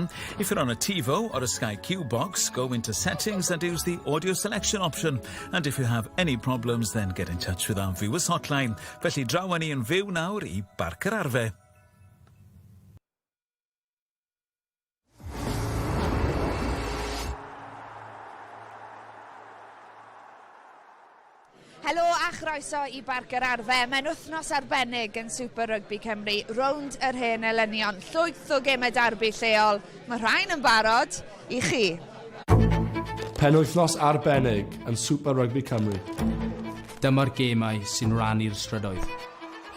on. If you're on a TiVo or a Sky Q box, go into settings and use the audio selection option. And if you have any problems, then get in touch with our viewers hotline. Felly draw ni yn fyw nawr I Barc yr Arfau. Helo a chroeso I Barc yr Arfau. Mae'n wythnos arbennig yn Super Rygbi Cymru, rownd yr hen elynion. Llwyth o gemau derby lleol. Mae rhain yn barod I chi. Penwythnos arbennig yn Super Rygbi Cymru. Dyma'r gemau sy'n rannu'r strydoedd.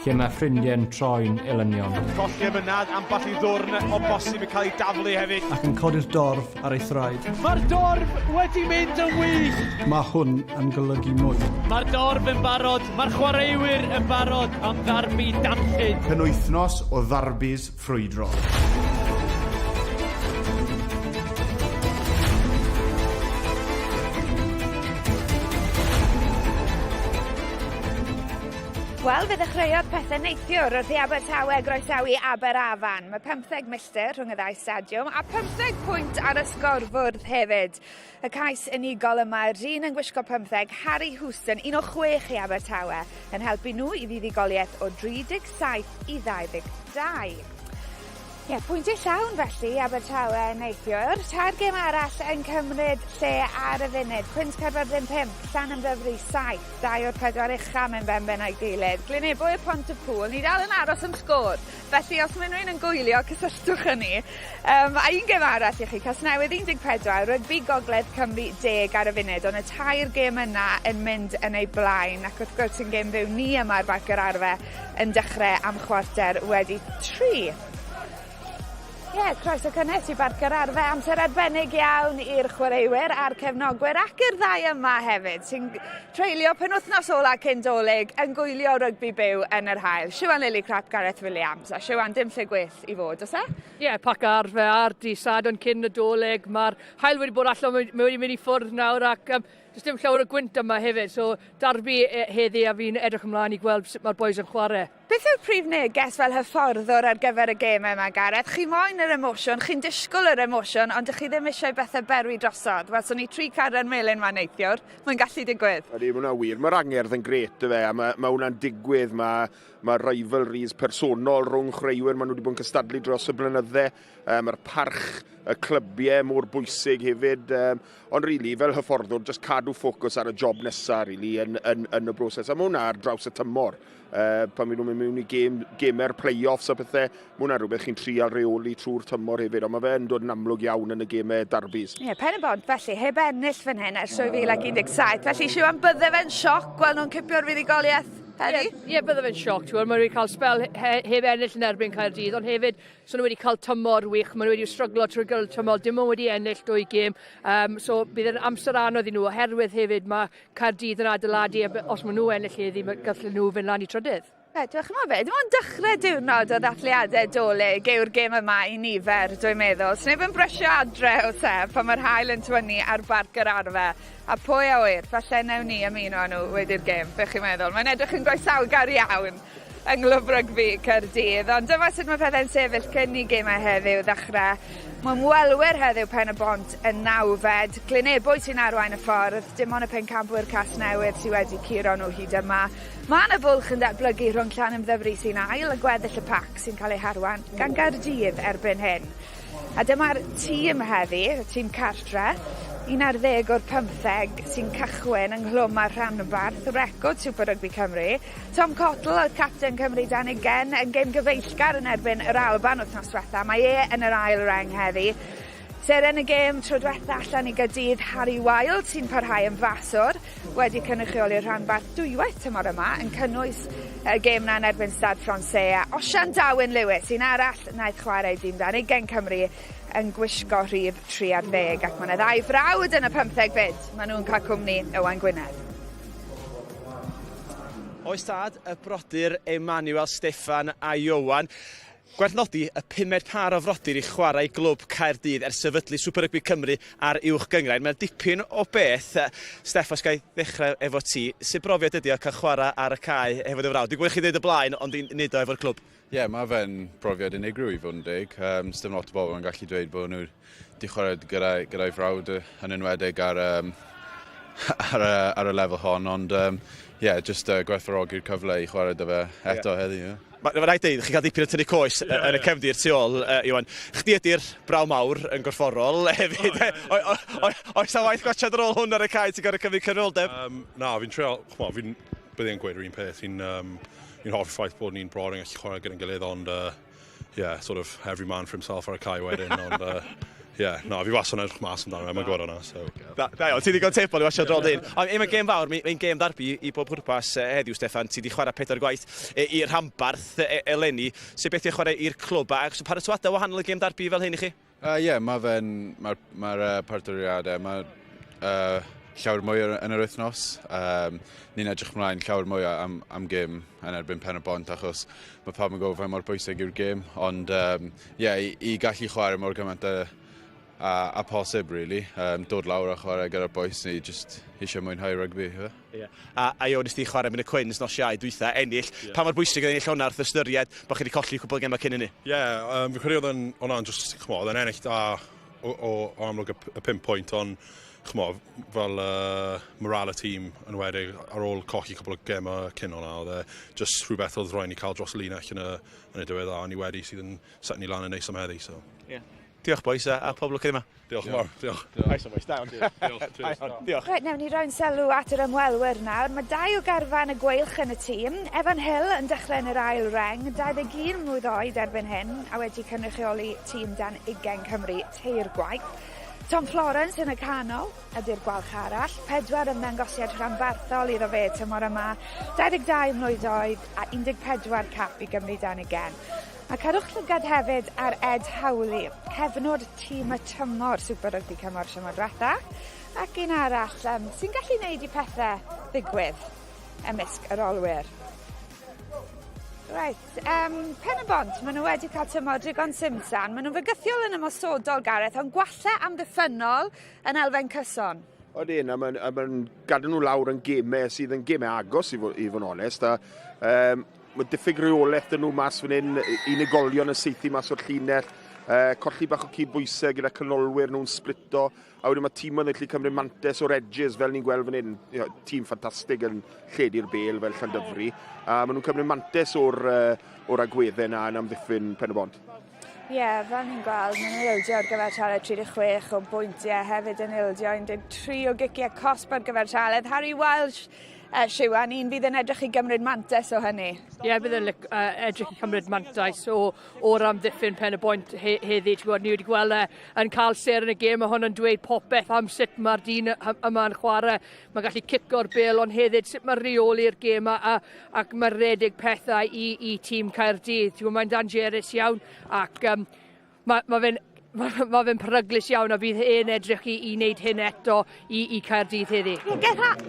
Lle mae ffrindiau'n troi'n elynion. Colli mynad amball I ddwrn o bosib I cael ei daflu hefyd. Ac yn codi'r dorf ar ei thraed. Mae'r dorf wedi mynd yn wych. Mae hwn yn golygu mwy. Mae'r dorf yn barod, mae'r chwaraewyr yn barod am ddarbu darllyd. Penwythnos o ddarbys ffrwydro. Wel, fe ddechreuodd pethau neithiwr wrth I Abertawe groesawu Aberafan. Mae 15 milltir rhwng y ddau stadiwm a 15 pwynt ar y sgorfwrdd hefyd. Y cais unigol yma, yr un yn gwisgo 15, Harry Houston, 1 o 6 I Abertawe, yn helpu nhw I fuddugoliaeth o 37 I 22. Pwyntiau llawn felly Abertawe neithiwr. 4 gêm arall yn cymryd lle ar y funud. Pwynt 45, Llanymddyfri 7, 2 o'r 4 uchaf yn ben a'i gilydd. Glynebwy y Pont y Pŵl, ni dal yn aros am sgôr. Felly os mae rhywun yn gwylio, cysylltwch â ni. A un gêm arall I chi, Casnewydd 14, Rygbi Gogledd Cymru 10 ar y funud. Ond y 2 gêm yna yn mynd yn ei blaen. Ac wrth gwrs yn gêm fyw ni yma'r Barc yr Arfau yn dechrau am chwarter wedi 3. Croeso cynnes I Barc yr Arfau, amser arbennig iawn i'r chwaraewyr a'r cefnogwyr ac i'r ddau yma hefyd sy'n treulio penwythnos ola cyn dolig yn gwylio rygbi byw yn yr haul. Siwan Lily Crap, Gareth Williams, a Siwan dim lle gwell I fod, oes e? Pac Arfau ar di Sadwn cyn y dolig. Mae'r haul wedi bod allan, mae wedi mynd I ffwrdd nawr ac Does dim llawer o gwynt yma hefyd, so darbu heddi a fi'n edrych ymlaen I gweld sut mae'r boys yn chwarae. Beth yw'r prif neges fel hyfforddwr ar gyfer y gêm yma, Gareth? Chi moyn yr emosiwn, chi'n disgwyl yr emosiwn, ond ych chi ddim eisiau bethau berwi drosodd. Wel, so ni 3 cadr melyn ma neithiwr, mae'n gallu digwydd. Ydy, mae hwnna wir. Mae'r angerdd yn gret, a mae hwnna'n digwydd. Mae rivalries personol rhwng chwaraewyr, maen nhw wedi bod yn cystadlu dros y blynydde. Mae'r parch y clybiau mor bwysig hefyd. Ond rili, fel hyfforddwr, just cadw ffocws ar y job nesaf rili yn y broses. A mae hwnna ar draws y tymor. Pan maen nhw'n mynd mewn I gamer play-offs a pethau, mae hwnna rhywbeth chi'n trial reoli trwy'r tymor hefyd, ond mae fe'n dod yn amlwg iawn yn y gemau darbys. Pen-y-bont felly, heb ennill fan hyn ers 2017, felly Siwan bydde fe'n sioc gweld nhw'n cipio'r fuddugoliaeth heddi? Bydde fe'n sioc, mae nhw wedi cael spel heb ennill yn erbyn Caerdydd, ond hefyd, so nhw wedi cael tymor wych, mae nhw wedi stryglo trwy gael tymor, dim ond wedi ennill 2 gêm, so bydd yn amser anodd I nhw, oherwydd hefyd mae Caerdydd yn adeiladu, os maen nhw ennill heddi, gallen nhw fynd lan I trydydd. Dwi'n chymod fe, dim ond dechrau diwrnod o ddathliadau dolig yw'r gêm yma I nifer, dwi'n meddwl. Sneb yn brysio adre o sef pan mae'r haul yn tywynnu ar Barc yr Arfau. A pwy a wyr, falle newn ni ymuno nhw wedi'r gêm, beth chi'n meddwl. Mae'n edrych yn groesawgar iawn yng Nghlwb Rygbi Caerdydd, ond dyma sut mae pethau'n sefyll cyn I gemau heddiw ddechrau. Mae ymwelwyr heddiw Pen-y-bont yn 9fed, Glynebwy sy'n arwain y ffordd, dim ond y pencampwyr Casnewydd sydd wedi curo nhw hyd yma. Mae yna fwlch yn datblygu rhwng Llanymddyfri sy'n ail a gweddill y pac sy'n cael ei harwan gan Gaerdydd erbyn hyn. A dyma'r tîm heddi, y tîm cartre, 11 o'r 15 sy'n cychwyn yng nghlwm ar Rhanbarth, record Super Rygbi Cymru. Tom Cottle, y capten Cymru dan ugen, yn gêm gyfeillgar yn erbyn yr Alban wythnos diwetha. Mae yn yr ail reng heddi. Ser yn y gêm tro diwetha allan I Gaerdydd, Harry Wild sy'n parhau yn faswr, wedi cynrychioli'r Rhanbarth dwywaith tymor yma, yn cynnwys y gêm na yn erbyn Stad Francais. Osian Dawyn Lewis, un arall wnaeth chwarae dîm dan ugen Cymru, yn gwisgo rhif 30 ac mae yna 2 frawd yn y 15 fyd. Maen nhw'n cael cwmni Owain Gwynedd. Oes tad, y brodyr Emmanuel, Steffan a Iowan. Gwerthmodi y 5 par o frodyr I chwarae glwb Caerdydd ers sefydlu Super Rygbi Cymru ar uwch gyngrair. Mae'n dipyn o beth. Steff, os gai ddechrau efo ti, sut brofiad ydi o cael chwarae ar y cae efo dy frawd? Dwi'n gwybod chi ddweud y blaen, ond i'n neud o efo'r clwb. Mae fe'n brofiad unigryw I fod yn deg. Dim lot o bobl yn gallu dweud bod nhw wedi chwarae gyda'i frawd yn enwedig ar y lefel hon, ond just gwerthfawrogi'r cyfle I chwarae dy fe eto heddi. Mae'n rhaid dweud, chi cael dipyn o tynnu coes yn y cefndir tu ôl, Iwan. Chdi ydy'r braw mawr yn gorfforol hefyd. Oes na waith gwachod ar ôl hwn ar y cae, ti'n gorau cymryd cynroldeb? Na, fi'n treol, fi'n bydde'n gweud yr un peth. Fi'n hoffi'r ffaith bod ni'n broad yn gallu chwarae gyda'n gilydd, ond sort of every man for himself ar y cae wedyn, ond fi wastad yn edrych mas amdano, mae'n gwybod hwnna. Da iawn, ti ddigon teipol I wasio drol dyn. Ond mae'n gêm fawr, mae'n gêm darbu I bob pwrpas heddiw, Steffan. Ti wedi chwarae 4 gwaith i'r rhanbarth eleni. Sut beth i'n chwarae i'r clwb? A paratoadau wahanol y gêm darbu fel hyn I chi? Mae'r parturiadau, mae llawer mwy yn yr wythnos. Ni'n edrych mlaen llawer mwy am gêm yn erbyn Pen-y-bont achos mae pawb yn gofio mor bwysig yw'r gêm. Ond I gallu chwarae mor gymaint a posib, really. Dod lawr a chwarae gyda'r boes ni jyst eisiau mwynhau rygbi. A Iwan, nes ti chwarae mynd y Cwins nos Iau dwytha, ennill. Pa mor bwysig yn ennill hwnna wrth ystyried bod chi wedi colli cwbl gemau cyn hynny? Fi'n credu oedd yn ennill da o amlwg y 5 pwynt, ond fel moral y tîm yn wedi ar ôl colli cwbl o gemau cyn hwnna, oedd just rhywbeth oedd rhaid ni cael dros y linell yn y diwedd a ni wedi sydd yn set ni lan yn neis am heddi. Diolch boys a poblwch yma. Diolch mawr, diolch. Diolch. Reit, newn ni roi'n sylw at yr ymwelwyr nawr. Mae 2 o garfan y gweilch yn y tîm. Evan Hill yn dechrau yn yr ail reng, 21 mlwydd oed erbyn hyn, a wedi cynrychioli tîm dan 20 Cymru teir gwaith. Tom Florence yn y canol ydy'r gwalch arall, 4 ymddangosiad rhanbarthol iddo fe tymor yma, 22 mlwydd oed a 14 cap I Gymru dan 20. A cadwch llygad hefyd ar Ed Hawley, cefnod tîm y tymor Super Rygbi Cymru tymor diwetha, ac un arall sy'n gallu gwneud I pethau ddigwydd ymysg yr olwyr. Reit, Pen-y-bont, maen nhw wedi cael tymor digon simsan. Maen nhw'n fygythiol yn ymosodol, Gareth, ond gwalla amddiffynol yn elfen cyson. Odyn, a mae'n gadw nhw lawr yn gemau sydd yn gemau agos I fod yn onest. Mae diffyg reolaeth yn nhw mas fan hyn, unigolion yn seithi mas o'r llinell, colli bach o cydbwysau gyda canolwyr nhw'n splito, a wedyn mae tîm yn gallu cymryd mantes o'r edges fel ni'n gweld fan hyn, tîm ffantastig yn lledu'r bel fel Llandyfri, a maen nhw'n cymryd mantes o'r agweddau yna yn amddiffyn Pen-y-bont. Fel ni'n gweld, maen nhw'n ildio ar gyfer siarad 36 o bwyntiau, hefyd yn ildio 13 o giciau cosb ar gyfer siarad. Harry Welsh, Siwan, un fydd yn edrych I gymryd mantes o hynny? Bydd yn edrych I cymryd mantais o'r amddiffyn Pen-y-bont heddi. Ni wedi gweld yn cael ser yn y gêm, a hwn yn dweud popeth am sut mae'r dyn yma'n chwarae. Mae'n gallu cico'r bel, ond hefyd sut mae'n reoli'r gêm ac mae'n redig pethau I tîm Caerdydd. Mae'n dangerous iawn ac mae fe'n peryglus iawn a bydd e'n edrych I wneud hyn eto I Caerdydd heddi.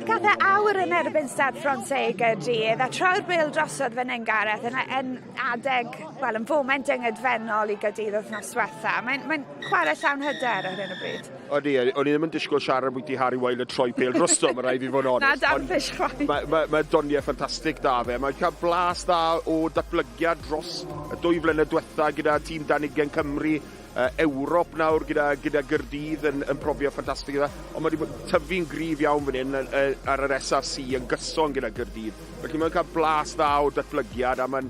Gath awr yn erbyn Stad Francais Gaerdydd a troi'r bel drosodd fan hyn, Gareth yn adeg, yn foment yngedfennol I Gaerdydd wythnos diwetha. Mae'n chwarae llawn hyder ar hyn o bryd. O'n I ddim yn disgwyl siarad bwyty Harry Wilde yn troi pêl drosto, mae'n rhaid fi fod yn onest. Na, dan fish chwaith. Mae doniau ffantastig da fe. Mae'n cael blas da o datblygiad dros y 2 flynedd diwetha gyda tîm dan 20 Cymru, Ewrop nawr gyda Gaerdydd yn profio ffantastig yma, ond mae wedi tyfu'n gryf iawn fan hyn ar yr S4C yn gyson gyda Gaerdydd. Felly mae'n cael blas dda o datblygiad a mae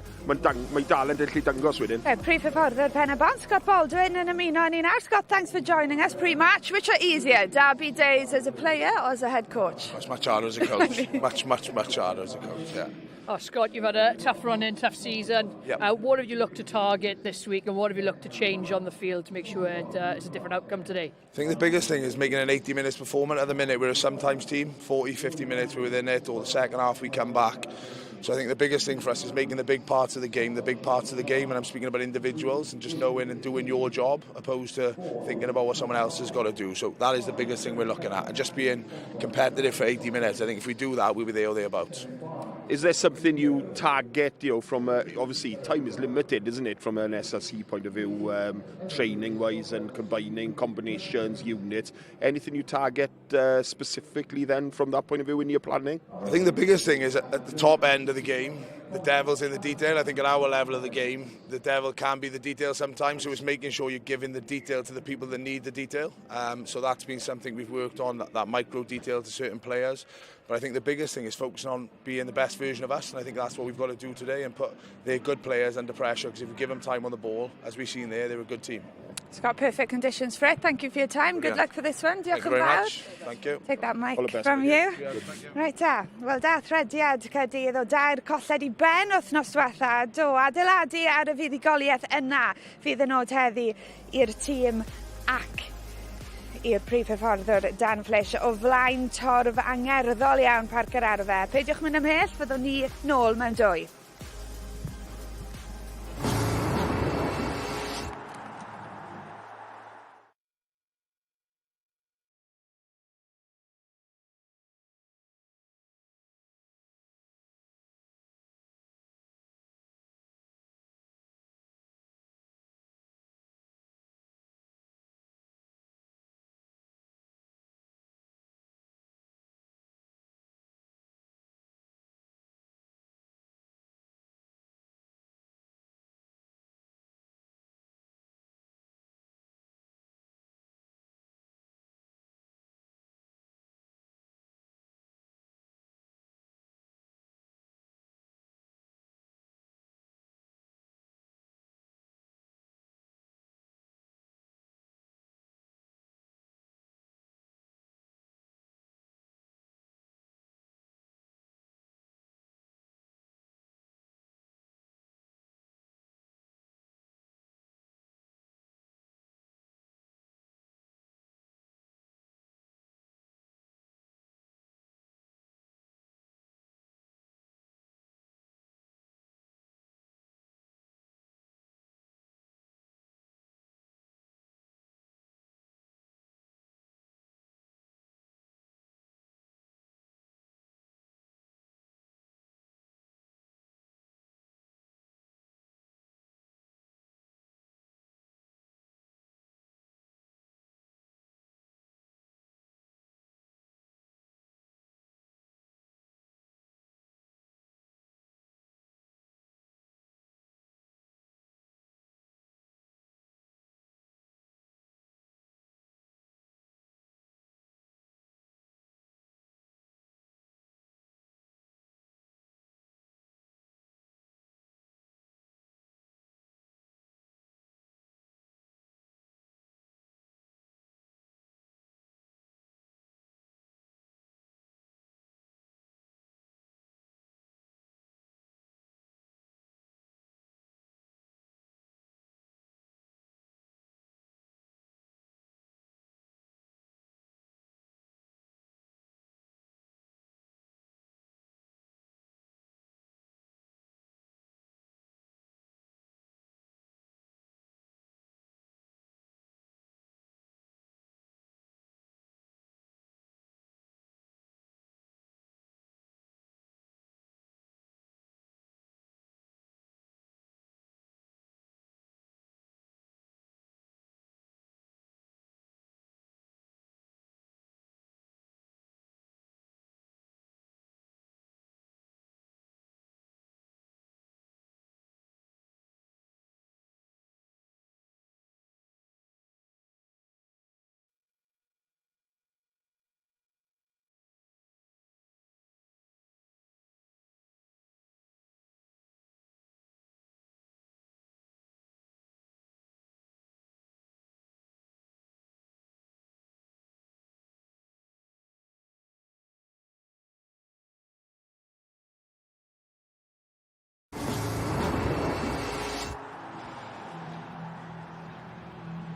dalent yn gallu dangos wedyn. Prif hyfforddwr Pen-y-bont, Scott Baldwin yn ymuno yn un. Scott, thanks for joining us pre-match. Which are easier, Derby days as a player or as a head coach? It's much harder as a coach. much harder as a coach, yeah. Scott, you've had a tough run in, tough season. Yep. What have you looked to target this week and what have you looked to change on the field to make sure it's a different outcome today? I think the biggest thing is making an 80 minutes performance. At the minute, we're a sometimes team. 40, 50 minutes we're within it, or the second half we come back. So I think the biggest thing for us is making the big parts of the game, and I'm speaking about individuals, and just knowing and doing your job, opposed to thinking about what someone else has got to do. So that is the biggest thing we're looking at, and just being competitive for 80 minutes. I think if we do that, we'll be there or thereabouts. Is there something you target, from obviously time is limited, isn't it, from an SRC point of view, training-wise and combining combinations, units. Anything you target specifically then from that point of view in your planning? I think the biggest thing is at the top end of the game, the devil's in the detail. I think at our level of the game, the devil can be the detail sometimes, so it's making sure you're giving the detail to the people that need the detail. So that's been something we've worked on, that micro detail to certain players. But I think the biggest thing is focusing on being the best version of us, and I think that's what we've got to do today and put their good players under pressure, because if we give them time on the ball, as we've seen there, they're a good team. It's got perfect conditions for it. Thank you for your time. Good luck for this one. Thank you very much. Thank you. Take that mic from you. Right ta. Wel Darllediad Gaerdydd o dair colled I ben wythnos diwetha. Do adeiladu ar y fuddugoliaeth yna fydd yn nod heddi i'r tîm ac i'r prif hyfforddwr Dan Flish o flaen torf angerddol iawn Parc yr Arfau. Peidiwch mynd ymhell, fyddwn ni nôl mewn dwy.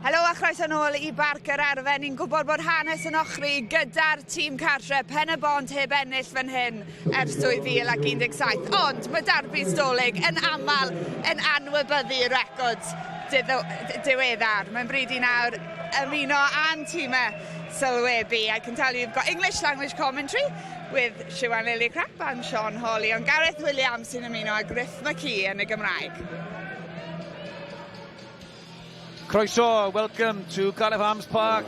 Helo a chroeso nôl I Barc yr Arfau. Ni'n gwybod bod hanes yn ochri gyda'r tîm cartre Pen-y-bont heb ennill fan hyn ers 2017. Ond mae Darby Stolig yn aml yn anwybyddu records diweddar. Mae'n bryd I nawr ymuno a'n tîmau sylwebu. I can tell you you've got English language commentary with Siwan Lillicrap and Sean Hawley. Ond Gareth Williams sy'n ymuno ag Wrth yn y Gymraeg. Croeso, welcome to Cardiff Arms Park,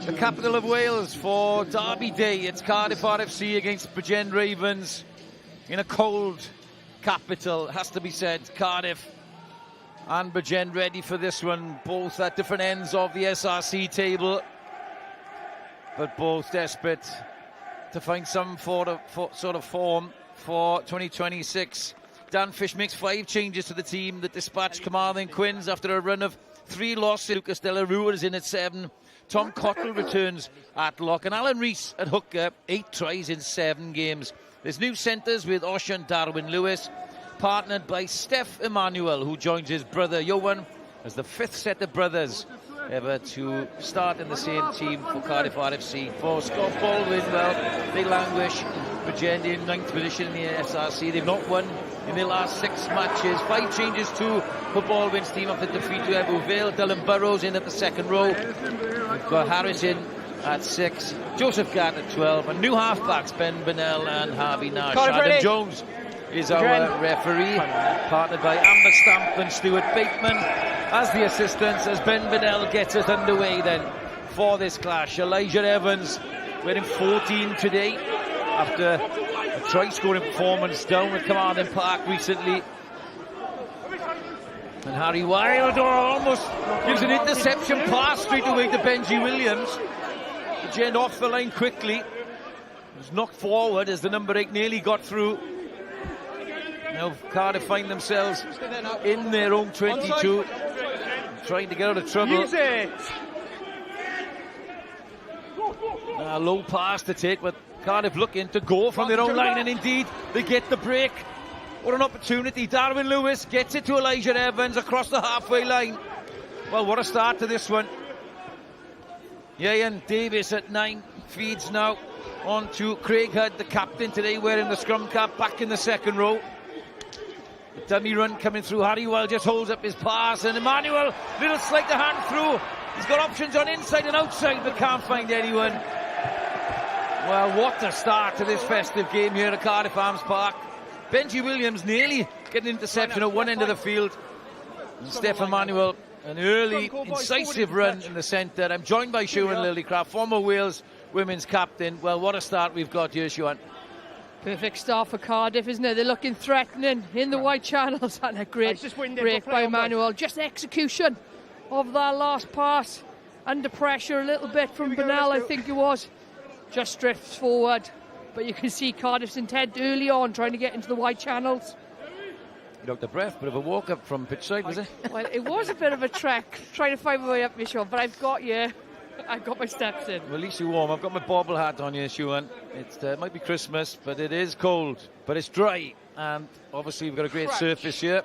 the capital of Wales for Derby Day. It's Cardiff RFC against Bridgend Ravens in a cold capital, has to be said. Cardiff and Bridgend ready for this one, both at different ends of the SRC table, but both desperate to find some sort of form for 2026. Dan Fish makes 5 changes to the team that dispatched Carmarthen Quins after a run of 3 losses. Lucas De La Rua is in at 7. Tom Cottle returns at lock, and Alan Rees at hooker, 8 tries in 7 games. There's new centres with Ocean Darwin Lewis, partnered by Steph Emmanuel, who joins his brother Johan as the 5th set of brothers ever to start in the same team for Cardiff RFC. For Scott Baldwin, well, they languish. Bridgend in 9th position in the SRC. They've not won in their last 6 matches. 5 changes too for Baldwin's team after defeat to Ebbw Vale. Dylan Burrows in at the 2nd row. We've got Harris in at 6, Joseph Gatt at 12, and new halfbacks Ben Bennell and Harvey Nash. Adam Jones is our referee, partnered by Amber Stamp and Stuart Bateman as the assistants, as Ben Bennell gets us underway then for this clash. Elijah Evans wearing 14 today after a try-scoring performance down at Carmarthen Park recently. And Harry Wildor almost gives an interception pass straight away to Benji Williams. Bridgend off the line quickly. It was knocked forward as the number 8 nearly got through. Now Cardiff find themselves in their own 22, trying to get out of trouble. A low pass to take, but Cardiff looking to go from their own line, and indeed they get the break. What an opportunity. Darwin Lewis gets it to Elijah Evans across the halfway line. Well, what a start to this one. Ian Davis at 9 feeds now on to Craig Hudd, the captain today, wearing the scrum cap, back in the 2nd row. The dummy run coming through. Harry Wild just holds up his pass, and Emmanuel, little sleight of hand through. He's got options on inside and outside, but can't find anyone. Well, what a start to this festive game here at Cardiff Arms Park. Benji Williams nearly getting an interception at one end of the field. And Steph Emmanuel, an early, incisive run in the centre. I'm joined by Siwan Lillycraft, former Wales women's captain. Well, what a start we've got here, Siwan. Perfect start for Cardiff, isn't it? They're looking threatening in the wide channels, and a great break by Emmanuel. Just execution of that last pass. Under pressure a little bit from Bennell, I think it was. Just drifts forward. But you can see Cardiff's intent early on, trying to get into the wide channels. Out the breath, bit of a walk up from pitch side, was it? Well, it was a bit of a trek, trying to find my way up, Michelle, but I've got you. I've got my steps in. Well, at least you're warm. I've got my bobble hat on here, Siwan. It might be Christmas, but it is cold. But it's dry, and obviously we've got a great surface here.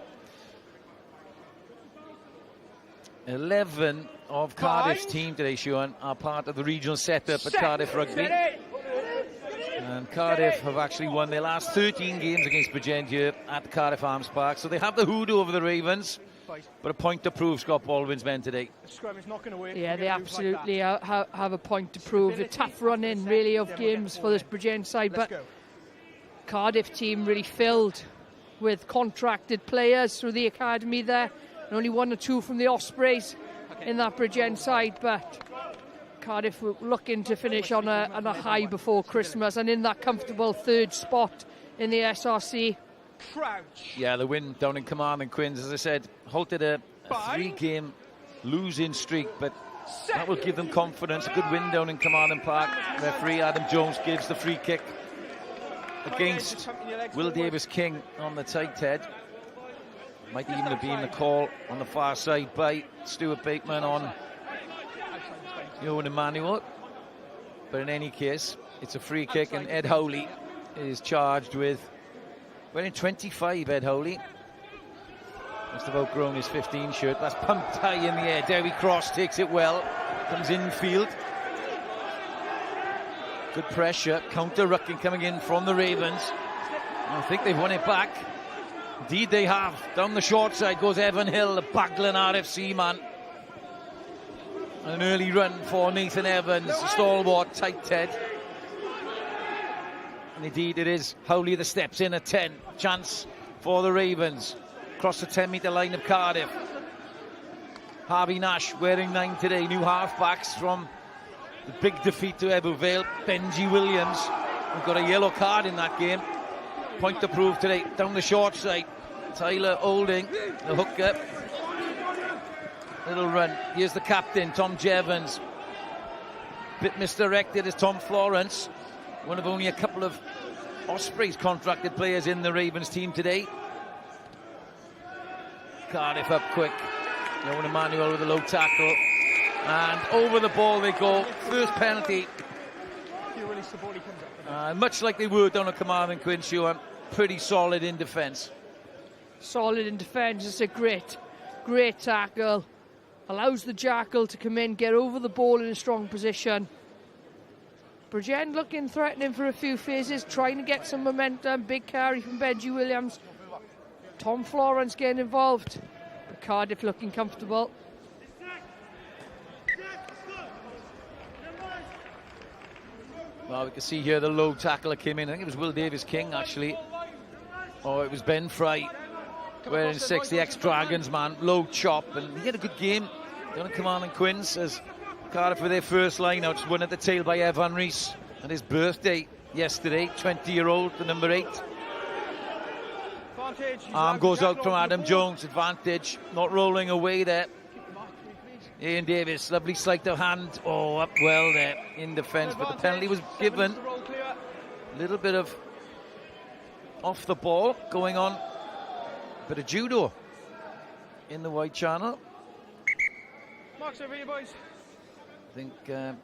11 of Cardiff's team today, Siwan, are part of the regional setup at Cardiff Rugby. And Cardiff have actually won their last 13 games against Bridgend here at Cardiff Arms Park. So they have the hoodoo over the Ravens, but a point to prove, Scott Baldwin's men today. Yeah, they absolutely have a point to prove. A tough run in, really, of games for this Bridgend side. But Cardiff team really filled with contracted players through the academy there. And only 1 or 2 from the Ospreys in that Bridgend side. But Cardiff were looking to finish on a high before Christmas, and in that comfortable 3rd spot in the SRC. Yeah, the win down in Carmarthen Quins, as I said, halted a 3-game losing streak, but that will give them confidence. A good win down in Carmarthen Park. Referee Adam Jones gives the free kick against Will Davis King on the tight head. Might even have been the call on the far side by Stuart Bateman on Johan Emmanuel. But in any case, it's a free kick, and Ed Howley is charged with wearing 25, Ed Howley. Must have outgrown his 15 shirt. That's pumped high in the air. Derry Cross takes it well. Comes infield. Good pressure. Counter-rucking coming in from the Ravens. I think they've won it back. Indeed they have. Down the short side goes Evan Hill, the Baglan RFC man. An early run for Nathan Evans, stalwart, tight head. And indeed it is Howley that steps in at 10. Chance for the Ravens. Across the 10-metre line of Cardiff. Harvey Nash wearing 9 today. New halfbacks from the big defeat to Ebbw Vale. Benji Williams, who got a yellow card in that game. point to prove today. Down the short side, Tyler holding the hooker. Little run. Here's the captain, Tom Jevons. Bit misdirected is Tom Florence, one of only a couple of Ospreys contracted players in the Ravens team today. Cardiff up quick. Johan Emmanuel with a low tackle. And over the ball they go. First penalty. Much like they were down at Carmarthen Quince, Johan. Pretty solid in defence. Solid in defence. It's a great tackle. Allows the Jackal to come in, get over the ball in a strong position. Bridgend looking threatening for a few phases, trying to get some momentum. Big carry from Benji Williams. Tom Florence getting involved. But Cardiff looking comfortable. Well, we can see here the low tackler came in. I think it was Will Davis-King, actually. Or it was Ben Fry. Wearing 6, the ex-Dragons man. Low chop. And he had a good game. Down at Carmarthen Quince as Cardiff with their first line-out. Just won at the tail by Evan Rees. And his birthday yesterday. 20-year-old, the number 8. Arm goes out from Adam Jones. Advantage. Not rolling away there. Ian Davis, lovely sleight of hand. Oh, up well there in defence, but the penalty was given. A little bit of off the ball going on. Bit of judo in the White Channel. Marks over here, boys. I think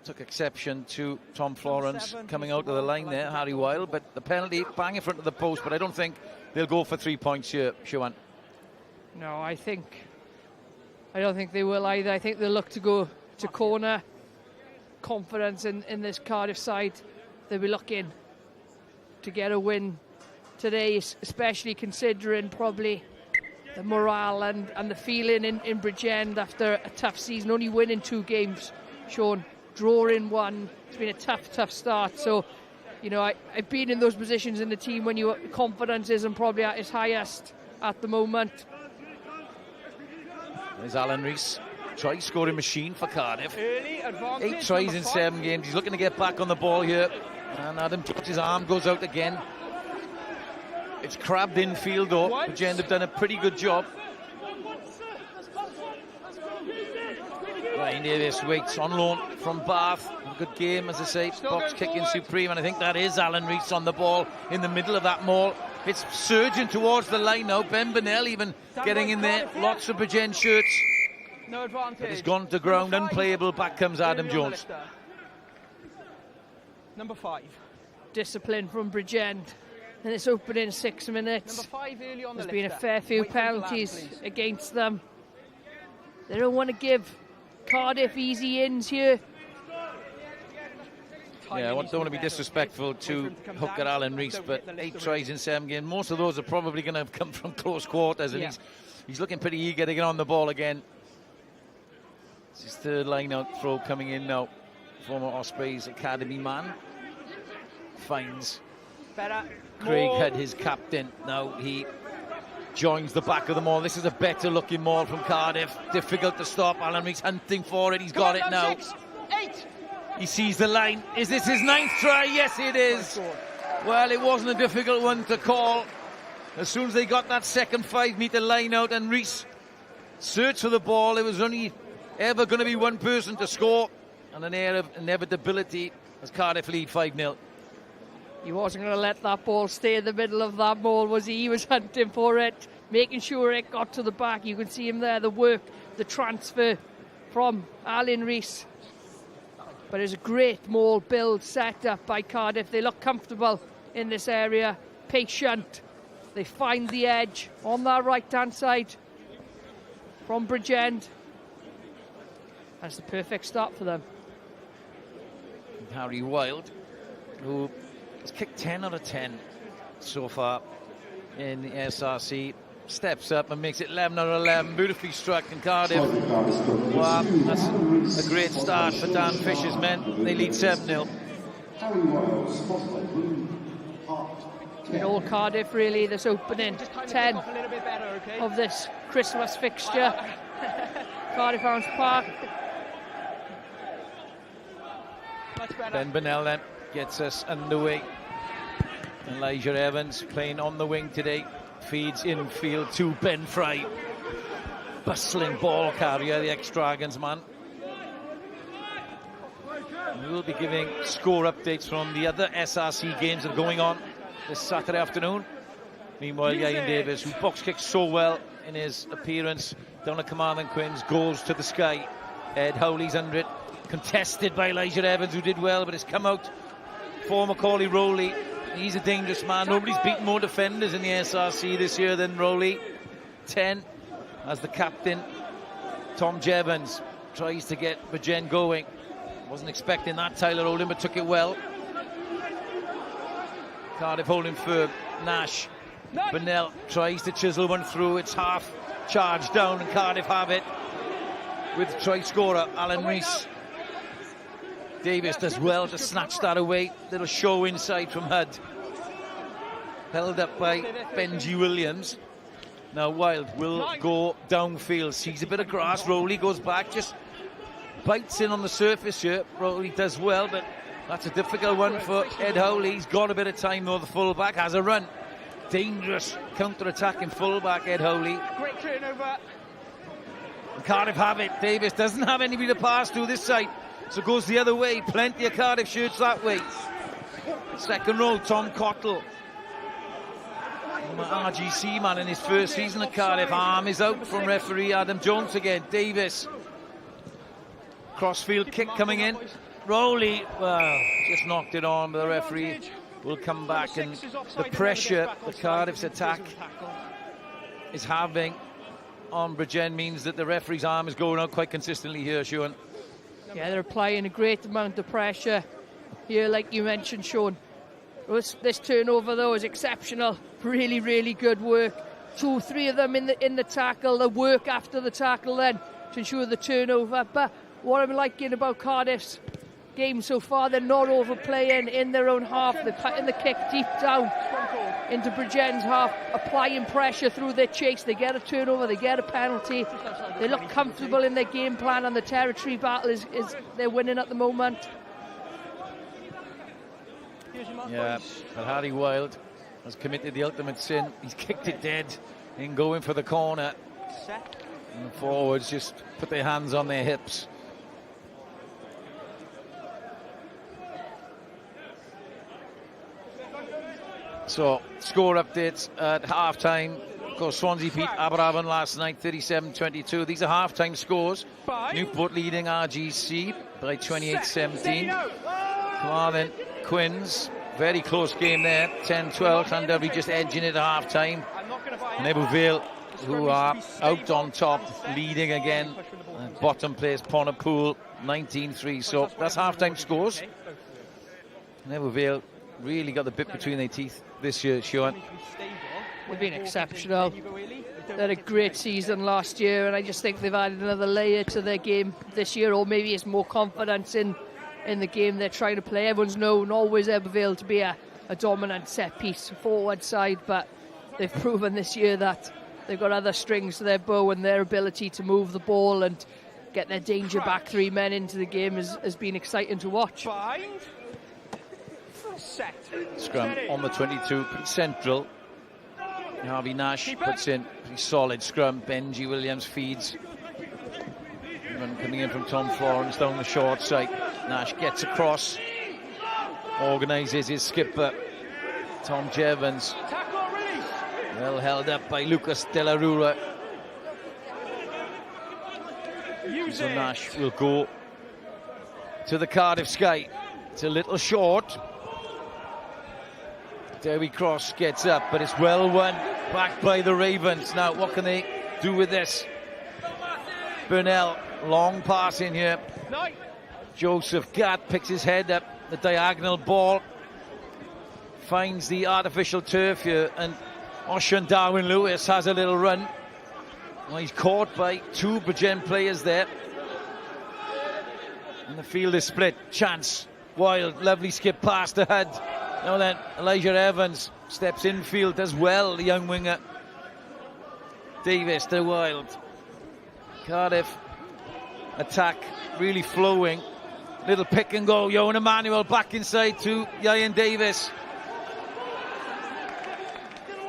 took exception to Tom Florence coming out of the line there, Harry Wilde, but the penalty bang in front of the post, but I don't think they'll go for 3 points here, Siobhan. No, I don't think they will either. I think they'll look to go to corner. Confidence in this Cardiff side. They'll be looking to get a win today, especially considering probably the morale and the feeling in Bridgend after a tough season. Only winning 2 games, Sean. Drawing 1. It's been a tough start. So, you know, I've been in those positions in the team when your confidence isn't probably at its highest at the moment. There's Alan Rees, try scoring machine for Cardiff. 8 tries in 7 games. He's looking to get back on the ball here. And Adam George's arm goes out again. It's crabbed infield though. Bridgend have done a pretty good job. Ryan Davis waits on loan from Bath. Good game, as I say. Box kicking supreme, and I think that is Alan Rees on the ball in the middle of that maul. It's surging towards the line now. Ben Burnell even getting in there. Lots of Bridgend shirts. No advantage. But he's gone to ground, unplayable. Back comes Adam Jones. Number 5. Discipline from Bridgend. In this opening 6 minutes. Number 5 early on the There's been a lifter. fair few Wait for the penalties last, against them. They don't want to give Cardiff easy ins here. Yeah, I don't want to be disrespectful to hooker Alan Rees, but 8 tries in 7 games. Most of those are probably going to come from close quarters, and he's looking pretty eager to get on the ball again. It's his 3rd line-out throw coming in now. Former Ospreys academy man finds Craig Hood, his captain. Now he joins the back of the maul. This is a better looking maul from Cardiff. Difficult to stop. Alan Rees hunting for it. He's got it now. 6, 8. He sees the line. Is this his 9th try? Yes, it is. Well, it wasn't a difficult one to call. As soon as they got that second 5-metre line out and Rees searched for the ball, it was only ever going to be one person to score, and an air of inevitability as Cardiff lead 5-0. He wasn't going to let that ball stay in the middle of that maul, was he? He was hunting for it, making sure it got to the back. You can see him there, the work, the transfer from Alan Rees. But it's a great maul build set up by Cardiff. They look comfortable in this area, patient. They find the edge on that right-hand side from Bridgend. That's the perfect start for them. Harry Wilde, who has kicked 10 out of 10 so far in the SRC, steps up and makes it 11 out of 11. Beautifully struck in Cardiff. Wow, that's a great start for Dan Fisher's men. They lead 7-0. In all Cardiff, really, this opening 10 of this Christmas fixture. Cardiff Arms Park. Ben Burnell then gets us underway. Elijah Evans playing on the wing today. Feeds infield to Ben Fry. Bustling ball carrier, the ex-Dragons man. We will be giving score updates from the other SRC games that are going on this Saturday afternoon. Meanwhile, Ian Davis, who box kicked so well in his appearance down at Carmarthen Quins, goes to the sky. Ed Howley's under it, contested by Elijah Evans, who did well, but it's come out for Macaulay Rowley. He's a dangerous man. Nobody's beaten more defenders in the SRC this year than Rowley. 10 as the captain. Tom Jevons tries to get Bridgend going. Wasn't expecting that, Tyler Oldham, but took it well. Cardiff holding firm. Nash. Burnell tries to chisel one through. It's half charged down, and Cardiff have it with try scorer Alan Rees. Davis does well to snatch that away. Little show inside from Hud. Held up by Benji Williams. Now Wild will go downfield. Sees a bit of grass. Rowley goes back. Just bites in on the surface here. Rowley does well, but that's a difficult one for Ed Howley. He's got a bit of time though. The fullback has a run. Dangerous counter-attacking fullback, Ed Howley. Great turnover. Cardiff have it. Davis doesn't have anybody to pass to this side, so goes the other way. Plenty of Cardiff shirts that way. Second row, Tom Cottle. RGC man in his first season at Cardiff. Arm is out from referee Adam Jones again. Davis. Crossfield kick coming in. Rowley, well, just knocked it on, but the referee will come back, and the pressure that Cardiff's attack is having on Bridgend means that the referee's arm is going out quite consistently here, Sean. Yeah, they're applying a great amount of pressure here, like you mentioned, Sean. This turnover, though, is exceptional. Really, really good work. 2-3 of them in the tackle. The work after the tackle then to ensure the turnover. But what I'm liking about Cardiff's game so far, they're not overplaying in their own half. They're putting the kick deep down into Bridgend's half, applying pressure through their chase. They get a turnover, they get a penalty. They look comfortable in their game plan, and the territory battle is they're winning at the moment. Yeah, but Harry Wild has committed the ultimate sin. He's kicked it dead in going for the corner. And the forwards just put their hands on their hips. So, score updates at half-time. Of course, Swansea beat Aberafon last night, 37-22. These are half-time scores. Newport leading RGC by 28-17. Carmarthen Quins, very close game there, 10-12. Llandovery just edging it at half-time. Nebo Vale, who are out on top, leading again. Bottom place, Pontypool, 19-3. So, that's half-time scores. Nebo Vale really got the bit between their teeth this year, Sean. They've been exceptional. They had a great season last year, and I just think they've added another layer to their game this year, or maybe it's more confidence in the game they're trying to play. Everyone's known always Ebervale to be a dominant set-piece forward side, but they've proven this year that they've got other strings to their bow, and their ability to move the ball and get their danger back three men into the game has been exciting to watch. Scrum on the 22, pretty central. Harvey Nash puts in pretty solid scrum. Benji Williams feeds. Run coming in from Tom Florence down the short side. Nash gets across, organises his skipper, Tom Jevons. Well held up by Lucas De La Rura. So Nash will go to the Cardiff sky. It's a little short. Derby Cross gets up, but it's well won back by the Ravens. Now, what can they do with this? Burnell, long pass in here. Joseph Gatt picks his head up. The diagonal ball finds the artificial turf here, and Ocean Darwin Lewis has a little run. Well, he's caught by two Bridgend players there. And the field is split. Chance. Wild, lovely skip past the Hud. Now then, Elijah Evans steps infield as well, the young winger. Davis to Wild. Cardiff attack really flowing. Little pick and go. Johan Emmanuel back inside to Ian Davis.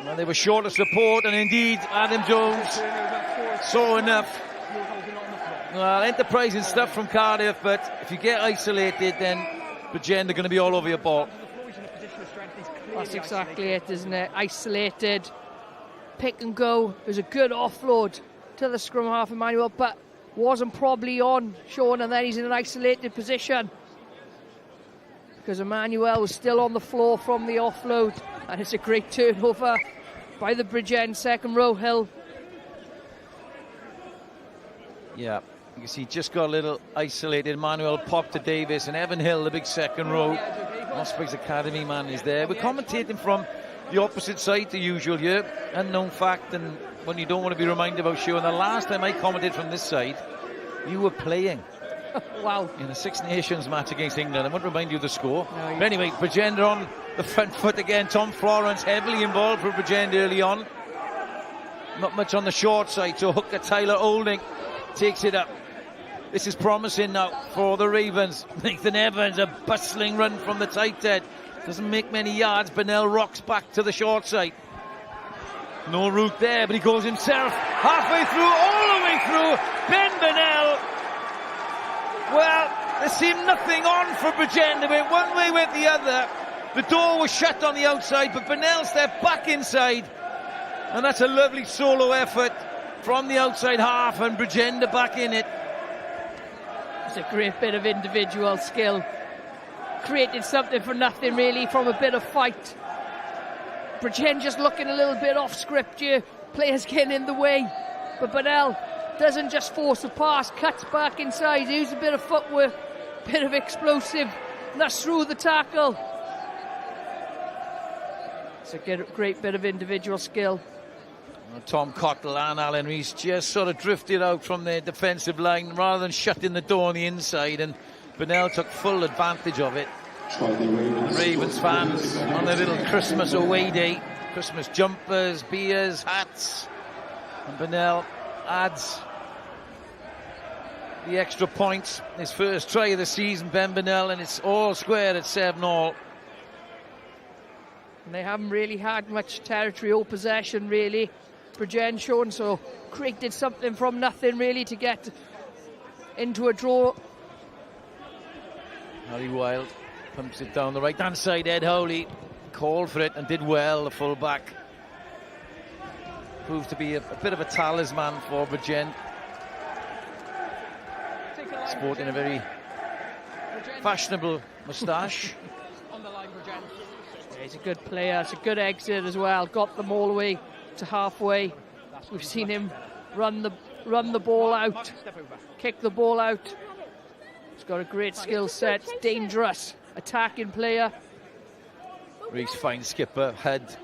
Well, they were short of support, and indeed Adam Jones saw enough. Well, enterprising stuff from Cardiff, but if you get isolated, then Bridgend are going to be all over your ball. That's exactly it, isn't it? Isolated, pick and go. It was a good offload to the scrum half, Emmanuel, but wasn't probably on Sean, and then he's in an isolated position because Emmanuel was still on the floor from the offload, and it's a great turnover by the Bridgend second row. Hill. Yeah, you can see just got a little isolated. Emmanuel popped to Davis, and Evan Hill, the big second row, Osprey's Academy man, is there. We're commentating from the opposite side to usual here. Unknown fact, and when you don't want to be reminded about Sean, the last time I commented from this side, you were playing. Wow. In a Six Nations match against England. I won't remind you of the score. No, but anyway, Bridgend on the front foot again. Tom Florence heavily involved for Bridgend early on. Not much on the short side, so hooker Tyler Olding takes it up. This is promising now for the Ravens. Nathan Evans, a bustling run from the tight end. Doesn't make many yards. Bennell rocks back to the short side. No route there, but he goes himself halfway through, all the way through. Ben Bennell. Well, there seemed nothing on for Bridgend. They went one way, went the other. The door was shut on the outside, but Bennell stepped back inside. And that's a lovely solo effort from the outside half, and Bridgend are back in it. It's a great bit of individual skill. Created something for nothing, really, from a bit of fight. Bridgend just looking a little bit off script here. Players getting in the way. But Bennell doesn't just force a pass, cuts back inside, uses a bit of footwork, bit of explosive, and that's through the tackle. It's a great bit of individual skill. Tom Cottle and Alan Rees just sort of drifted out from their defensive line rather than shutting the door on the inside, and Bennell took full advantage of it. Ravens fans on their little Christmas away day, Christmas jumpers, beers, hats, and Bennell adds the extra points. His first try of the season, Ben Bennell, and it's all square at 7-all. And they haven't really had much territory or possession, really. Bridgend shown, so created something from nothing, really, to get into a draw. Harry Wild pumps it down the right hand side. Ed Howley called for it and did well. The full-back proved to be a bit of a talisman for Bridgend, sporting a very fashionable moustache. On the line, Bridgend. Yeah, he's a good player. It's a good exit as well. Got them all the way to halfway. We've seen him run the ball out, kick the ball out. He's got a great skill set, dangerous attacking player. Reese fine skipper, had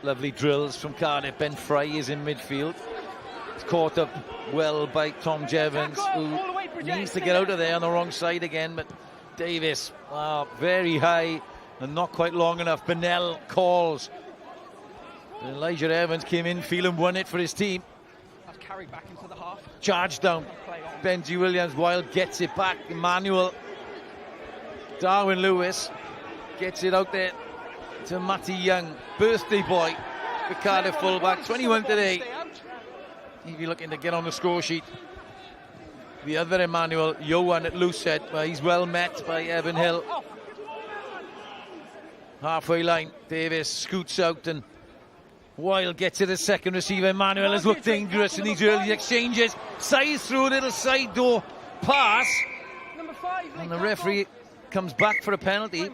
lovely drills from Cardiff. Ben Fry is in midfield. It's caught up well by Tom Jevons, who needs to get out of there on the wrong side again, but Davis, very high and not quite long enough. Bennell calls. Elijah Evans came in, feeling won it for his team. That's carried back into the half. Charge down. Benji Williams, Wild gets it back. Emmanuel. Darwin Lewis gets it out there to Matty Young. Birthday boy for Cardiff fullback, 21 today. He'll be looking to get on the score sheet. The other Emmanuel, Johan at loose head, where he's well met by Evan Hill. Halfway line, Davis scoots out, and Wild gets to the second receiver. Emmanuel has looked dangerous in these early exchanges. Size through a little side door pass. And the referee comes back for a penalty.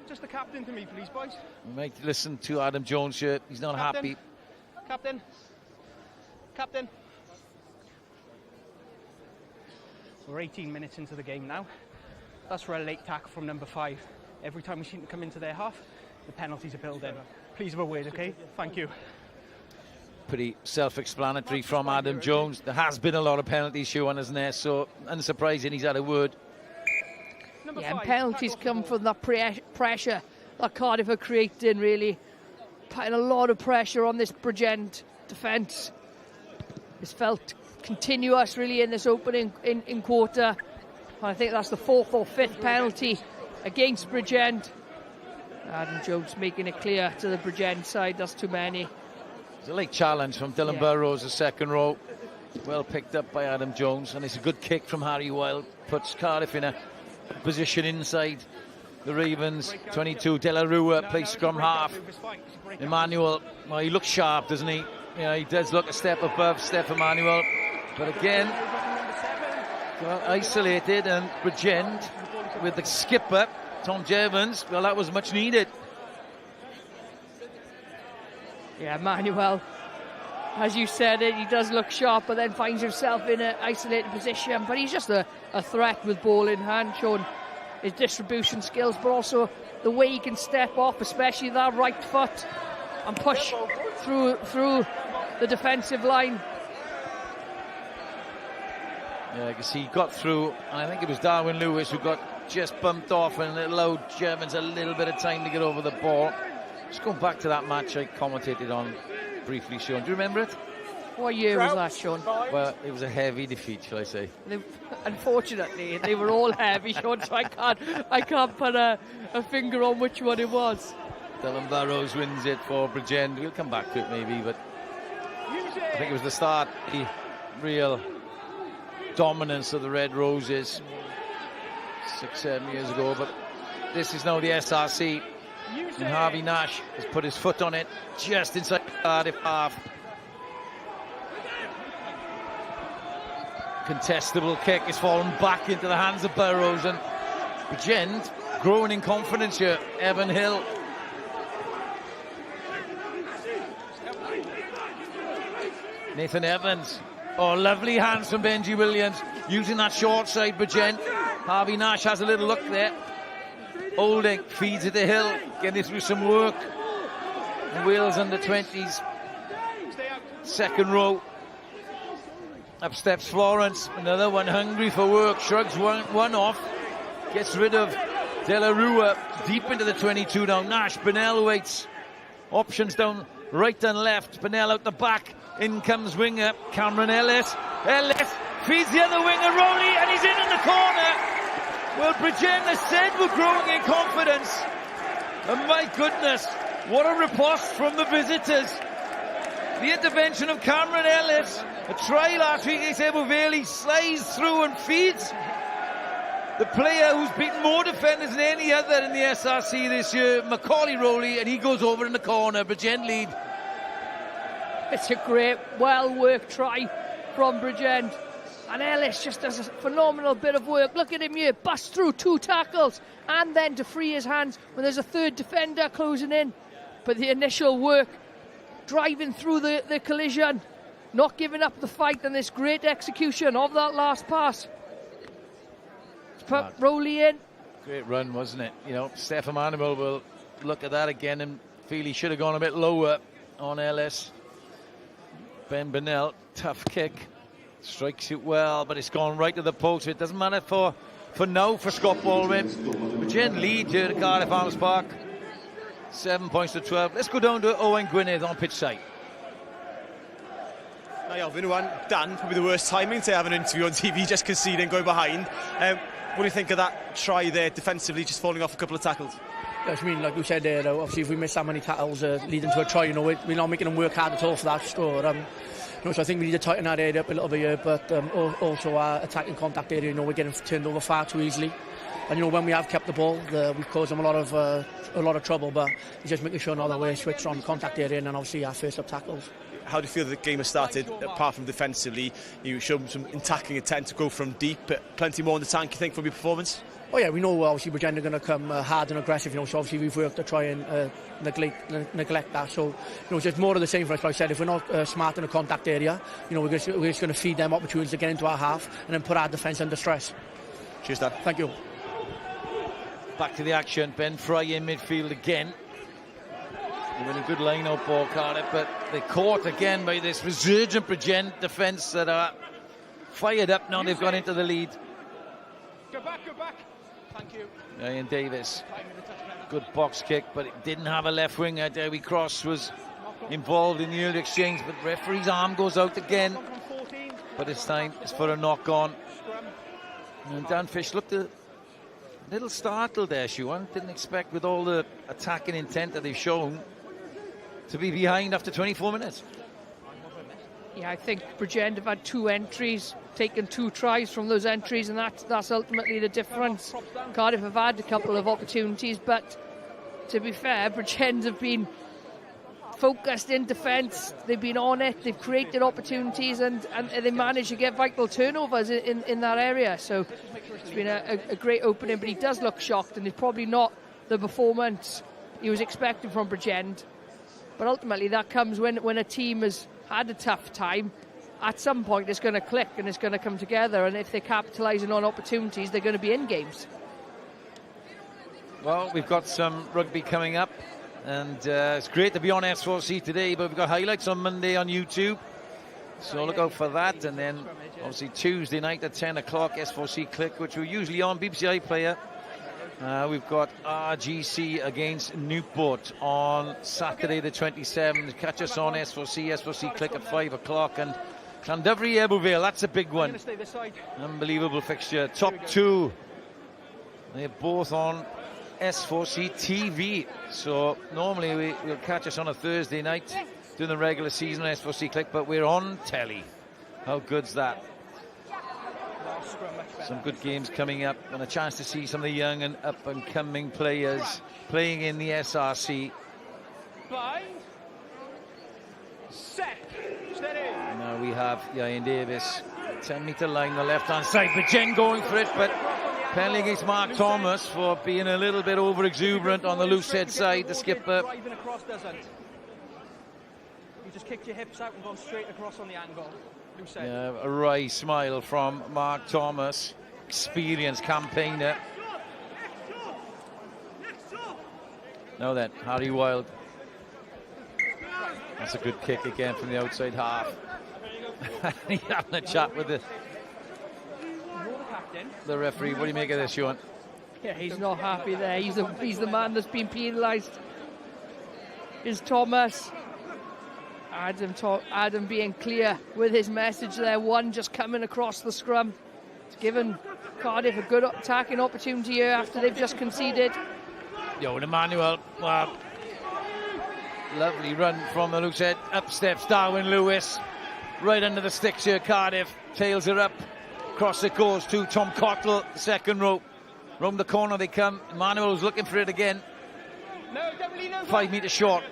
Just the captain to me, please, boys. We might listen to Adam Jones here. He's not happy. Captain. Captain. We're 18 minutes into the game now. That's for a late tackle from number 5. Every time we seem to come into their half, the penalties are built in. Please have a word, okay? Thank you. Pretty self-explanatory from Adam Jones. There has been a lot of penalties, Sean, isn't there? So unsurprising he's had a word. Yeah, and penalties come from that pressure that Cardiff are creating, really. Putting a lot of pressure on this Bridgend defence. It's felt continuous, really, in this opening in quarter. I think that's the 4th or 5th penalty against Bridgend. Adam Jones making it clear to the Bridgend side, that's too many. It's a late challenge from Dylan Burrows, the second row. Well picked up by Adam Jones, and it's a good kick from Harry Wild. Puts Cardiff in a position inside the Ravens. 22, De La Rua plays scrum half. Emmanuel, well, he looks sharp, doesn't he? Yeah, he does look a step above Steph Emmanuel. But again, well, isolated, and Bridgend with the skipper, Tom Jevons, well, that was much needed. Yeah, Emmanuel, as you said it, he does look sharp, but then finds himself in an isolated position. But he's just a threat with ball in hand, showing his distribution skills, but also the way he can step off, especially that right foot, and push through the defensive line. Yeah, because he got through, and I think it was Darwin Lewis who got just bumped off, and it allowed Jevons a little bit of time to get over the ball. Just going back to that match I commentated on briefly, Sean. Do you remember it? What year was that, Sean? Well, it was a heavy defeat, shall I say. Unfortunately, they were all heavy, Sean, so I can't put a finger on which one it was. Dylan Burrows wins it for Bridgend. We'll come back to it maybe, but I think it was the start, the real dominance of the Red Roses 6-7 years ago. But this is now the SRC, and Harvey Nash has put his foot on it just inside the Cardiff half. Contestable kick is fallen back into the hands of Burrows, and Bridgend growing in confidence here. Evan Hill. Nathan Evans. Oh, lovely hands from Benji Williams, using that short side. Bridgend. Harvey Nash has a little look there. Holding, feeds it to Hill, getting through some work. And Wales under 20s. Second row. Up steps Florence, another one hungry for work, shrugs one off, gets rid of De La Rua, deep into the 22 now. Nash, Bennell waits, options down right and left, Bennell out the back, in comes winger, Cameron Ellis feeds the other winger, Rowley, and he's in the corner. Well, Bridgend has said we're growing in confidence, and my goodness, what a riposte from the visitors. The intervention of Cameron Ellis, a try last week, they said Boveli slides through and feeds the player who's beaten more defenders than any other in the SRC this year, Macaulay Rowley, and he goes over in the corner. Bridgend lead. It's a great, well-worked try from Bridgend. And Ellis just does a phenomenal bit of work. Look at him here, busts through 2 tackles, and then to free his hands when there's a third defender closing in. But the initial work, driving through the collision, not giving up the fight, and this great execution of that last pass. Put Rowley in. Great run, wasn't it? You know, Steph Emmanuel will look at that again and feel he should have gone a bit lower on Ellis. Ben Bennell, tough kick. Strikes it well, but it's gone right to the post. It doesn't matter for now for Scott Baldwin. Bridgend lead here at Cardiff Arms Park. 7 points to 12. Let's go down to Owen Gwynedd on pitch side. Now, Alvin, Dan, probably the worst timing to have an interview on TV, just conceding, going behind. What do you think of that try there, defensively, just falling off a couple of tackles? Yes, I mean, like we said there, obviously if we miss that many tackles leading to a try, we're not making them work hard at all for that score. So I think we need to tighten that area up a little bit here, but also our attacking contact area, we're getting turned over far too easily. And when we have kept the ball, we've caused them a lot of trouble, but it's just making sure now that we're switched on contact area and then obviously our first up tackles. How do you feel the game has started, apart from defensively? You showed some in tackling intent to go from deep, but plenty more in the tank, you think, from your performance? Oh yeah, we know obviously Bridgend are going to come hard and aggressive, so obviously we've worked to try and neglect that. So it's just more of the same for us. Like I said, if we're not smart in the contact area, we're just going to feed them opportunities to get into our half and then put our defence under stress. Cheers, Dan. Thank you. Back to the action, Ben Fry in midfield again. They're in a good line-out ball, Cardiff, but they're caught again by this resurgent Bridgend defence that are fired up now. They've gone into the lead. Go back. Thank you. Ian Davis, good box kick, but it didn't have a left winger. Dewi Cross was involved in the early exchange, but referee's arm goes out again. But this time it's for a knock-on. And Dan Fish looked a little startled there, Siwan. Didn't expect, with all the attacking intent that they've shown, to be behind after 24 minutes. Yeah, I think Bridgend have had 2 entries, taken 2 tries from those entries, and that's ultimately the difference. Cardiff have had a couple of opportunities, but to be fair, Bridgend have been focused in defence. They've been on it. They've created opportunities, and they managed to get vital turnovers in that area. So it's been a great opening, but he does look shocked, and it's probably not the performance he was expecting from Bridgend. But ultimately, that comes when a team has had a tough time. At some point, it's going to click and it's going to come together. And if they're capitalising on opportunities, they're going to be in games. Well, we've got some rugby coming up, and it's great to be on S4C today, but we've got highlights on Monday on YouTube, so look out for that. And then obviously Tuesday night at 10 o'clock, S4C Click, which we're usually on BBC iPlayer. We've got RGC against Newport on Saturday the 27th. Catch us on S4C Click at 5 o'clock. And Llanddyfri Ebbw Vale, that's a big one. Unbelievable fixture. Top 2, they're both on S4C TV. So normally we'll catch us on a Thursday night during the regular season on S4C Click, but we're on telly. How good's that? Some good games coming up, and a chance to see some of the young and up-and-coming players playing in the SRC. Now we have Ian Davis, 10-metre line, the left-hand side. Bridgend going for it, but penalty against Mark Thomas for being a little bit over-exuberant on the loose head side, the skipper. You just kicked your hips out and gone straight across on the angle. Yeah, a wry smile from Mark Thomas, experienced campaigner. Now then, Harry Wild. That's a good kick again from the outside half. He's having a chat with the referee. What do you make of this, Sean? Yeah, he's not happy there. He's the man that's been penalised. Is Thomas. Adam being clear with his message there. One just coming across the scrum. It's given Cardiff a good attacking opportunity here after they've just conceded. Yo, Emmanuel. Wow. Lovely run from the loose head. Up steps Darwin Lewis. Right under the sticks here, Cardiff. Tails are up. Across it goes to Tom Cottle, the second row. Round the corner they come. Emmanuel's looking for it again. 5 metres short.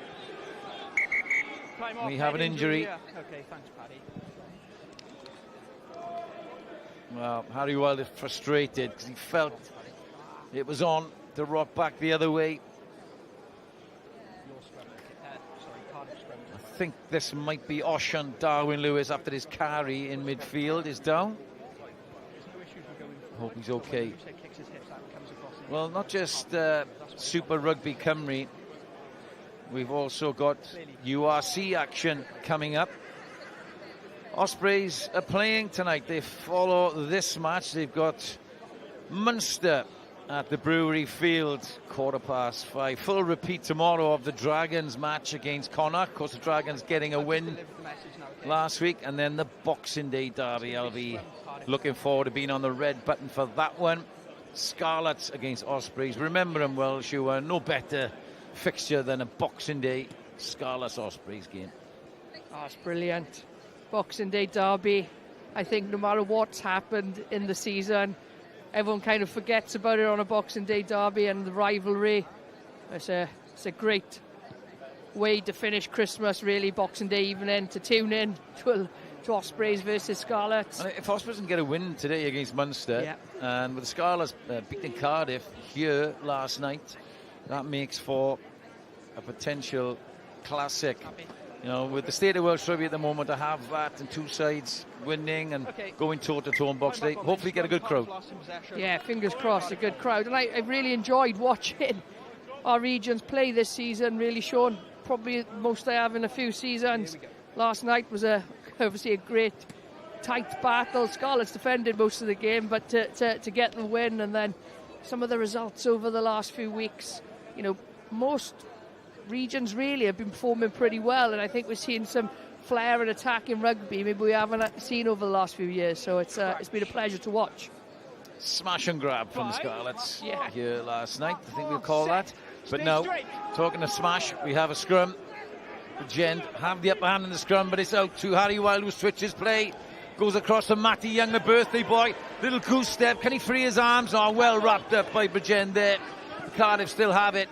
We have an injury. Okay, thanks, Paddy. Well, Harry Wild is frustrated because he felt it was on to rock back the other way. I think this might be Oshan. Darwin Lewis, after his carry in midfield, is down. Hope he's okay. Well, not just Super Rygbi Cymru. We've also got URC action coming up. Ospreys are playing tonight. They follow this match. They've got Munster at the Brewery Field, 5:15. Full repeat tomorrow of the Dragons match against Connacht. Of course, the Dragons getting a win last week. And then the Boxing Day derby. I'll be looking forward to being on the red button for that one. Scarlets against Ospreys. Remember them well, Shua. No better fixture than a Boxing Day Scarlets Ospreys game. Oh, it's brilliant. Boxing Day derby. I think no matter what's happened in the season, everyone kind of forgets about it on a Boxing Day derby and the rivalry. It's a great way to finish Christmas, really, Boxing Day evening, to tune in to Ospreys versus Scarlets. And if Ospreys can get a win today against Munster, and with the Scarlets beating Cardiff here last night, that makes for a potential classic. You know, with the state of Welsh rugby at the moment, to have that and two sides winning and going toe-to-toe on Boxing Day, hopefully get a good crowd. Yeah, fingers crossed, a good crowd. And I really enjoyed watching our regions play this season, really, Sean. Probably the most I have in a few seasons. Last night was obviously a great tight battle. Scarlets defended most of the game, but to get the win, and then some of the results over the last few weeks, you know, most regions really have been performing pretty well, and I think we're seeing some flair and attack in rugby maybe we haven't seen over the last few years, so it's been a pleasure to watch. smash and grab from the Scarlets here last night. I think we'll call that. But no, talking of smash, we have a scrum. Bridgend have the upper hand in the scrum, but it's out to Harry Wild, who switches play. Goes across to Matty Young, the birthday boy. Little goose step. Can he free his arms? Oh, well wrapped up by Bridgend there. Cardiff still have it.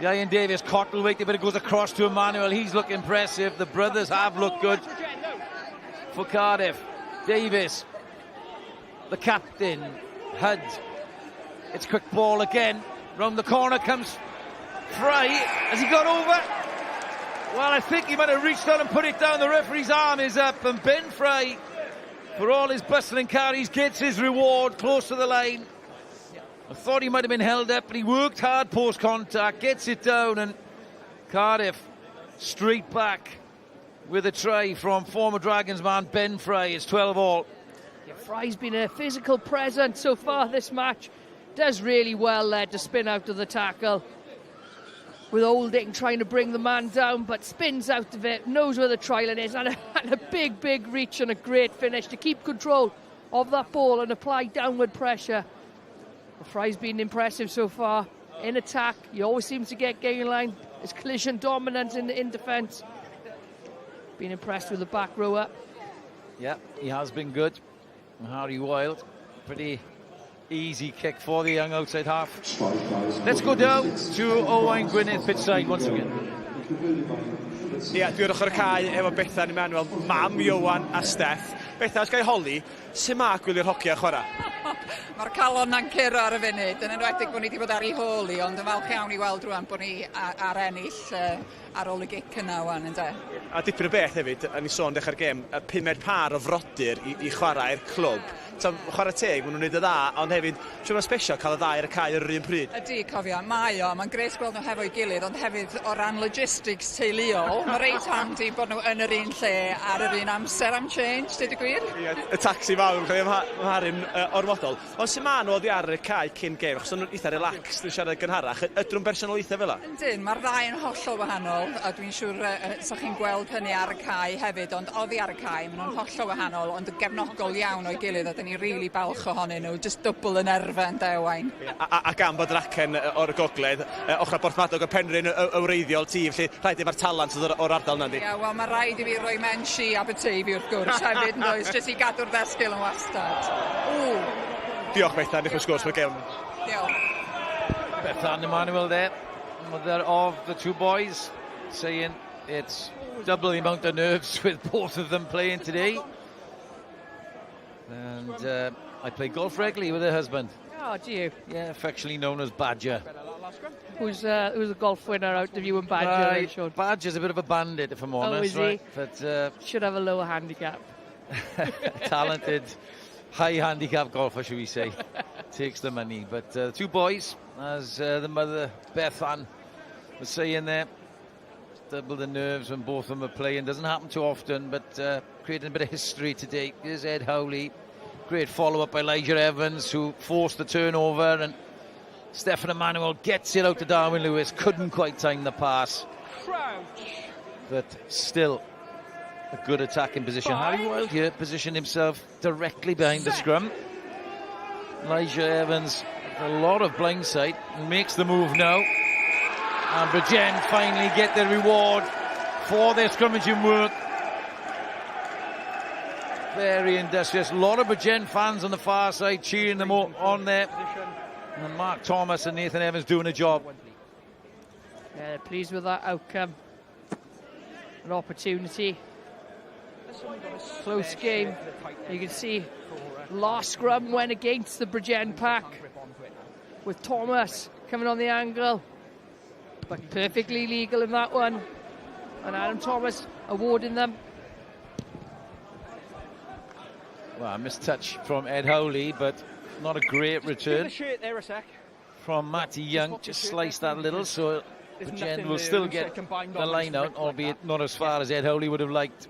Ian Davies, Cottleweight, but it goes across to Emmanuel. He's looked impressive. The brothers have looked good for Cardiff. Davies, the captain, Hud. It's quick ball again. Round the corner comes Fry. Has he got over? Well, I think he might have reached out and put it down. The referee's arm is up, and Ben Fry, for all his bustling carries, gets his reward close to the line. I thought he might have been held up, but he worked hard post-contact, gets it down, and Cardiff straight back with a try from former Dragons man Ben Fry. It's 12-all. Yeah, Fry's been a physical presence so far this match. Does really well there to spin out of the tackle. With Olding trying to bring the man down, but spins out of it, knows where the trialing is, and a big, big reach and a great finish to keep control of that ball and apply downward pressure. Fry's been impressive so far. In attack, he always seems to get gain line. His collision dominant in defence. Been impressed with the back rower. Yeah, he has been good. Harry Wild, pretty easy kick for the young outside half. Let's go down to Owain Gwynedd pitch side once again. Ie, dwi'n ochr y cae efo Bethan Emmanuel, mam Iowan a Steph. Bethan, os gael holi, sy'n ma gwylio'r hoci a chwarae? Mae'r calon na'n curo ar y funud, yn enwedig bod ni wedi bod ar ei holi, ond yn falch iawn i weld rwan bod ni ar ennill ar ôl y gic yna wan, ynddo. A dipyn o beth hefyd, a ni sôn dechrau'r gêm, 5 par o frodyr i chwarae'r clwb. Chwarae teg, maen nhw'n neud y dda, ond hefyd, siwr mae'n special cael y ddau ar y cae ar yr un pryd. Ydy, cofio, mae'n gres gweld nhw hefo'i gilydd, ond hefyd o ran logistics teuluol, mae reit handi bod nhw yn yr un lle ar yr un amser am change, dweud y gwir? Y taxi fawr yn cael ei ymharu'n ormodol. Ond sy'n ma nhw oddi ar y cae cyn gêm, achos nhw'n eitha relaxed yn siarad gynharach. Ydyn nhw'n bersonol eitha fel la? Yndyn, mae'r ddau yn hollol wahanol, a dwi'n siŵr sa chi'n gweld hynny ar y cae hefyd, ond oddi ar y cae, maen nhw'n hollol wahanol, ond yn gefnogol iawn o'i gilydd, a dyn ni rili balch ohonyn nhw, just double yn erfa yn dewain. A gan bod racen o'r gogledd, ochr Porthmadog o Penrhyn y wreiddiol tîm, lle rhaid efo'r talant o'r ardal na, di? Ie, wel, mae rhaid i fi roi menshi Aberteifi wrth gwrs hefyd, yn does, jyst i gadw'r ddesgyl yn wastad. Diolch Bethan, i'ch sgwrs mae'r gêm. Diolch. Bethan Emmanuel there, mother of the two boys, saying it's double the amount of nerves with both of them playing today. And I play golf regularly with her husband. Oh, do you? Yeah, affectionately known as Badger. Who's a golf winner out of you and Badger? Badger's a bit of a bandit, if I'm honest. Oh, is he? But should have a lower handicap. Talented, high handicap golfer, should we say. Takes the money. But the two boys, as the mother, Bethan, was saying there, double the nerves when both of them are playing. Doesn't happen too often, but creating a bit of history today. Here's Ed Howley. Great follow-up by Elijah Evans, who forced the turnover, and Stefan Emmanuel gets it out to Darwin Lewis. Couldn't quite time the pass. Crouch. But still a good attacking position. Harry Wild here positioned himself directly behind the scrum. Elijah Evans, a lot of blindside, makes the move now. And Bridgend finally get their reward for their scrummaging work. Very industrious. A lot of Bridgend fans on the far side cheering them on there. And Mark Thomas and Nathan Evans doing a job. Yeah, pleased with that outcome. An opportunity. Close game. You can see last scrum went against the Bridgend pack, with Thomas coming on the angle, but perfectly legal in that one. And Adam Thomas awarding them. Well, a missed touch from Ed Howley, but not a great return from Matty Young. Just sliced that a little, so Bridgend will still get the line out, albeit not as far as Ed Howley would have liked.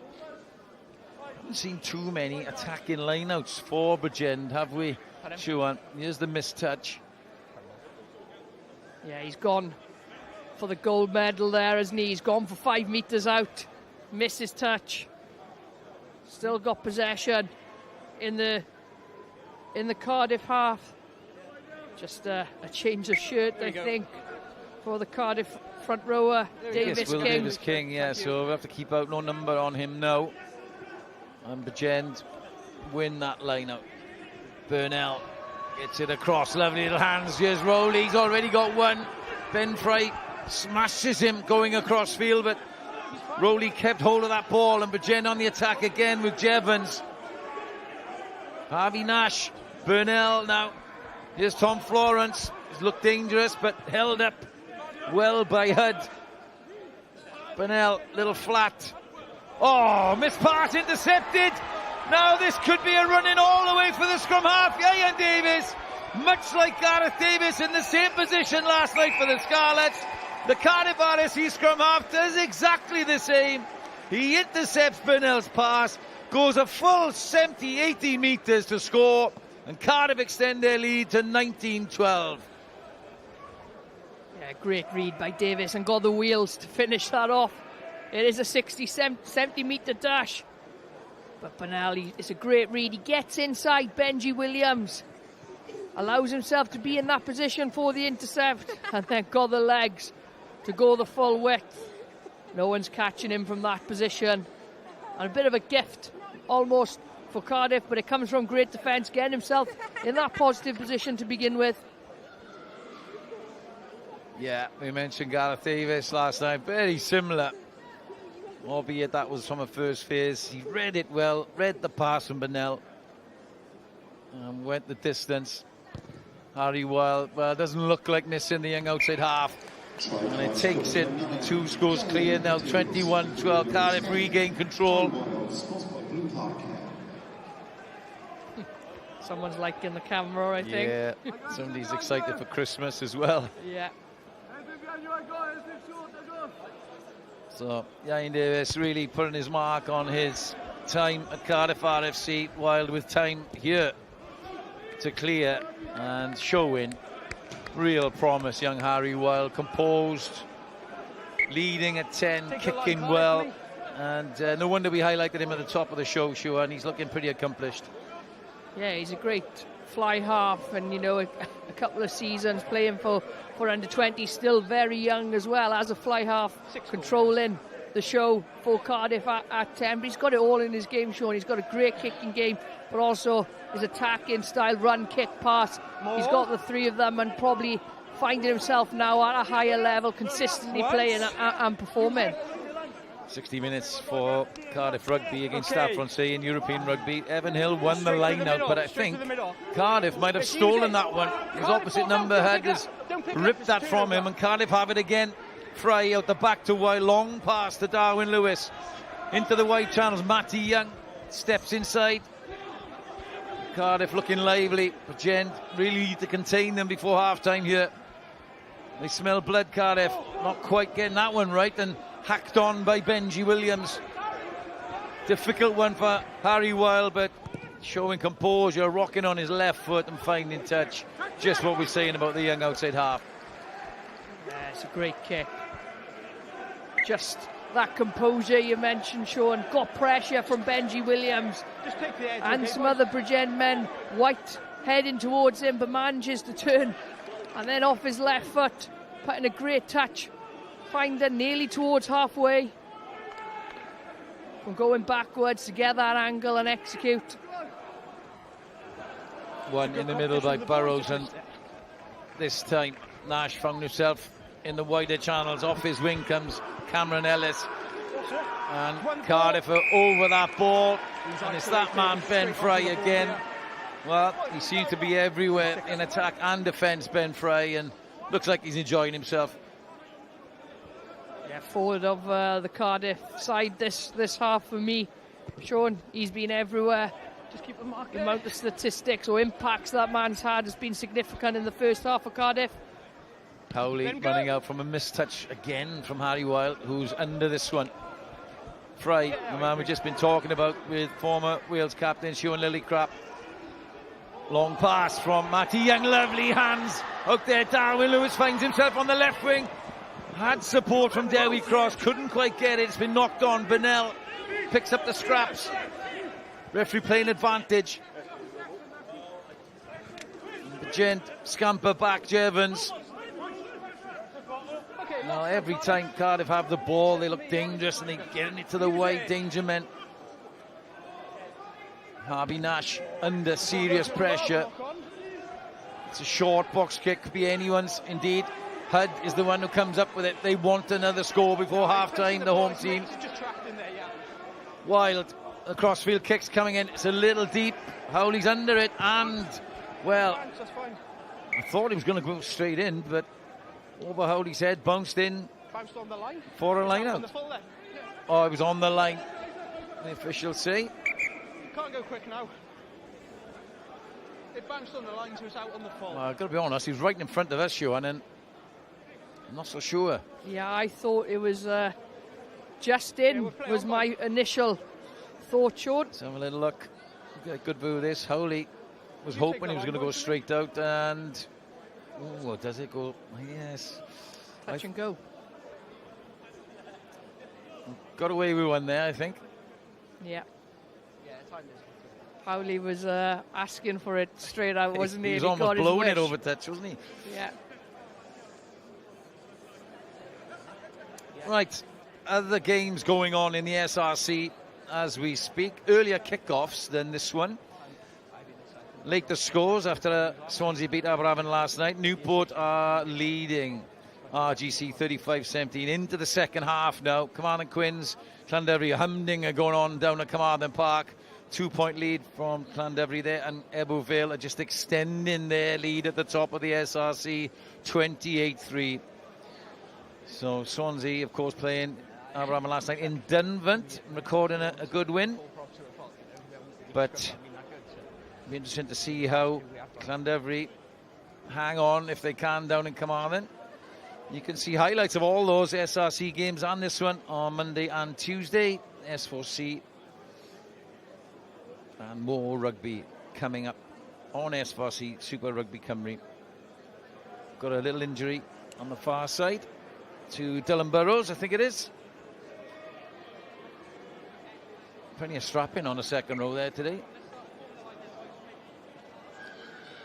Haven't seen too many attacking lineouts for Bridgend, have we, Siwan? Here's the missed touch. Yeah, he's gone for the gold medal there, hasn't he? He's gone for 5 metres out. Missed his touch. Still got possession in the in the Cardiff half. Just a change of shirt, I think, for the Cardiff front rower, Davis King. Davis King, yeah, so we'll have to keep out no number on him now. And Bridgend win that line out. Burnell gets it across, lovely little hands. Here's Rowley, he's already got one. Ben Fry smashes him going across field, but Rowley kept hold of that ball, and Bridgend on the attack again with Jevons. Harvey Nash, Burnell now. Here's Tom Florence. He's looked dangerous, but held up well by Hud. Burnell, little flat. Oh, missed pass intercepted. Now this could be a running all the way for the scrum half. Ian Davis, much like Gareth Davis in the same position last night for the Scarlets. The Cardiff RSC scrum half does exactly the same. He intercepts Burnell's pass, goes a full 70-80 metres to score, and Cardiff extend their lead to 19-12. Yeah, great read by Davis, and got the wheels to finish that off. It is a 70 metre dash. But Burnell, it's a great read. He gets inside Benji Williams, allows himself to be in that position for the intercept, and then got the legs to go the full width. No one's catching him from that position. And a bit of a gift, almost, for Cardiff, but it comes from great defence, getting himself in that positive position to begin with. Yeah, we mentioned Gareth Davis last night, very similar. Albeit that was from a first phase. He read it well, read the pass from Burnell, and went the distance. Harry Wild, well, it doesn't look like missing the young outside half. And it takes it, the two scores clear now, 21-12. Cardiff regain control. Someone's liking the camera, I think. Yeah, somebody's excited for Christmas as well. Yeah. So, Ian Davis really putting his mark on his time at Cardiff RFC. Wild with time here to clear and showing real promise. Young Harry Wild, composed, leading at 10, kicking well. And no wonder we highlighted him at the top of the show, Sean. He's looking pretty accomplished. Yeah, he's a great fly half, and you know, a couple of seasons playing for under 20, still very young as well as a fly half, controlling the show for Cardiff at 10. But he's got it all in his game, Sean. He's got a great kicking game, but also his attacking style, run, kick, pass. He's got the three of them, and probably finding himself now at a higher level, consistently playing and performing. 60 minutes for Cardiff Rugby against Stade Francais in European Rugby. Evan Hill won the line out, but I think Cardiff might have stolen that one. His opposite number had just ripped that from him, and Cardiff have it again. Fry out the back to Wild, long pass to Darwin Lewis. Into the wide channels, Matty Young steps inside. Cardiff looking lively. Bridgend really need to contain them before half-time here. They smell blood, Cardiff. Not quite getting that one right, and hacked on by Benji Williams. Difficult one for Harry Wild, but showing composure, rocking on his left foot and finding touch. Just what we're saying about the young outside half. Yeah, it's a great kick. Just that composure you mentioned, Sean. Got pressure from Benji Williams and some other Bridgend men. White heading towards him, but manages to turn, and then off his left foot, putting a great touch. Find it nearly towards halfway. From going backwards to get that angle and execute. One in the middle by Burrows, and this time Nash found himself in the wider channels. Off his wing comes Cameron Ellis, and Cardiff are over that ball, and it's that man Ben Fry again. Well, he seems to be everywhere in attack and defence, Ben Fry, and looks like he's enjoying himself. Yeah, forward of the Cardiff side this half for me, Sean. He's been everywhere. Just keep the amount of statistics or impacts that man's had has been significant in the first half of Cardiff. Howley running out from a missed touch again from Harry Wild, who's under this one. Fry, the man we've just been talking about with former Wales captain Sean Lillycrap. Long pass from Matty Young, lovely hands out there. Darwin Lewis finds himself on the left wing. Had support from Dewi Cross, couldn't quite get it. It's been knocked on. Burnell picks up the scraps. Referee playing advantage. Bridgend, scamper back, Jevons. Now, every time Cardiff have the ball, they look dangerous and they get it to the wide danger men. Harvey Nash under serious pressure. It's a short box kick, could be anyone's. Indeed, Hud is the one who comes up with it. They want another score before half-time, the home team. Wild, the crossfield kicks coming in. It's a little deep. Howley's under it, and, well, I thought he was going to go straight in, but over Howley's head, bounced in. Bounced on the line. For a line out. Oh, it was on the line, the officials say. Can't go quick now. It bounced on the line, so it's out on the full. I've got to be honest, he was right in front of us, Sean, and I'm not so sure. Yeah, I thought it was just in, was my initial thought, Sean. Let's have a little look. Get a good view of this. Howley was hoping he was going to go straight out, and oh, does it go? Yes. Touch and go. Got away with one there, I think. Yeah. Howley was asking for it straight out, wasn't he? He was almost blowing it over touch, wasn't he? Yeah. Right, other games going on in the SRC as we speak. Earlier kickoffs than this one. Later scores after Swansea beat Aberafan last night. Newport are leading RGC 35-17 into the second half now. Carmarthen Quins, Llandefry humding are going on down at Carmarthen Park. 2-point lead from Llandefry there, and Ebbw Vale are just extending their lead at the top of the SRC, 28-3. So Swansea, of course, playing Aberafan last night in Dunvant, recording a good win. But it'll be interesting to see how Llandefry hang on if they can down in Carmarthen. You can see highlights of all those SRC games and this one on Monday and Tuesday. S4C and more rugby coming up on S4C Super Rygbi Cymru. Got a little injury on the far side to Dylan Burrows, I think it is. Plenty of strapping on the second row there today.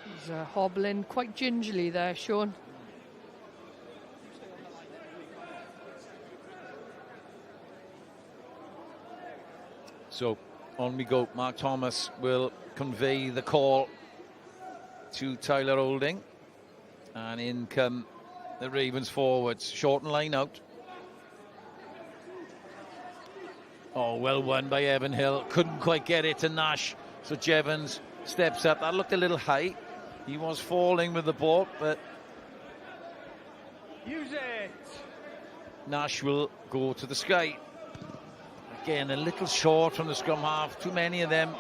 He's hobbling quite gingerly there, Sean. So on we go. Mark Thomas will convey the call to Tyler Olding, and in come the Ravens forwards. Shorten line out. Oh, well won by Evan Hill. Couldn't quite get it to Nash, so Jevons steps up. That looked a little high. He was falling with the ball, but use it. Nash will go to the sky. Again, a little short from the scrum half. Too many of them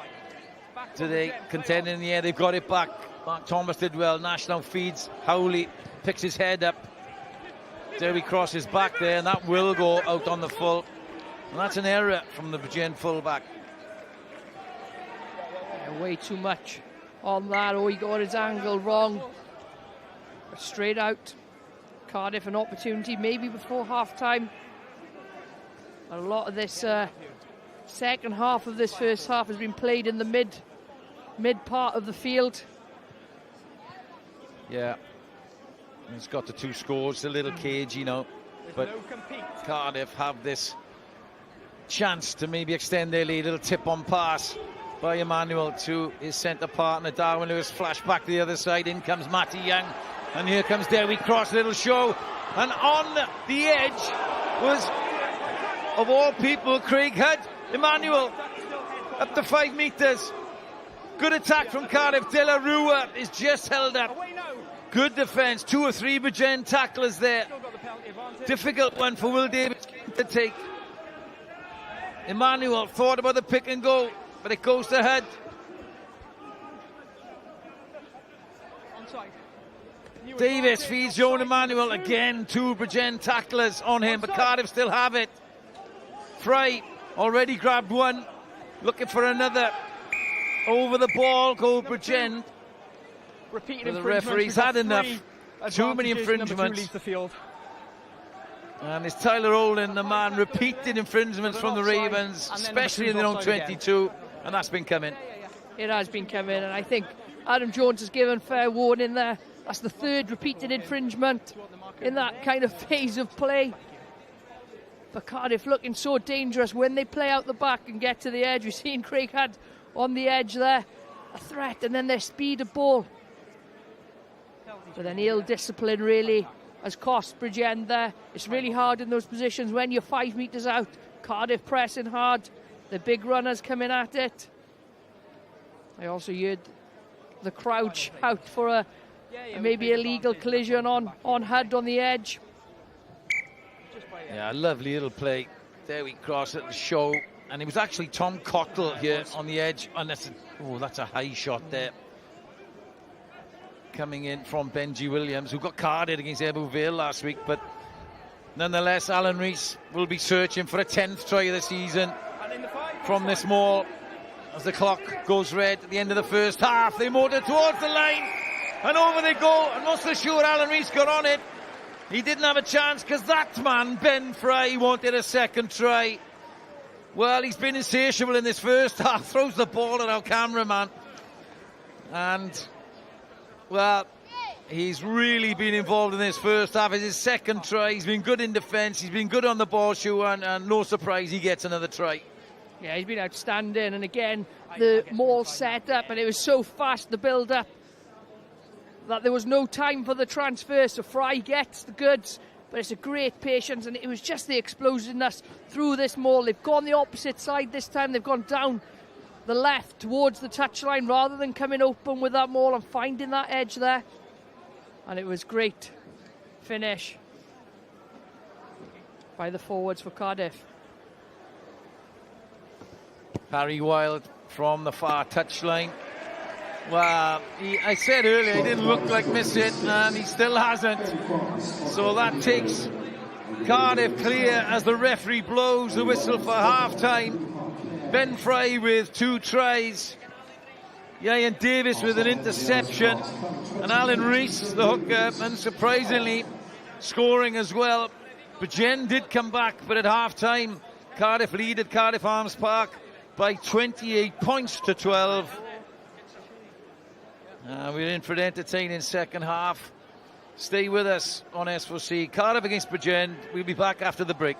today contending in the air. They've got it back. Mark Thomas did well. Nash now feeds. Howley picks his head up. Derry crosses back there, and that will go out on the full. And that's an error from the Bridgend fullback. Yeah, way too much on that. Oh, he got his angle wrong. But straight out. Cardiff an opportunity maybe before half-time. A lot of this second half of this first half has been played in the mid part of the field. Yeah, it's got the two scores, a little cagey, you know, but Cardiff have this chance to maybe extend their lead. A little tip on pass by Emmanuel to his centre partner Darwin Lewis. Flash back to the other side. In comes Matty Young, and here comes Derry Cross. Little show, and on the edge was, of all people, Craig Hudd. Emmanuel up to 5 metres. Good attack from Cardiff. De La Rua is just held up. Good defence. 2 or 3 Bridgend tacklers there. Difficult one for Will Davis to take. Emmanuel thought about the pick and go, but it goes to Hudd. Davis feeds Joan Emmanuel. Again, 2 Bridgend tacklers on him, but Cardiff still have it. Fry already grabbed one, looking for another. Over the ball, go Bridgend. Repeated the referee's had enough. Too many infringements. The field. And it's Tyler Olin, the man. Repeated infringements from the Ravens, especially in their own 22, and that's been coming. It has been coming, and I think Adam Jones has given fair warning there. That's the third repeated infringement in that kind of phase of play. But Cardiff looking so dangerous when they play out the back and get to the edge. We've seen Craig had on the edge there a threat, and then their speed of ball. But then ill discipline really has cost Bridgend there. It's really hard in those positions when you're 5 metres out. Cardiff pressing hard. The big runners coming at it. I also heard the crowd shout for a maybe illegal collision on Hud on the edge. Yeah, lovely little play. There we cross at the show. And it was actually Tom Cottle here on the edge. And that's a high shot there. Coming in from Benji Williams, who got carded against Ebu Vale last week. But nonetheless, Alan Rees will be searching for a 10th try of the season from this maul. As the clock goes red at the end of the first half, they motor towards the line. And over they go. I'm not so sure Alan Rees got on it. He didn't have a chance because that man, Ben Fry, wanted a second try. Well, he's been insatiable in this first half. Throws the ball at our cameraman. And, well, he's really been involved in this first half. It's his second try. He's been good in defence. He's been good on the ball shoe. And no surprise, he gets another try. Yeah, he's been outstanding. And again, the maul set up. And it was so fast, the build-up, that there was no time for the transfer, so Fry gets the goods, but it's a great patience, and it was just the explosiveness through this maul. They've gone the opposite side this time. They've gone down the left towards the touchline rather than coming open with that maul and finding that edge there. And it was great finish by the forwards for Cardiff. Harry Wild from the far touchline. Well, I said earlier he didn't look like missing, and he still hasn't. So that takes Cardiff clear as the referee blows the whistle for half-time. Ben Fry with 2 tries. Ian Davis with an interception. And Alan Rees, the hooker, unsurprisingly, scoring as well. Bridgend did come back, but at half-time, Cardiff lead at Cardiff Arms Park by 28 points to 12. We're in for an entertaining second half. Stay with us on S4C. Cardiff against Bridgend. We'll be back after the break.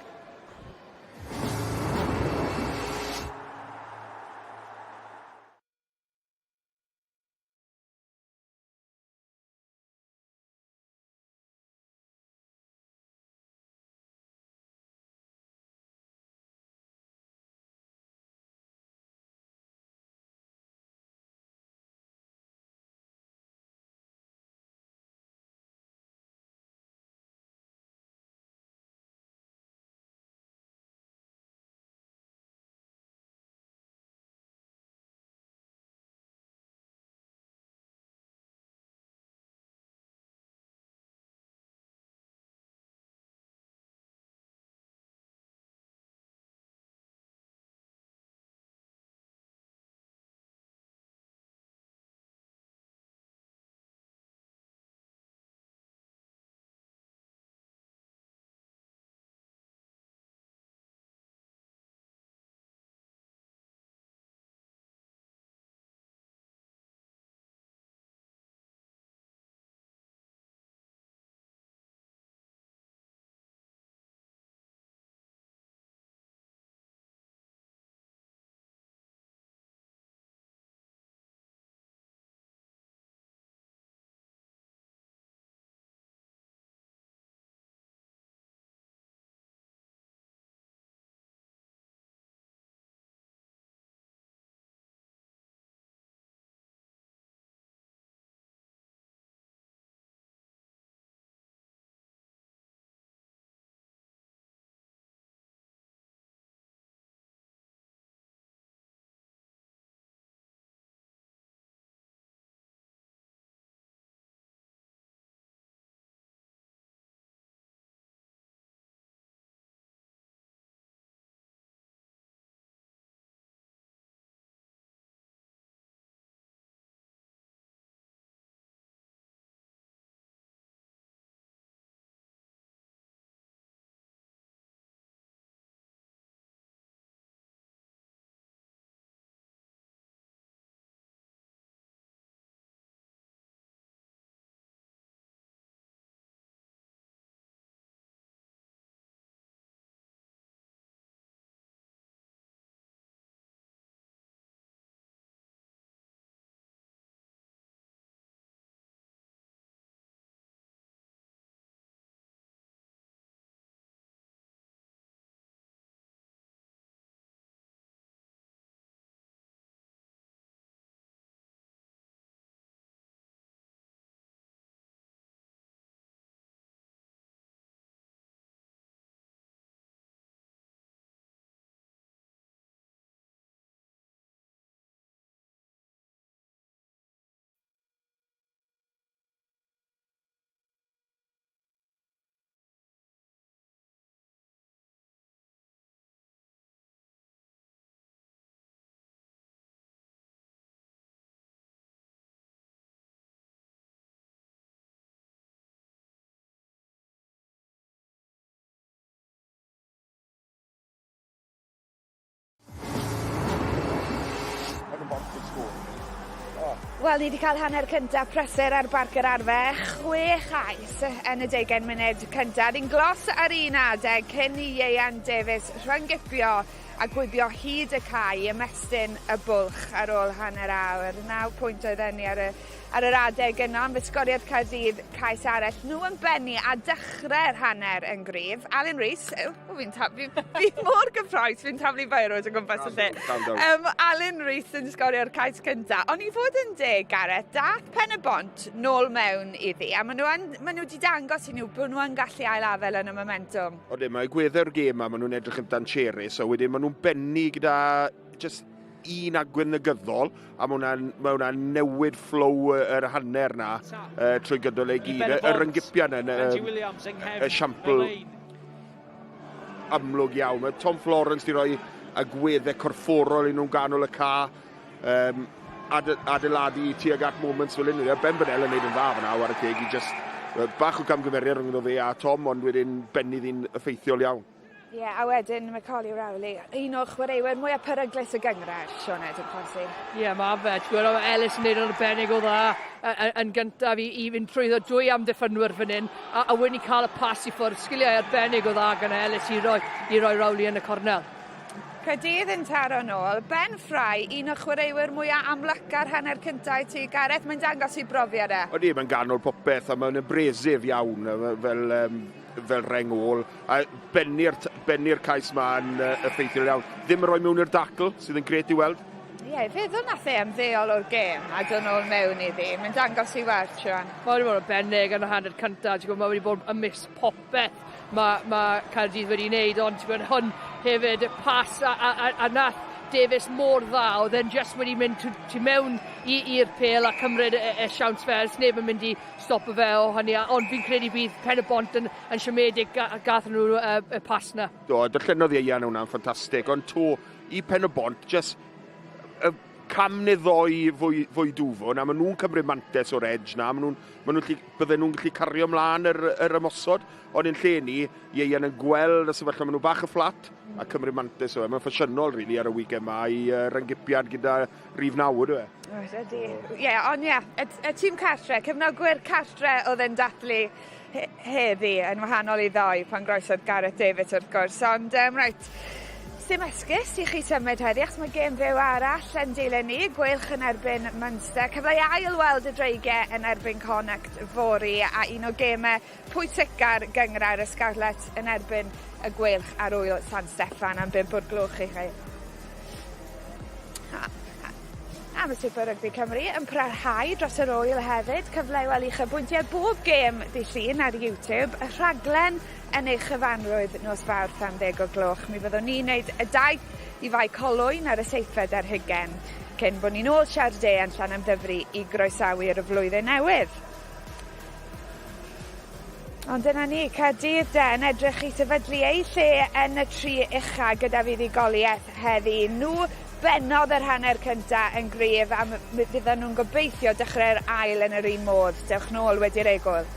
Wel, ni wedi cael hanner cyntaf prysur ar Barc yr Arfau, 6 ais yn y 20 munud cyntaf. Ni'n glos ar un adeg cyn i Ieuan Davies rhyngipio a gwibio hyd y cae, ymestyn y bwlch ar ôl hanner awr. 9 pwynt oedd enni ar yr adeg yno, am fysgoriad Caerdydd cais arall. Nhw yn benni a dechrau'r hanner yn gryf. Alan Rees, fi mor gyffroes, fi'n taflu beirod o gwmpas y lle. Alan Rees yn sgorio'r cais cyntaf. Ond i fod yn deg, Gareth, dath Pen-y-bont nôl mewn iddi, a maen nhw wedi dangos i nhw bod nhw yn gallu ailafel yn y momentum. Oedden, mae gwedda'r gêm a maen nhw'n edrych yn dancherus, a wedyn maen nhw'n benni gyda just un agwyn negyddol, a mae hwnna'n newid flow yr hanner na trwy gydol ei gyd. Y ryngipian yn y siampl amlwg iawn. Mae Tom Florence di roi agweddau corfforol i nhw'n ganol y ca, adeiladu tuag at moments fel hyn. Ben Bynel yn neud yn dda fyna ar y ceg i just bach o camgymeriad rhwng fe a Tom, ond wedyn benni ddi'n effeithiol iawn. Ie, a wedyn mae Colli Rowley, un o'r chwaraewyr mwyaf peryglus y gyngres, Sioned yn chwasi. Ie, mae fe. Mae Ellis yn neud yn arbennig o dda yn gyntaf i fynd trwyddo 2 amddiffynwyr fan hyn, a wedyn i cael y pas i ffwrdd. Sgiliau arbennig o dda gan Ellis i roi Rowley yn y cornel. Caerdydd yn taro nôl, Ben Fry, un o'r chwaraewyr mwyaf amlyca'r hanner cyntaf i ti, Gareth, mae'n dangos i brofiad e. Oeddi, mae'n ganol popeth, a mae'n bresif iawn fel rengol, a benni'r cais ma'n effeithiol iawn. Ddim yn rhoi mewn i'r dacl, sydd yn gret i weld. Ie, feddwl nath e ymddeol o'r gêm a dod nôl mewn iddi. Mae'n dangos i werth, Sian. Mae wedi bod yn bennig yn y hanner cyntaf, mae wedi bod yn mis popeth mae Caerdydd wedi wneud, ond hwn hefyd y pas a nath Davies mor dda, oedd e'n just wedi mynd tu mewn i'r pel a cymryd y siawns fe, neb yn mynd i stopo fe o hynny, ond fi'n credu bydd Pen-y-bont yn siomedig gath nhw y pas na. Do, dyllenodd Ieuan hwnna'n ffantastig, ond to i Pen-y-bont, just cam neu ddoi fwy dwfwn, a maen nhw'n cymryd mantes o'r edge na, bydden nhw'n gallu cario mlaen yr ymosod, ond yn lle ni, Ieuan yn gweld y sefyllfa, maen nhw bach y fflat, a cymryd mantes o e. Mae'n ffasiynol, really, ar y weekend yma i ryngipiad gyda rhif nawr, yw e? Ydy. Ie, ond ie, y tîm cartre, cefnogwyr cartre oedd yn dathlu heddi yn wahanol i ddoi pan groesodd Gareth Davies wrth gwrs, ond reit, dim esgus i chi symud heddi, achos mae gêm fyw arall yn dilyn ni, Gweilch yn erbyn Munster. Cyfle i ail-weld y dreigau yn erbyn Connacht fori, a un o gemau pwysica'r gyngrair y Scarlet yn erbyn y Gweilch ar ŵyl San Steffan am 5 o'r gloch i chi. Am y Super Rygbi Cymru yn parhau dros yr ŵyl hefyd, cyfle i weld i'ch bwyntiau bob gêm ddydd Llun ar YouTube, y rhaglen yn eich chyfanrwydd nos Fawrth am 10 o'r gloch. Mi fyddwn ni'n gwneud y daith i fai colwyn ar y 7 ar hugen, cyn bod ni'n ôl siarde yn llan ymddyfru i groesawu'r y flwyddyn newydd. Ond dyna ni, Caerdydd yn edrych i sefydlu ei lle yn y 3 ucha gyda fuddugoliaeth heddi. Nhw bennodd yr hanner cyntaf yn gryf a fydden nhw'n gobeithio dechrau'r ail yn yr un modd. Dewch nôl wedi'r egwyl.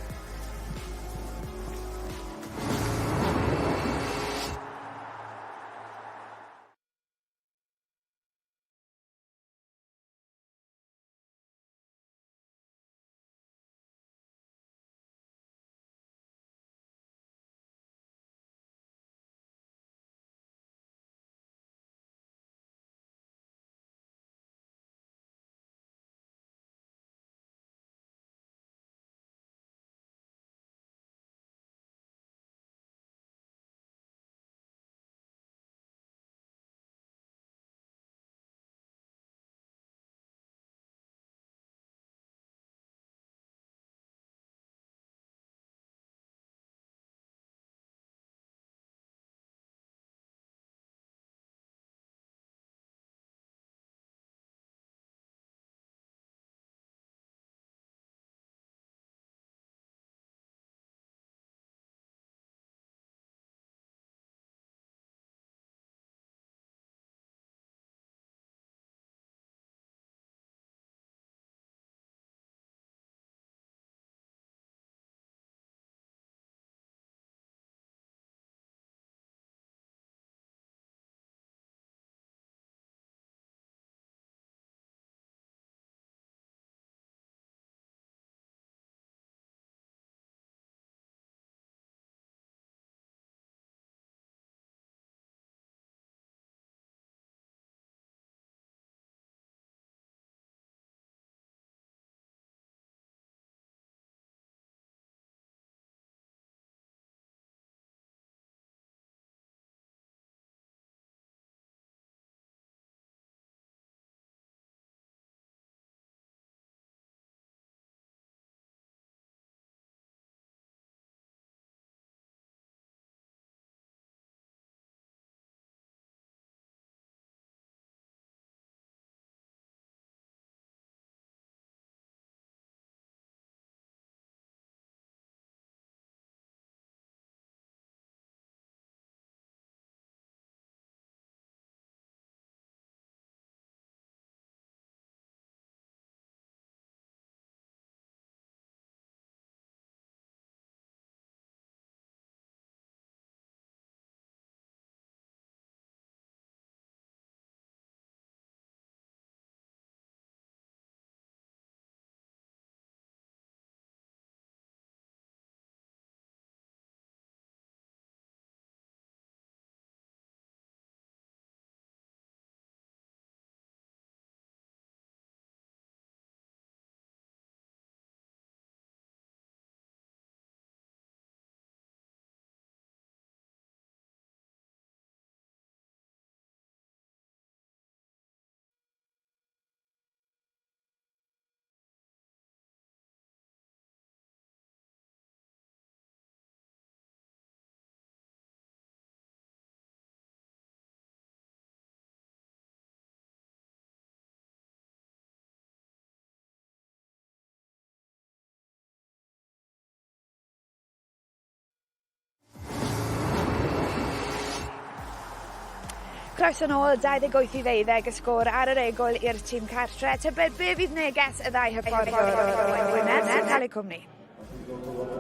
croeso nôl 28-12 y sgôr ar yr egol i'r tîm cartre. Tybed be fydd neges y ddau hyfforddwr o'r Gwynedd sy'n cael eu cwmni?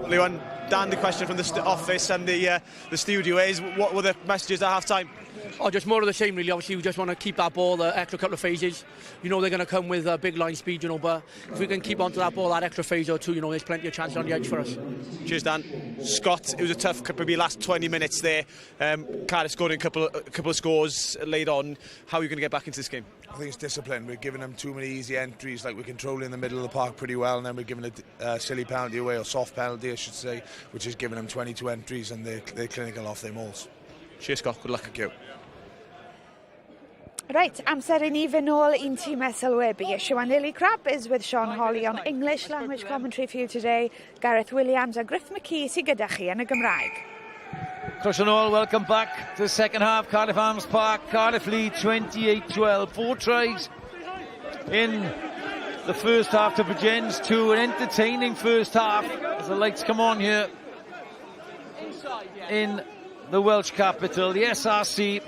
Lewan, Dan, the question from the office and the studio is, what were the messages at half-time? Oh, just more of the same, really. Obviously, we just want to keep that ball the extra couple of phases. You know they're going to come with big line speed, you know, but if we can keep onto that ball that extra phase or two, you know, there's plenty of chances on the edge for us. Cheers, Dan. Scott, it was a tough, probably last 20 minutes there. Cardiff scoring a couple of scores later on. How are you going to get back into this game? I think it's discipline. We're giving them too many easy entries, like we're controlling the middle of the park pretty well, and then we're giving a silly penalty away, or soft penalty I should say, which is giving them 22 entries and they're clinical off their mauls. Cheers, Scott. Good luck. Thank you. Right, amser i ni fy nôl un tîm sylwebu. Chwaraeon Lily Crab is with Sean Hawley on English language commentary for you today. Gareth Williams a Griff McKee sy'n gyda chi yn y Gymraeg. Croeso nôl, welcome back to the second half. Cardiff Arms Park, Cardiff lead 28-12. 4 tries in the first half to Bridgend's 2. An entertaining first half as the lights come on here in the Welsh capital. The SRC,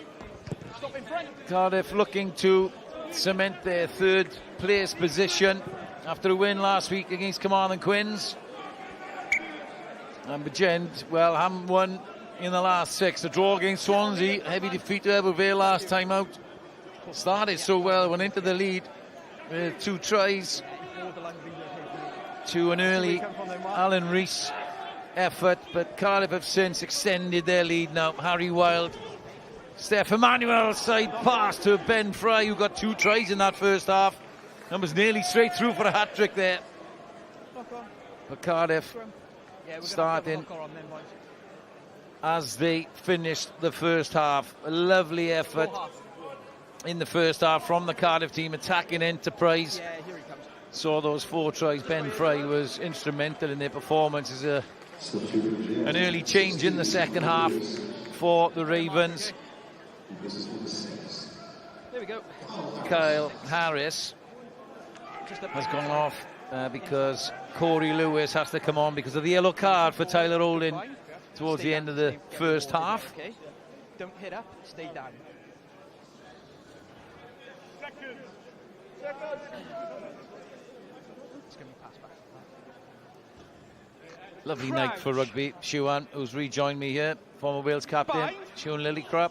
Cardiff looking to cement their third place position after a win last week against Carmarthen Quins. And Bridgend, well, haven't won in the last 6. A draw against Swansea, heavy defeat to Arfau last time out. Started so well, went into the lead with 2 tries to an early Alan Rees effort, but Cardiff have since extended their lead now. Harry Wild, Steph Emmanuel side pass to Ben Fry, who got 2 tries in that first half and was nearly straight through for a hat-trick there. But Cardiff starting as they finished the first half. A lovely effort in the first half from the Cardiff team, attacking enterprise. Saw those 4 tries. Ben Fry was instrumental in their performance as an early change in the second half for the Ravens. There we go. Kyle Harris has gone off because Corey Lewis has to come on because of the yellow card for Tyler Holding towards the end of the first half. Okay. Don't hit up, stay down. Lovely night for rugby. Siwan, who's rejoined me here, former Wales captain, Siwan Lillycrop,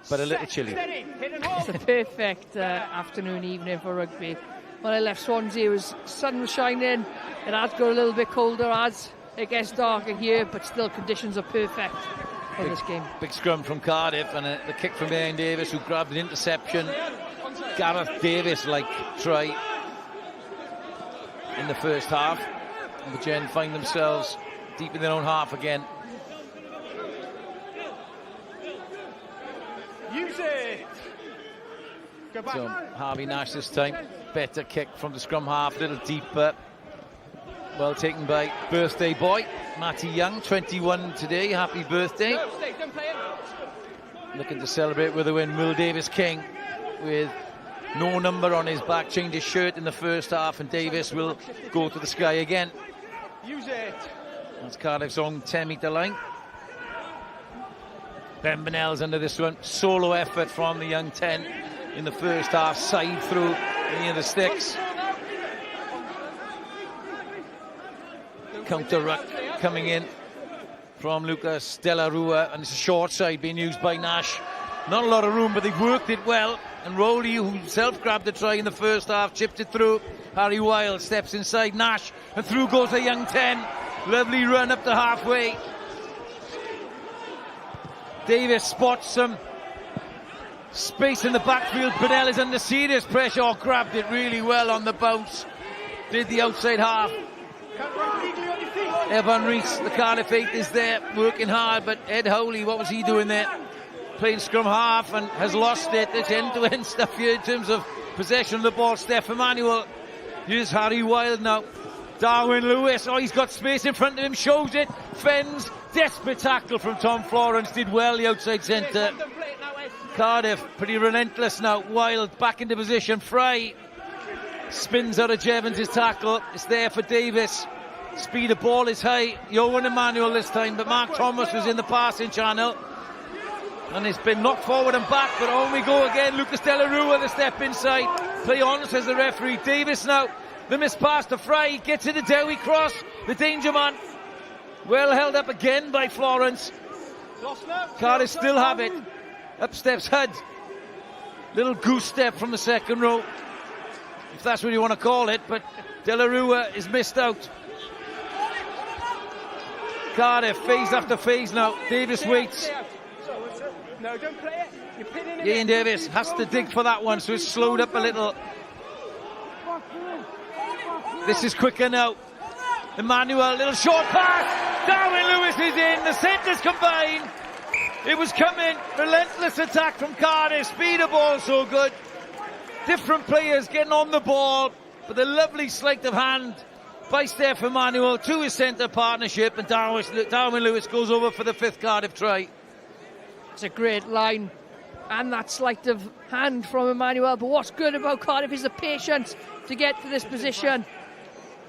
but a little chilly. It's a perfect afternoon, evening for rugby. When I left Swansea, sun was shining. It had got a little bit colder as it gets darker here, but still conditions are perfect for this game. Big scrum from Cardiff and the kick from Ian Davis, who grabbed an interception. Gareth Davis-like try in the first half. And the Gen find themselves deep in their own half again. Use it. Go back. So Harvey Nash this time. Better kick from the scrum half, a little deeper. Well taken by birthday boy Matty Young, 21 today. Happy birthday. Looking to celebrate with a win. Will Davis King with no number on his back, changed his shirt in the first half, and Davis will go to the sky again. Use it. That's Cardiff's own 10-metre line. Ben Bonnell's under this one. Solo effort from the young 10 in the first half. Side through near the sticks. Counter ruck coming in from Lucas De La Rua, and it's a short side being used by Nash. Not a lot of room, but they've worked it well. And Rowley, who himself grabbed the try in the first half, chipped it through. Harry Wild steps inside Nash, and through goes the young 10. Lovely run up to halfway. Davis spots some space in the backfield. Bonnell is under serious pressure. Oh, grabbed it really well on the bounce. Did the outside half. Evan Rees, the Cardiff 8, is there working hard, but Ed Howley, what was he doing there? Playing scrum half and has lost it. It's end-to-end stuff here in terms of possession of the ball. Steph Emmanuel. Here's Harry Wild now. Darwin Lewis. Oh, he's got space in front of him. Shows it. Fens. Desperate tackle from Tom Florence. Did well the outside centre. Cardiff pretty relentless now. Wild back into position. Fry spins out of Jevons' tackle. It's there for Davis. Speed of ball is high. Johan Emmanuel this time, but Mark Thomas was in the passing channel. And it's been knocked forward and back, but on we go again. Lucas De La Rua, the step inside. Play on, says the referee. Davis now, the miss pass to Fry. Gets it to Dewi Cross, the danger man. Well held up again by Florence. Cardiff still have it. Up steps Hud. Little goose step from the second row, if that's what you want to call it, but De La Rua is missed out. Cardiff, phase after phase now. Davis waits. No, don't play it. You're pinning it. Ian Davis has to dig for that one, so it's slowed up a little. This is quicker now. Emmanuel, little short pass. Darwin Lewis is in. The centres combine. It was coming. Relentless attack from Cardiff. Speed of ball so good. Different players getting on the ball. But the lovely sleight of hand by Steph Emmanuel to his centre partnership. And Darwin Lewis goes over for the 5th Cardiff try. It's a great line. And that sleight of hand from Emmanuel. But what's good about Cardiff is the patience to get to this position.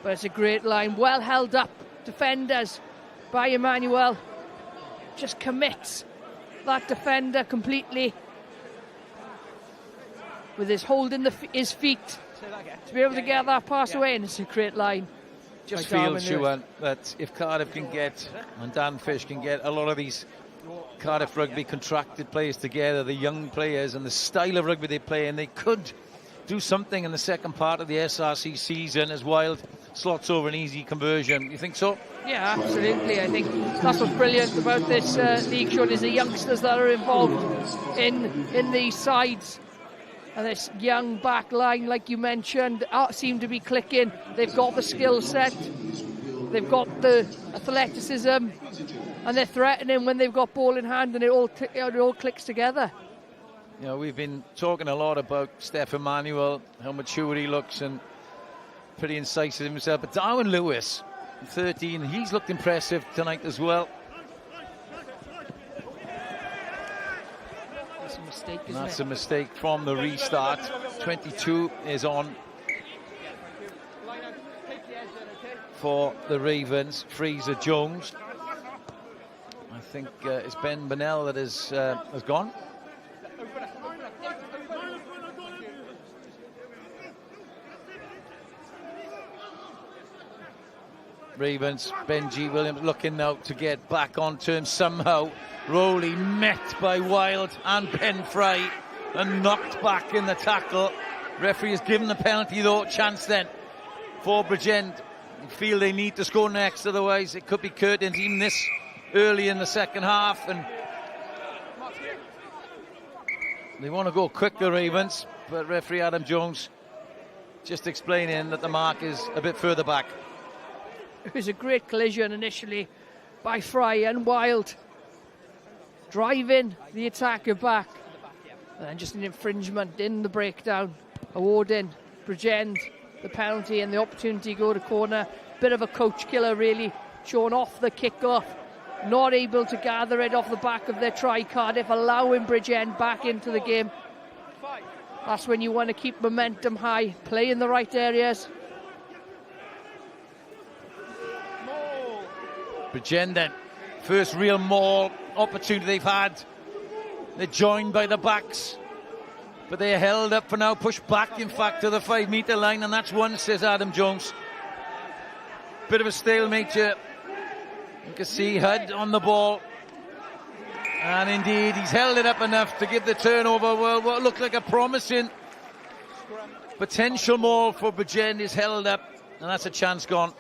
But it's a great line. Well held up defenders by Emmanuel. Just commits that defender completely with his holding his feet to be able to get that pass away, and it's a great line. Just feels, Siwan, that if Cardiff can get, and Dan Fish can get a lot of these Cardiff rugby contracted players together, the young players and the style of rugby they play, and they could do something in the second part of the SRC season as Wild slots over an easy conversion. You think so? Yeah, absolutely. I think that's what's brilliant about this league, Sean, is the youngsters that are involved in these sides. And this young back line, like you mentioned, seem to be clicking. They've got the skill set, they've got the athleticism, and they're threatening when they've got ball in hand, and it all clicks together. You know, we've been talking a lot about Steph Emmanuel, how mature he looks and pretty incisive himself. But Darwin Lewis, 13, he's looked impressive tonight as well. That's a mistake, isn't That's it? a mistake from the restart. 22 is on for the Ravens. Fraser Jones. I think it's Ben Bonnell that has gone. Ravens, Benji Williams looking now to get back on terms somehow. Rowley met by Wild and Ben Fry and knocked back in the tackle. Referee has given the penalty though. Chance then for Bridgend. Feel they need to score next, otherwise it could be curtains even this early in the second half. And they want to go quick, the Ravens, but referee Adam Jones just explaining that the mark is a bit further back. It was a great collision initially by Fry and Wild, driving the attacker back, and just an infringement in the breakdown, awarding Bridgend the penalty and the opportunity to go to corner. Bit of a coach killer really, shown off the kickoff, not able to gather it off the back of their try. Cardiff allowing Bridgend back into the game. That's when you want to keep momentum high, play in the right areas. Bridgend then, first real maul opportunity they've had. They're joined by the backs, but they're held up for now, pushed back in fact to the 5 metre line, and that's one, says Adam Jones. Bit of a stalemate here. You can see Hud on the ball, and indeed he's held it up enough to give the turnover. Well, what looked like a promising potential maul for Bridgend is held up, and that's a chance gone.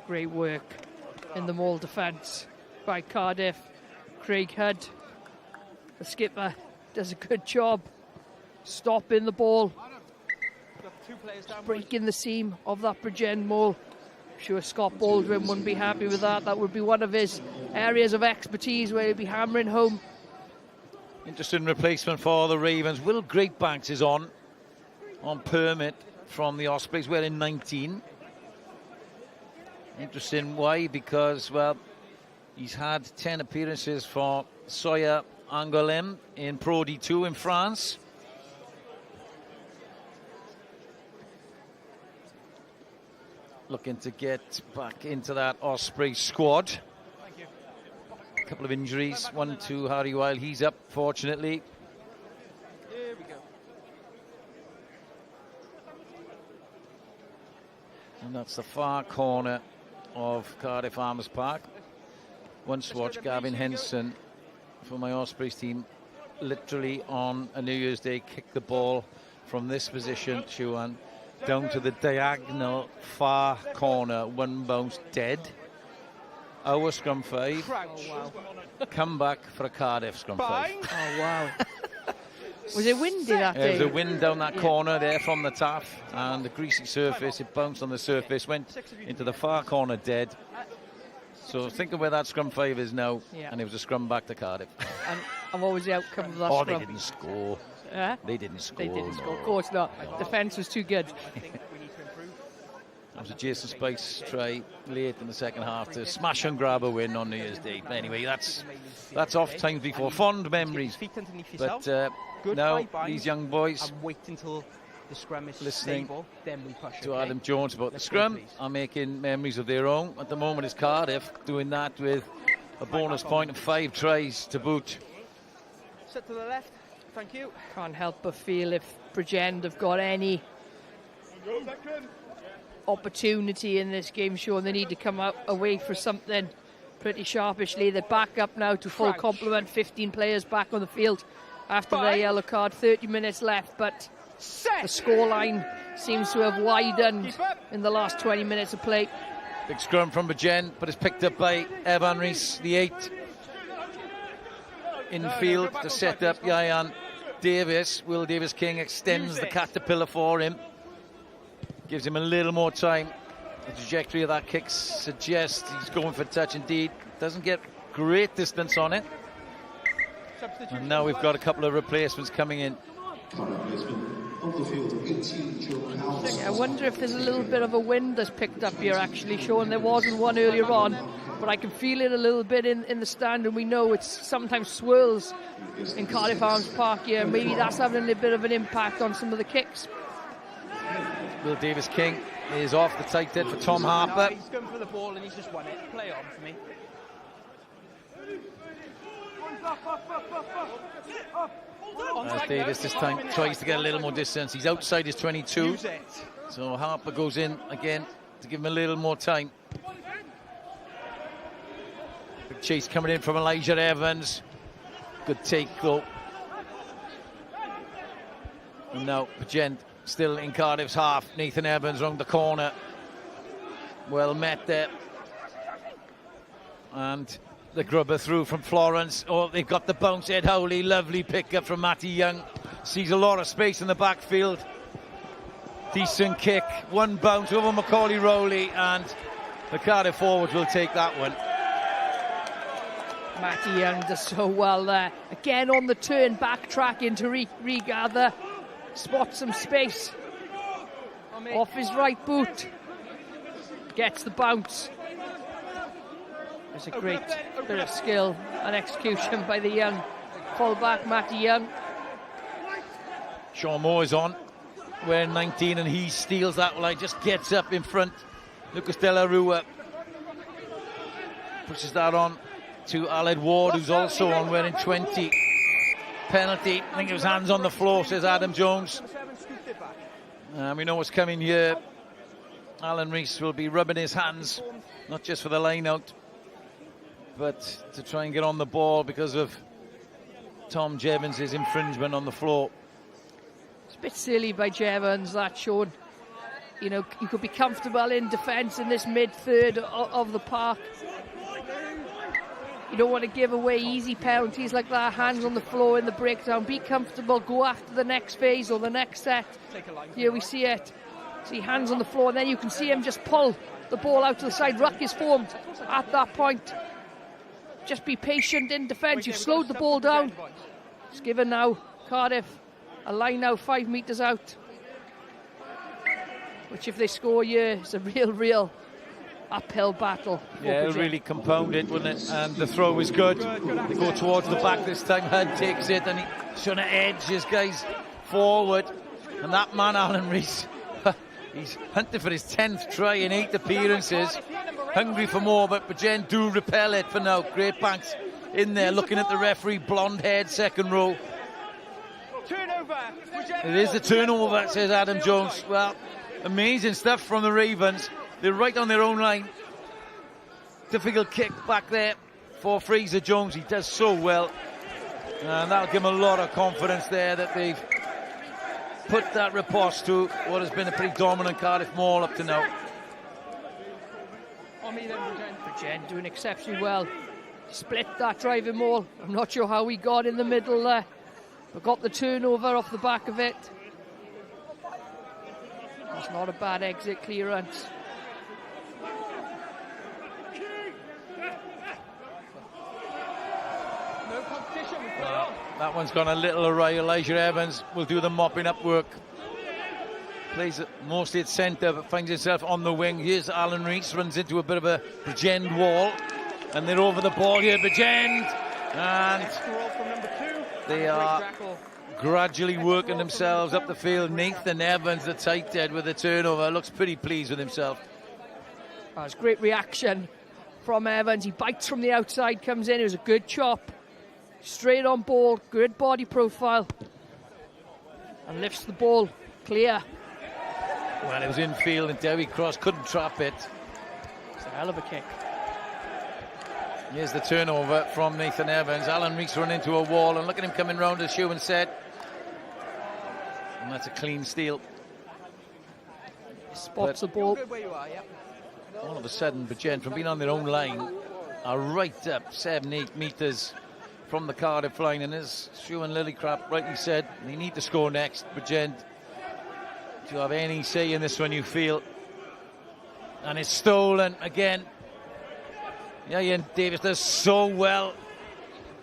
Great work in the maul defence by Cardiff. Craig Hud, the skipper, does a good job stopping the ball, breaking the seam of that Bridgend maul. I'm sure Scott Baldwin wouldn't be happy with that. That would be one of his areas of expertise where he'd be hammering home. Interesting replacement for the Ravens. Will Greatbanks is on permit from the Ospreys, wearing 19. Interesting, why? Because, well, he's had 10 appearances for Sawyer Angoulême in Pro D2 in France. Looking to get back into that Osprey squad. couple of injuries. One to Harry Weil, he's up, fortunately. Here we go. And that's the far corner of Cardiff Arms Park. Once watched Gavin Henson for my Ospreys team literally on a New Year's Day kick the ball from this position, Siwan, down to the diagonal far corner, one bounce dead. Our scrum 5. Oh, wow. Come back for a Cardiff scrum 5. Oh, wow. Was it windy that day? There was a wind down that corner there from the taff, and the greasy surface, it bounced on the surface, went into the far corner dead. So think of where that scrum 5 is now, and it was a scrum back to Cardiff. And what was the outcome of that Oh, scrum? they didn't score. They didn't score. They didn't score, of course not. No. Defence was too good. That was a Jason Spice try late in the second half to smash and grab a win on New Year's Day. But anyway, that's off times before. Fond memories. But now these young boys and wait until the scrum is listening stable, then we push. to Adam Jones about the scrum are making memories of their own. At the moment it's Cardiff doing that with a bonus point and 5 tries to boot. Sit to the left. Thank you. Can't help but feel if Bridgend have got any opportunity in this game, Sean, they need to come out away for something pretty sharpishly. They're back up now to full complement, 15 players back on the field after their yellow card, 30 minutes left, but the scoreline seems to have widened in the last 20 minutes of play. Big scrum from Bridgend, but it's picked up by Evan Rees, the 8. Infield to set up Ieuan Davies. Will Davies-King extends the caterpillar for him. Gives him a little more time. The trajectory of that kick suggests he's going for touch indeed. Doesn't get great distance on it. And now we've got a couple of replacements coming in. I wonder if there's a little bit of a wind that's picked up here, actually, Sean. There wasn't one earlier on, but I can feel it a little bit in the stand, and we know it sometimes swirls in Cardiff Arms Park here. Maybe that's having a bit of an impact on some of the kicks. Will Davies-King is off the tight head for Tom Harper. He's going for the ball and he's just won it. Play on for me. As Davis this time tries to get a little more distance. He's outside his 22. So Harper goes in again to give him a little more time. Big chase coming in from Elijah Evans. Good take though. And now Bridgend still in Cardiff's half. Nathan Evans round the corner. Well met there. And the grubber through from Florence. Oh, they've got the bounce. Ed Howley, lovely pickup from Matty Young. Sees a lot of space in the backfield. Decent kick. One bounce over Macaulay Rowley, and the Cardiff forwards will take that one. Matty Young does so well there. Again on the turn, backtracking to regather. Spots some space. Off his right boot. Gets the bounce. There's a great bit of skill and execution by the young fullback, Matty Young. Sean Moore is on, wearing 19, and he steals that line, just gets up in front. Lucas De La Rua pushes that on to Aled Ward, who's also on, wearing 20. Penalty, I think it was hands on the floor, says Adam Jones. We know what's coming here. Alan Rees will be rubbing his hands, not just for the line out, but to try and get on the ball because of Tom Jevons' infringement on the floor. It's a bit silly by Jevons, that, Sean. You know, you could be comfortable in defence in this mid-third of the park. You don't want to give away easy penalties like that, hands on the floor in the breakdown. Be comfortable, go after the next phase or the next set. Here we see it. See hands on the floor, and then you can see him just pull the ball out to the side. Ruck is formed at that point. Just be patient in defence. You've slowed the ball down. It's given now Cardiff a line now 5 metres out, which if they score here, it's a real uphill battle. Yeah, it'll really compound it, wouldn't it? And the throw is good. They go towards the back this time. Hunt takes it, and he's trying to edge his guys forward. And that man, Alan Rees, he's hunting for his 10th try in 8 appearances. Hungry for more, but Bridgend do repel it for now. Great Banks in there looking at the referee, blonde-haired second row. Turnover. It is the turnover, says Adam Jones. Well, amazing stuff from the Ravens. They're right on their own line. Difficult kick back there for Fraser Jones. He does so well. And that'll give him a lot of confidence there that they've put that riposte to what has been a pretty dominant Cardiff maul up to now. On me then, Bridgend doing exceptionally well. Split that driving maul. I'm not sure how he got in the middle there, but got the turnover off the back of it. That's not a bad exit clearance. No competition. We play on. That one's gone a little awry. Elijah Evans will do the mopping up work. Plays it mostly at centre, but finds himself on the wing. Here's Alan Rees, runs into a bit of a Bridgend wall, and they're over the ball here. Bridgend, and they are gradually working themselves up the field. Nathan Evans, the tight end, with the turnover, looks pretty pleased with himself. That's great reaction from Evans. He bites from the outside, comes in. It was a good chop. Straight on ball, good body profile. And lifts the ball clear. Well, it was infield and Derry Cross couldn't trap it. It's a hell of a kick. Here's the turnover from Nathan Evans. Alan Rees run into a wall, and look at him coming round as Shuan said. And that's a clean steal. Spots the ball. All of a sudden, Bridgend, from being on their own line, are right up 7-8 metres from the Cardiff line. And as Shuan Lillycrap rightly said, they need to score next. Bridgend, do you have any say in this one, you feel? And it's stolen again. Yeah, Ian Davis does so well.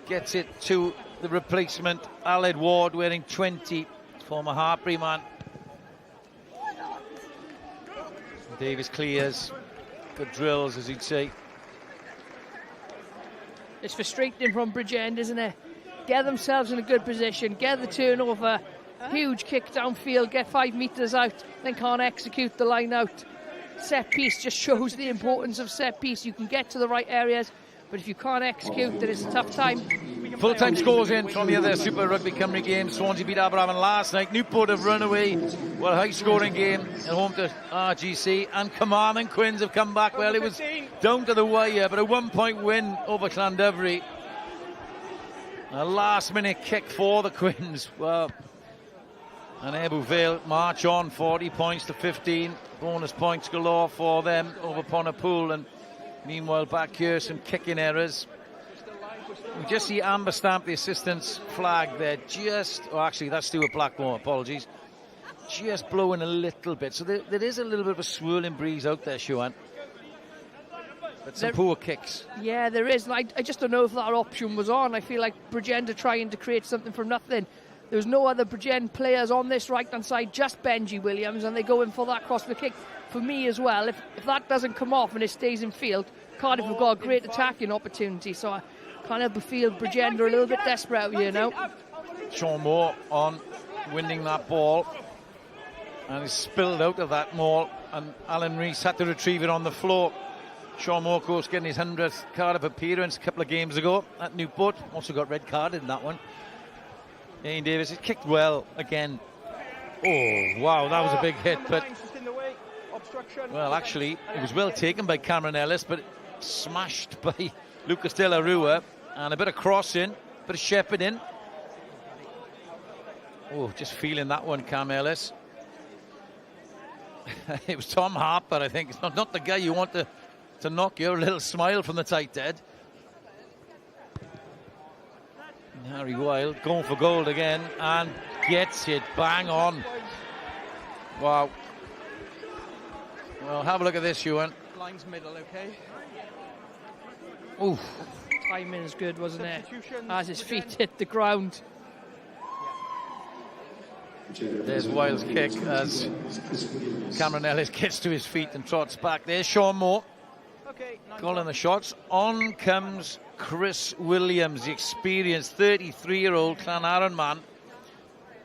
Gets it to the replacement, Aled Ward, wearing 20, former Hartbury man. Davis clears. Good drills, as he'd say. It's frustrating from Bridgend, isn't it? Get themselves in a good position, get the turnover, huge kick downfield, get 5 metres out, then can't execute the line out. Set piece just shows the importance of set piece. You can get to the right areas, but if you can't execute, then it's a tough time. Full-time scores in from the other Super Rugby Cymru games. Swansea beat Aberafan last night. Newport have run away. Well, high-scoring game at home to RGC. And Carmarthen Quins have come back. Well, it was down to the wire, but a 1-point win over Llandovery. A last-minute kick for the Quins. Well, and Ebbw Vale march on 40 points to 15. Bonus points galore for them over Pontypool. And meanwhile, back here, some kicking errors. We just see Amber stamp the assistant's flag there. Actually, that's Stuart Blackmore, apologies. Just blowing a little bit. So there is a little bit of a swirling breeze out there, Shuan. But some poor kicks. Yeah, there is. And I just don't know if that option was on. I feel like Bridgend are trying to create something from nothing. There's no other Bridgend players on this right-hand side, just Benji Williams, and they go in for that crossfield kick. For me as well, if that doesn't come off and it stays in field, Cardiff have got a great attacking opportunity. So I kind of feel Bridgend are a little bit desperate out here now. Sean Moore on winning that ball, and he's spilled out of that maul, and Alan Rees had to retrieve it on the floor. Sean Moore, of course, getting his 100th Cardiff appearance a couple of games ago at Newport. Also got red carded in that one. Ian Davis has kicked well again. Oh, wow, that was a big hit. But well, actually, it was well taken by Cameron Ellis, but smashed by Lucas De La Rua. And a bit of crossing, bit of shepherding. Oh, just feeling that one, Cam Ellis. It was Tom Harper, I think. It's not the guy you want to knock you. A little smile from the tight head. Harry Wild going for gold again and gets it bang on. Wow. Well, have a look at this, Ewan. Line's middle, okay? Oof. Timing is good, wasn't it? As his feet hit the ground. There's Wild's kick as Cameron Ellis gets to his feet and trots back. There's Sean Moore. Calling the shots. On comes Chris Williams, the experienced 33-year-old Llanarran man.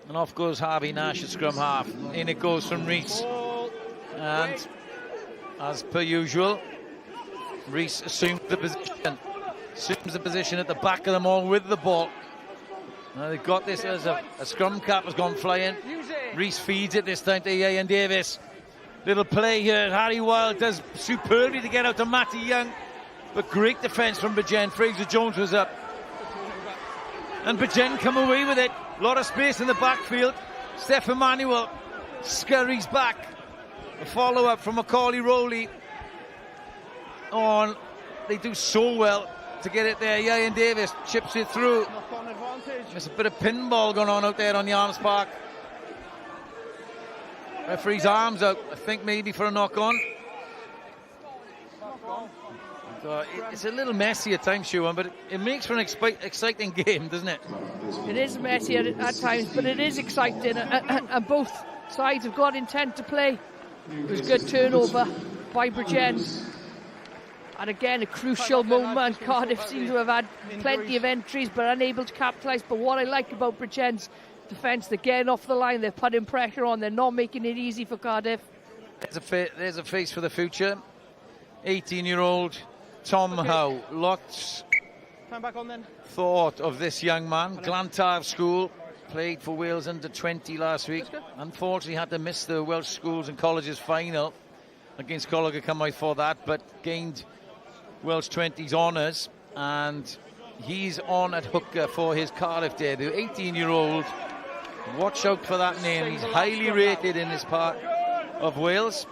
And off goes Harvey Nash at scrum half. In it goes from Rees. And as per usual, Rees assumed the position. assumes the position at the back of them all with the ball. Now they've got this as a scrum cap has gone flying. Reese feeds it this time to Ian Davis. Little play here. Harry Wild does superbly to get out to Matty Young. But great defence from Bridgend. Fraser Jones was up. And Bridgend come away with it. A lot of space in the backfield. Steph Emmanuel scurries back. A follow-up from Macaulay Rowley. On. They do so well to get it there. Ian Davis chips it through. There's a bit of pinball going on out there on the Arms Park. Referee's arms out, I think maybe for a knock-on. It's a little messy at times, Siwan, but it makes for an exciting game, doesn't it? It is messy at times, but it is exciting, and both sides have got intent to play. It was a good turnover by Bridgend. And again, a crucial moment. Cardiff seem to have had plenty of entries, but unable to capitalise. But what I like about Bridgend's defence, they're getting off the line, they're putting pressure on, they're not making it easy for Cardiff. There's a face for the future. 18-year-old Tom Howe. Lots thought of this young man. Glantaf School, played for Wales under-20 last week. Unfortunately had to miss the Welsh Schools and Colleges final against Coleg y Cymru for that, but gained Welsh 20s honours, and he's on at hooker for his Cardiff debut. 18-year-old. Watch out for that name. He's highly rated in this part of Wales.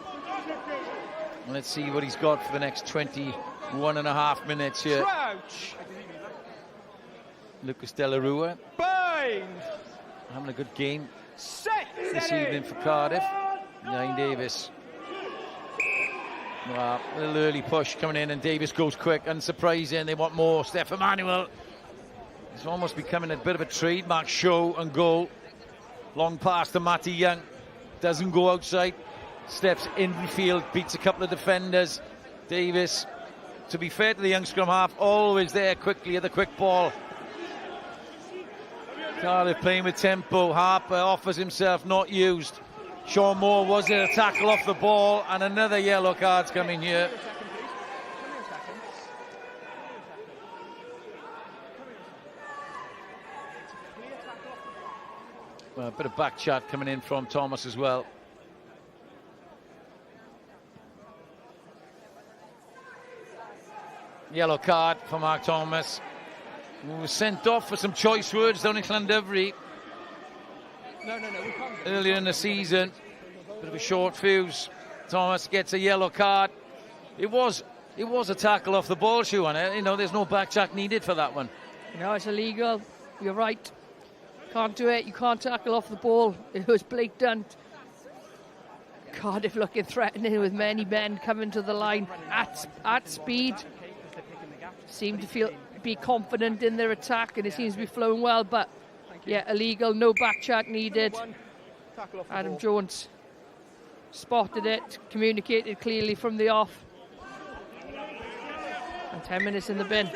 Let's see what he's got for the next 21.5 minutes here. Lucas De La Rua having a good game this evening for Cardiff. Ian Davis. Well, a little early push coming in, and Davis goes quick, unsurprising. They want more. Steph Emmanuel. It's almost becoming a bit of a trademark show and goal. Long pass to Matty Young. Doesn't go outside. Steps in field, beats a couple of defenders. Davis, to be fair to the young scrum half, always there quickly at the quick ball. Cardiff playing with tempo. Harper offers himself, not used. Sean Moore, was it a tackle off the ball? And another yellow card's coming here. Well, a bit of back chat coming in from Thomas as well. Yellow card for Mark Thomas, who was sent off for some choice words down in Llandudno earlier in the season. Bit of a short fuse. Thomas gets a yellow card. It was a tackle off the ball, Siwan. You know, there's no back chat needed for that one. No, it's illegal. You're right. Can't do it. You can't tackle off the ball. It was blatant. Cardiff looking threatening with many men coming to the line at speed. Seem to be confident in their attack, and it seems to be flowing well, but yeah, illegal, no back chat needed. Adam Jones spotted it, communicated clearly from the off. And 10 minutes in the bin.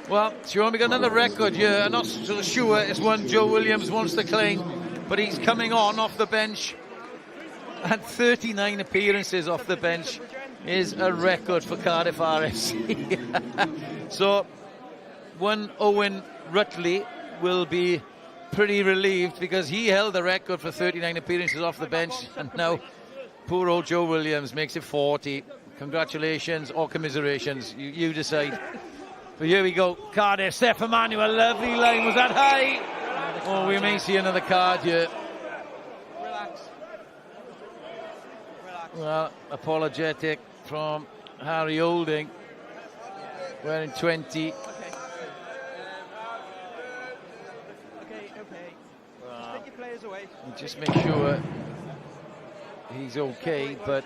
Well, Sean, we got another record here. I'm not so sure it's one Joe Williams wants to claim, but he's coming on off the bench. And 39 appearances off the bench is a record for Cardiff RFC. So, one Owen Rutley will be pretty relieved, because he held the record for 39 appearances off the bench, and now poor old Joe Williams makes it 40. Congratulations or commiserations, you decide. But here we go, Cardiff, Steph Emmanuel, lovely line, was that high? Oh, we may see another card here. Well, apologetic from Harry Olding, wearing 20. Just make sure he's okay, but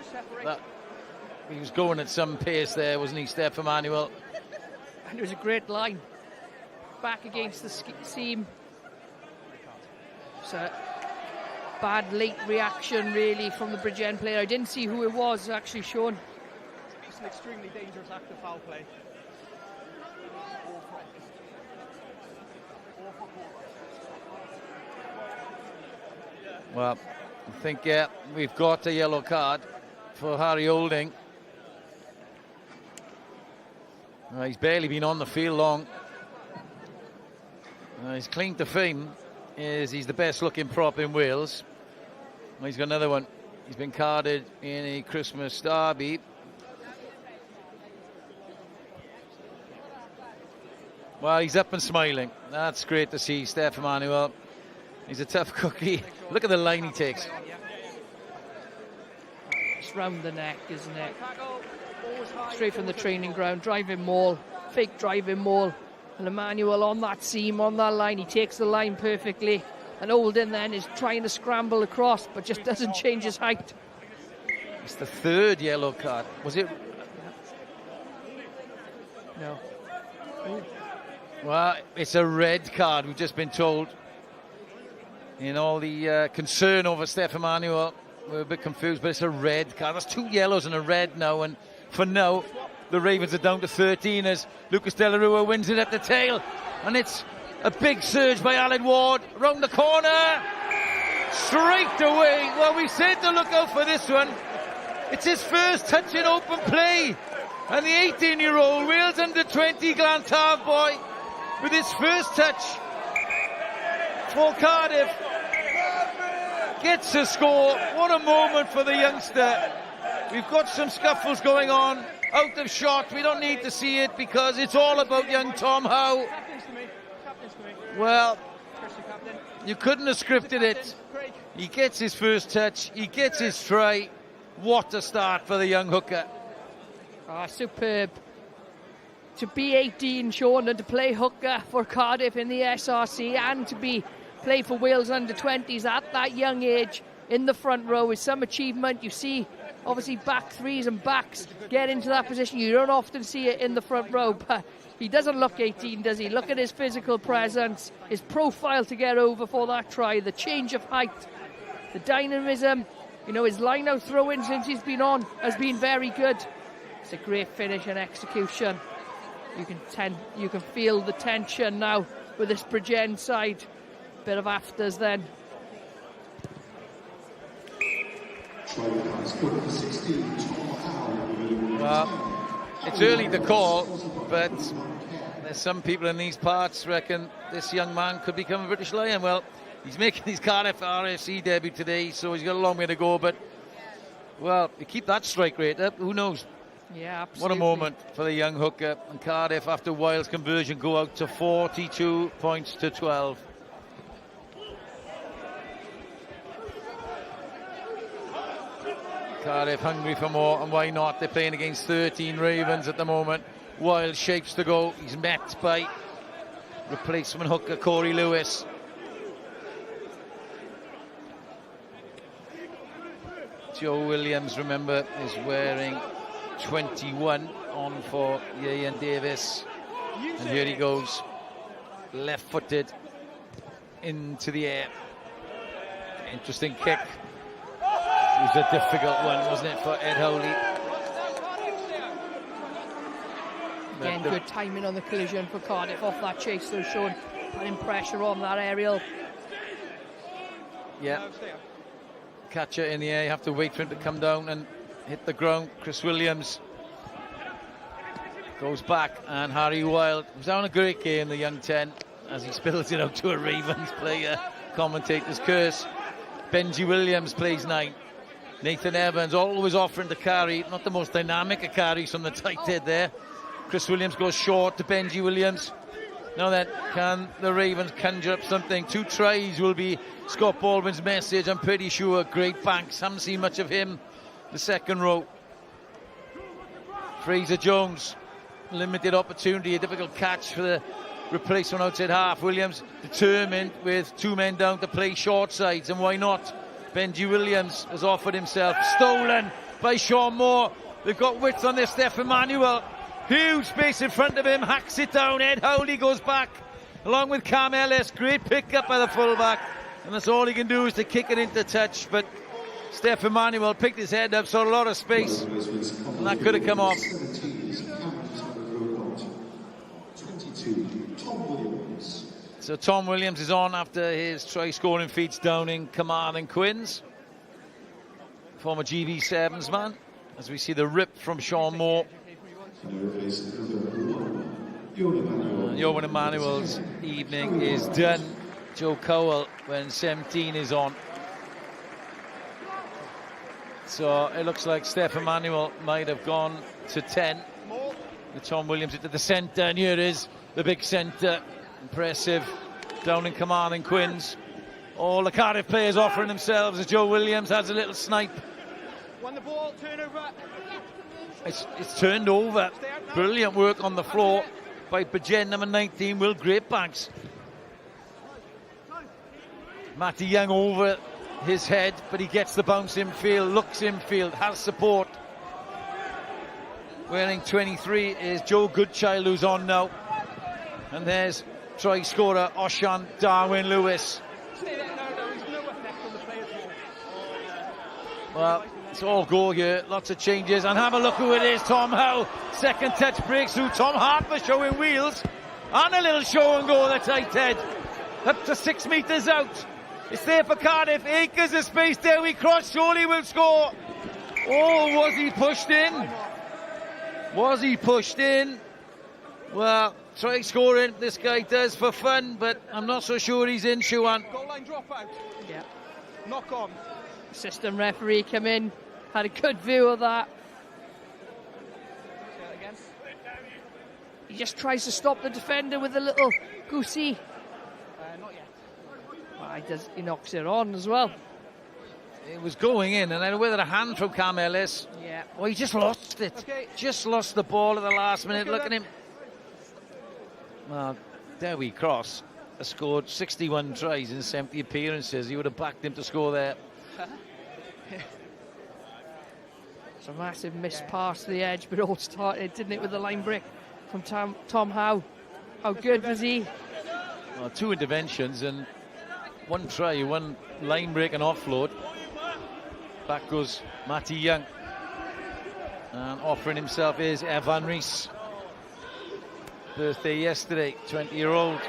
he was going at some pace there, wasn't he, Steph Emmanuel? And it was a great line. Back against the seam. So, bad late reaction, really, from the Bridgend player. I didn't see who it was, actually, Sean. It's an extremely dangerous act of foul play. Well, I think we've got a yellow card for Harry Olding. He's barely been on the field long. His claim to fame is he's the best looking prop in Wales. He's got another one. He's been carded in a Christmas derby. Well, he's up and smiling. That's great to see, Steph Emmanuel. He's a tough cookie. Look at the line he takes. It's round the neck, isn't it? Straight from the training ground, driving maul, fake driving maul. And Emmanuel on that seam, on that line, he takes the line perfectly. And Olden then is trying to scramble across, but just doesn't change his height. It's the third yellow card. Was it? No. Well, it's a red card, we've just been told. In all the concern over Steph Emmanuel, we're a bit confused, but it's a red card. There's 2 yellows and a red now, and for now, the Ravens are down to 13 as Lucas De La Rua wins it at the tail. And it's a big surge by Alan Ward, round the corner, straight away. Well, we said to look out for this one. It's his first touch in open play. And the 18-year-old Wales under-20 Glantaf boy with his first touch for Cardiff gets a score. What a moment for the youngster. We've got some scuffles going on, out of shot. We don't need to see it because it's all about young Tom Howe. Well, you couldn't have scripted it. He gets his first touch, he gets his try. What a start for the young hooker. Superb. To be 18, Sean, and to play hooker for Cardiff in the SRC and to play for Wales under-20s at that young age in the front row is some achievement. You see, obviously, back threes and backs get into that position. You don't often see it in the front row, but he doesn't look 18, does he? Look at his physical presence, his profile to get over for that try, the change of height, the dynamism. You know, his line-out throw-in since he's been on has been very good. It's a great finish and execution. You can feel the tension now with this Bridgend side. Bit of afters then. Well, it's early to call, but there's some people in these parts reckon this young man could become a British Lion. Well, he's making his Cardiff RFC debut today, so he's got a long way to go, but, well, you keep that strike rate up, who knows? Yeah, absolutely. What a moment for the young hooker. And Cardiff, after Wild's conversion, go out to 42 points to 12. Cardiff hungry for more, and why not? They're playing against 13 Ravens at the moment. Wild shapes to go. He's met by replacement hooker Corey Lewis. Joe Williams, remember, is wearing 21 on for Ian Davis. And here he goes, left-footed into the air. Interesting kick. It was a difficult one, wasn't it, for Ed Howley? Again, good timing on the collision for Cardiff off that chase, though, Sean. Putting pressure on that aerial. Yeah. Catcher in the air, you have to wait for him to come down and hit the ground. Chris Williams goes back, and Harry Wild was having a great game, the young 10, as he spills it out to a Ravens player. Commentator's curse. Benji Williams plays 9. Nathan Evans always offering to carry, not the most dynamic of carries from the tight head there. Chris Williams goes short to Benji Williams. Now then, can the Ravens conjure up something? 2 tries will be Scott Baldwin's message, I'm pretty sure. Great Banks, haven't seen much of him. The second row. Fraser Jones, limited opportunity, a difficult catch for the replacement outside half. Williams determined with 2 men down to play short sides, and why not? Benji Williams has offered himself. Stolen by Sean Moore. They've got width on this. Steph Emmanuel, huge space in front of him, hacks it down. Ed Howley goes back along with Cam Ellis. Great pick up by the fullback, and that's all he can do is to kick it into touch. But Steph Emmanuel picked his head up, saw a lot of space, and that could have come off. So Tom Williams is on after his try-scoring feats down in Carmarthen Quins. Former GB Sevens man, as we see the rip from Sean Moore. Johan Emmanuel's evening is done. Joe Cowell when 17 is on. So it looks like Steph Emmanuel might have gone to 10. The Tom Williams into the centre, and here is the big centre. Impressive. Down in command in Quins. All the Cardiff players offering themselves as Joe Williams has a little snipe. Won the ball, turnover. It's turned over. Brilliant work on the floor by Bridgend, number 19, Will Greatbanks. Matty Young over his head, but he gets the bounce infield, looks infield, has support. Wearing 23 is Joe Goodchild, who's on now. And there's try scorer Oshan Darwin Lewis. Well, it's all go here, lots of changes, and have a look who it is. Tom Howe, second touch breaks through. Tom Harper showing wheels, and a little show and go, the tight head up to 6 metres out. It's there for Cardiff, acres of space there. We cross, surely will score. Oh, was he pushed in? Was he pushed in? Well, try scoring, this guy does for fun, but I'm not so sure he's in, Shuan. Goal line drop out. Yeah. Knock on. Assistant referee come in, had a good view of that. He just tries to stop the defender with a little goosey. Not yet. Well, he knocks it on as well. It was going in, and then with a hand from Cam Ellis. Yeah. Well, he just lost it. Okay. Just lost the ball at the last minute. Okay, Look at him. Well, Dewi Cross has scored 61 tries in 70 appearances. He would have backed him to score there. It's a massive missed pass to the edge, but it all started, didn't it, with the line break from Tom Howe. How good was he? Well, 2 interventions and 1 try, 1 line break and offload. Back goes Matty Young. And offering himself is Evan Rees. Birthday yesterday, 20-year-old.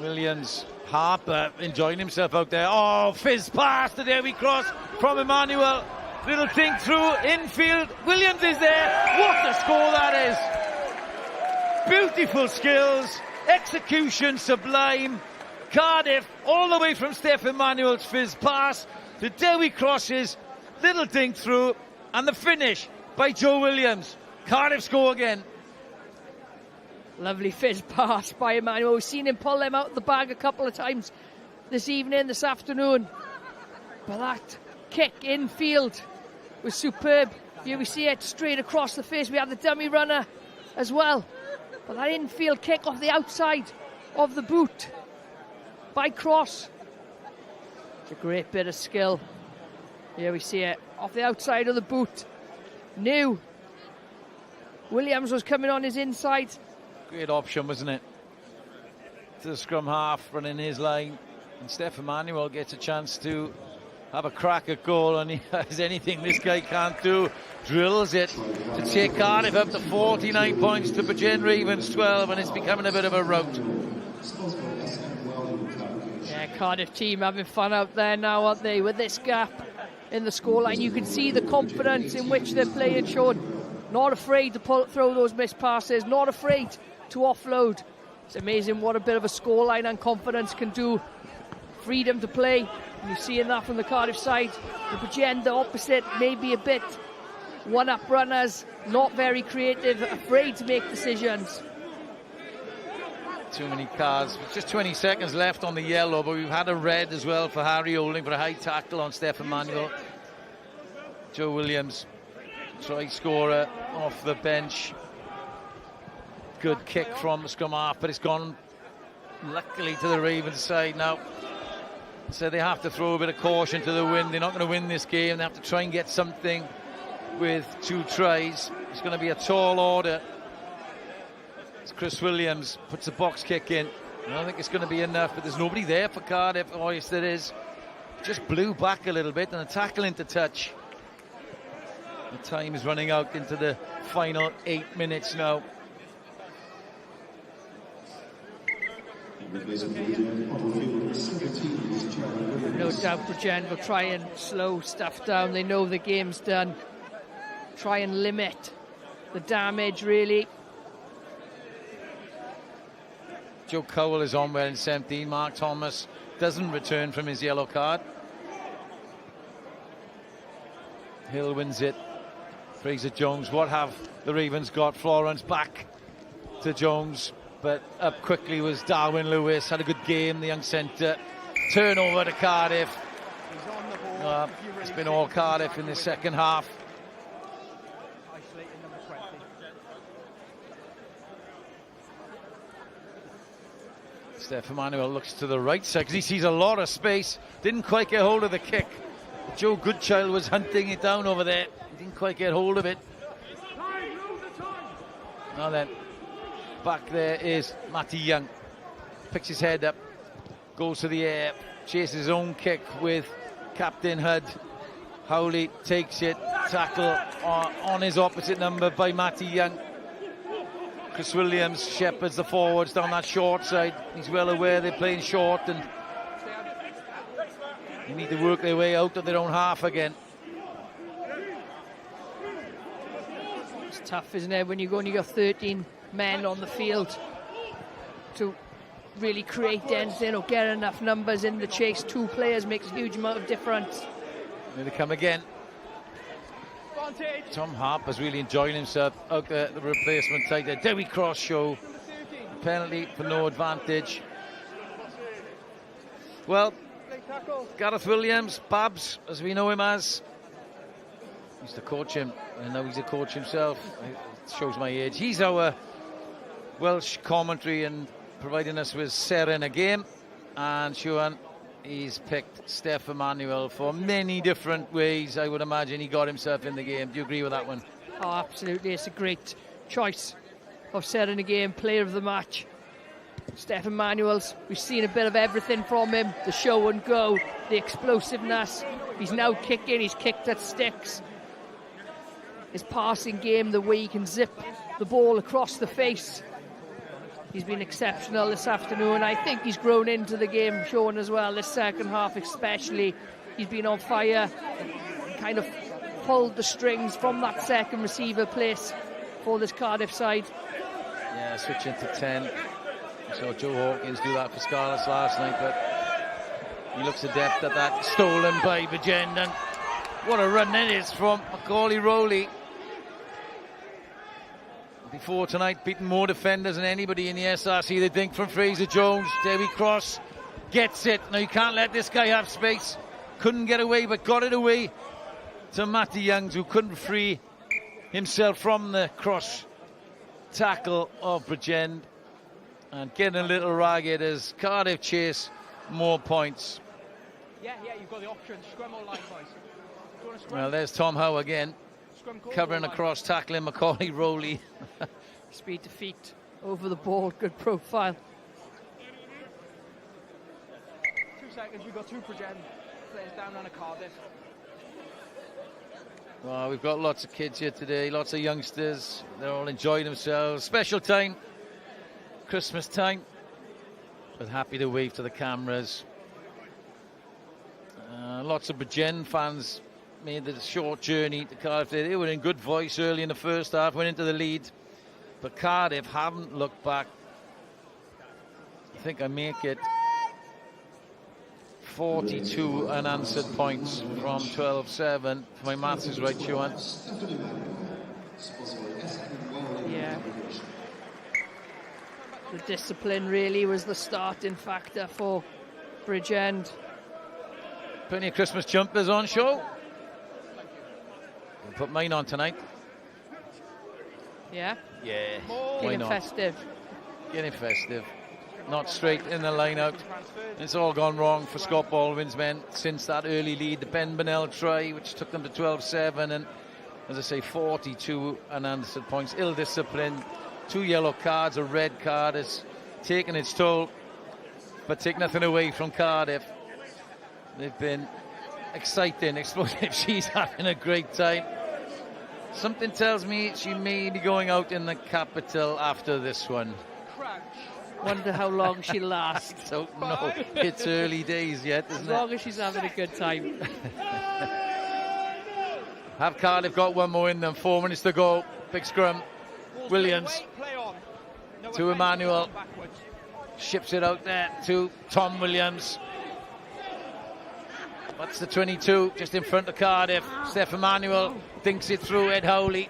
Williams, Harper enjoying himself out there. Oh, fizz pass to Dewi Cross from Emmanuel. Little thing through, infield. Williams is there. What a score that is. Beautiful skills, execution sublime. Cardiff, all the way from Steph Emmanuel's fizz pass to Dewi Cross's little dink through, and the finish by Joe Williams. Cardiff score again. Lovely fizz pass by Emmanuel. We've seen him pull them out of the bag a couple of times this afternoon. But that kick infield was superb. Here we see it straight across the face. We have the dummy runner as well. But that infield kick off the outside of the boot by Cross. It's a great bit of skill. Here we see it off the outside of the boot. New. Williams was coming on his inside. Great option, wasn't it? To the scrum half, running his line. And Steph Emmanuel gets a chance to have a crack at goal, and he has anything this guy can't do. Drills it to take Cardiff up to 49 points to Bridgend Ravens 12, and it's becoming a bit of a rout. Yeah, Cardiff team having fun out there now, aren't they? With this gap in the scoreline, you can see the confidence in which they're playing shown. Not afraid to throw those missed passes, not afraid to offload. It's amazing what a bit of a scoreline and confidence can do. Freedom to play, and you're seeing that from the Cardiff side. The Bridgend, the opposite, maybe a bit one-up runners, not very creative, afraid to make decisions. Too many cards. Just 20 seconds left on the yellow, but we've had a red as well for Harry Holding for a high tackle on Steph Emmanuel. Joe Williams, try scorer off the bench. Good kick from the scrum half, but it's gone luckily to the Ravens side now. So they have to throw a bit of caution to the wind. They're not going to win this game. They have to try and get something with 2 tries. It's going to be a tall order. It's Chris Williams puts a box kick in. I don't think it's going to be enough, but there's nobody there for Cardiff. Oh, yes, there is. Just blew back a little bit, and a tackle into touch. The time is running out into the final 8 minutes now. No doubt Bridgend will try and slow stuff down. They know the game's done. Try and limit the damage, really. Joe Cowell is on wearing 17. Mark Thomas doesn't return from his yellow card. Hill wins it. Fraser Jones. What have the Ravens got? Florence back to Jones, but up quickly was Darwin Lewis. Had a good game, the young centre. Turnover to Cardiff. It's been all Cardiff in the second half. Steph Emmanuel looks to the right side because he sees a lot of space. Didn't quite get hold of the kick. Joe Goodchild was hunting it down over there. He didn't quite get hold of it. Now then, back there is Matty Young. Picks his head up, goes to the air, chases his own kick with Captain Hood. Howley takes it, tackle on his opposite number by Matty Young. Chris Williams shepherds the forwards down that short side. He's well aware they're playing short and they need to work their way out of their own half again. It's tough, isn't it, when you go and you got 13 men on the field to really create anything or get enough numbers in the chase. 2 players makes a huge amount of difference. Here they come again. Tom Harper's really enjoying himself out there, the replacement tight there. Dewi Cross show. Penalty for no advantage. Well, Gareth Williams, Babs, as we know him as, used to coach him, and now he's a coach himself. It shows my age. He's our Welsh commentary and providing us with Sarah in a game. And Siwan, he's picked Steph Emmanuel for many different ways. I would imagine he got himself in the game. Do you agree with that one? Oh, absolutely. It's a great choice of setting the game, player of the match. Steph Emmanuel's, we've seen a bit of everything from him. The show and go, the explosiveness. He's now kicking, he's kicked at sticks. His passing game, the way he can zip the ball across the face. He's been exceptional this afternoon. I think he's grown into the game, Sean, as well, this second half especially. He's been on fire, kind of pulled the strings from that second receiver place for this Cardiff side. Yeah, switching to 10. I saw Joe Hawkins do that for Scarlets last night, but he looks adept at that. Stolen by Bridgend, and what a run it is from Macaulay Rowley. Before tonight, beaten more defenders than anybody in the SRC. They think from Fraser Jones. Dewi Cross gets it. Now you can't let this guy have space. Couldn't get away, but got it away to Matty Youngs, who couldn't free himself from the cross tackle of Bridgend. And getting a little ragged as Cardiff chase more points. Yeah, you've got the option. Scrum or line, boys. Well, there's Tom Howe again, covering across, tackling Macaulay Rowley. Speed to feet, over the ball, good profile. 2 seconds, we've got 2 Bridgend players down on a Cardiff. Well, we've got lots of kids here today, lots of youngsters. They're all enjoying themselves. Special time, Christmas time. But happy to wave to the cameras. Lots of Bridgend fans made the short journey to Cardiff. They were in good voice early in the first half, went into the lead. But Cardiff haven't looked back. I think I make it 42 unanswered points from 12-7. If my maths is right, Siwan. Yeah. The discipline really was the starting factor for Bridgend. Plenty of Christmas jumpers on show. I'll put mine on tonight. Yeah? Yeah. Why Getting not? festive. Getting festive. Not straight in the line out. It's all gone wrong for Scott Baldwin's men since that early lead. The Ben Bonnell try, which took them to 12-7. And as I say, 42 unanswered points. Ill discipline. 2 yellow cards, a red card. It's taken its toll. But take nothing away from Cardiff. They've been exciting, explosive. She's having a great time. Something tells me she may be going out in the capital after this one. Wonder how long she'll last. Don't know. It's early days yet, isn't it? As long as she's having a good time. Have Cardiff got one more in them? 4 minutes to go. Big scrum. Williams to Emmanuel. Ships it out there to Tom Williams. That's the 22, just in front of Cardiff. Steph Emmanuel dinks it through. Ed Howley.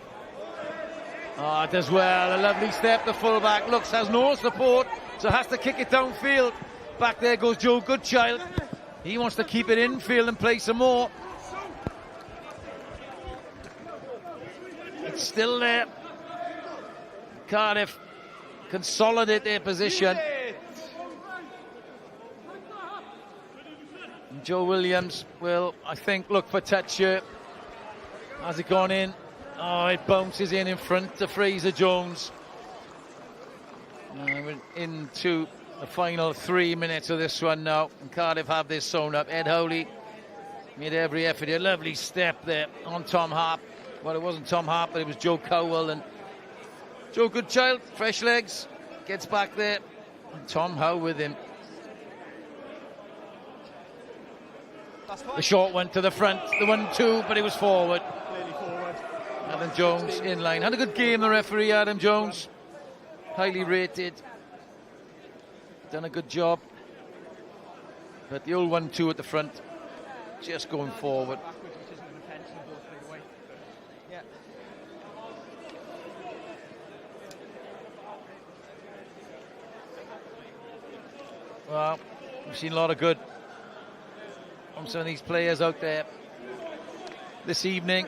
Oh, does well. A lovely step. The fullback looks, has no support, so has to kick it downfield. Back there goes Joe Goodchild. He wants to keep it infield and play some more. It's still there. Cardiff consolidate their position. And Joe Williams will, I think, look for touch here. Has it gone in? Oh, it bounces in front of Fraser Jones. We're into the final 3 minutes of this one now, and Cardiff have this sewn up. Ed Howley made every effort. A lovely step there on Tom Harp. Well, it wasn't Tom Harp, but it was Joe Cowell, and Joe Goodchild, fresh legs, gets back there, and Tom Howe with him. The short one to the front, the 1-2, but it was forward. Adam Jones in line. Had a good game, the referee, Adam Jones. Highly rated. Done a good job. But the old 1-2 at the front, just going forward. Well, we've seen a lot of good from some of these players out there this evening.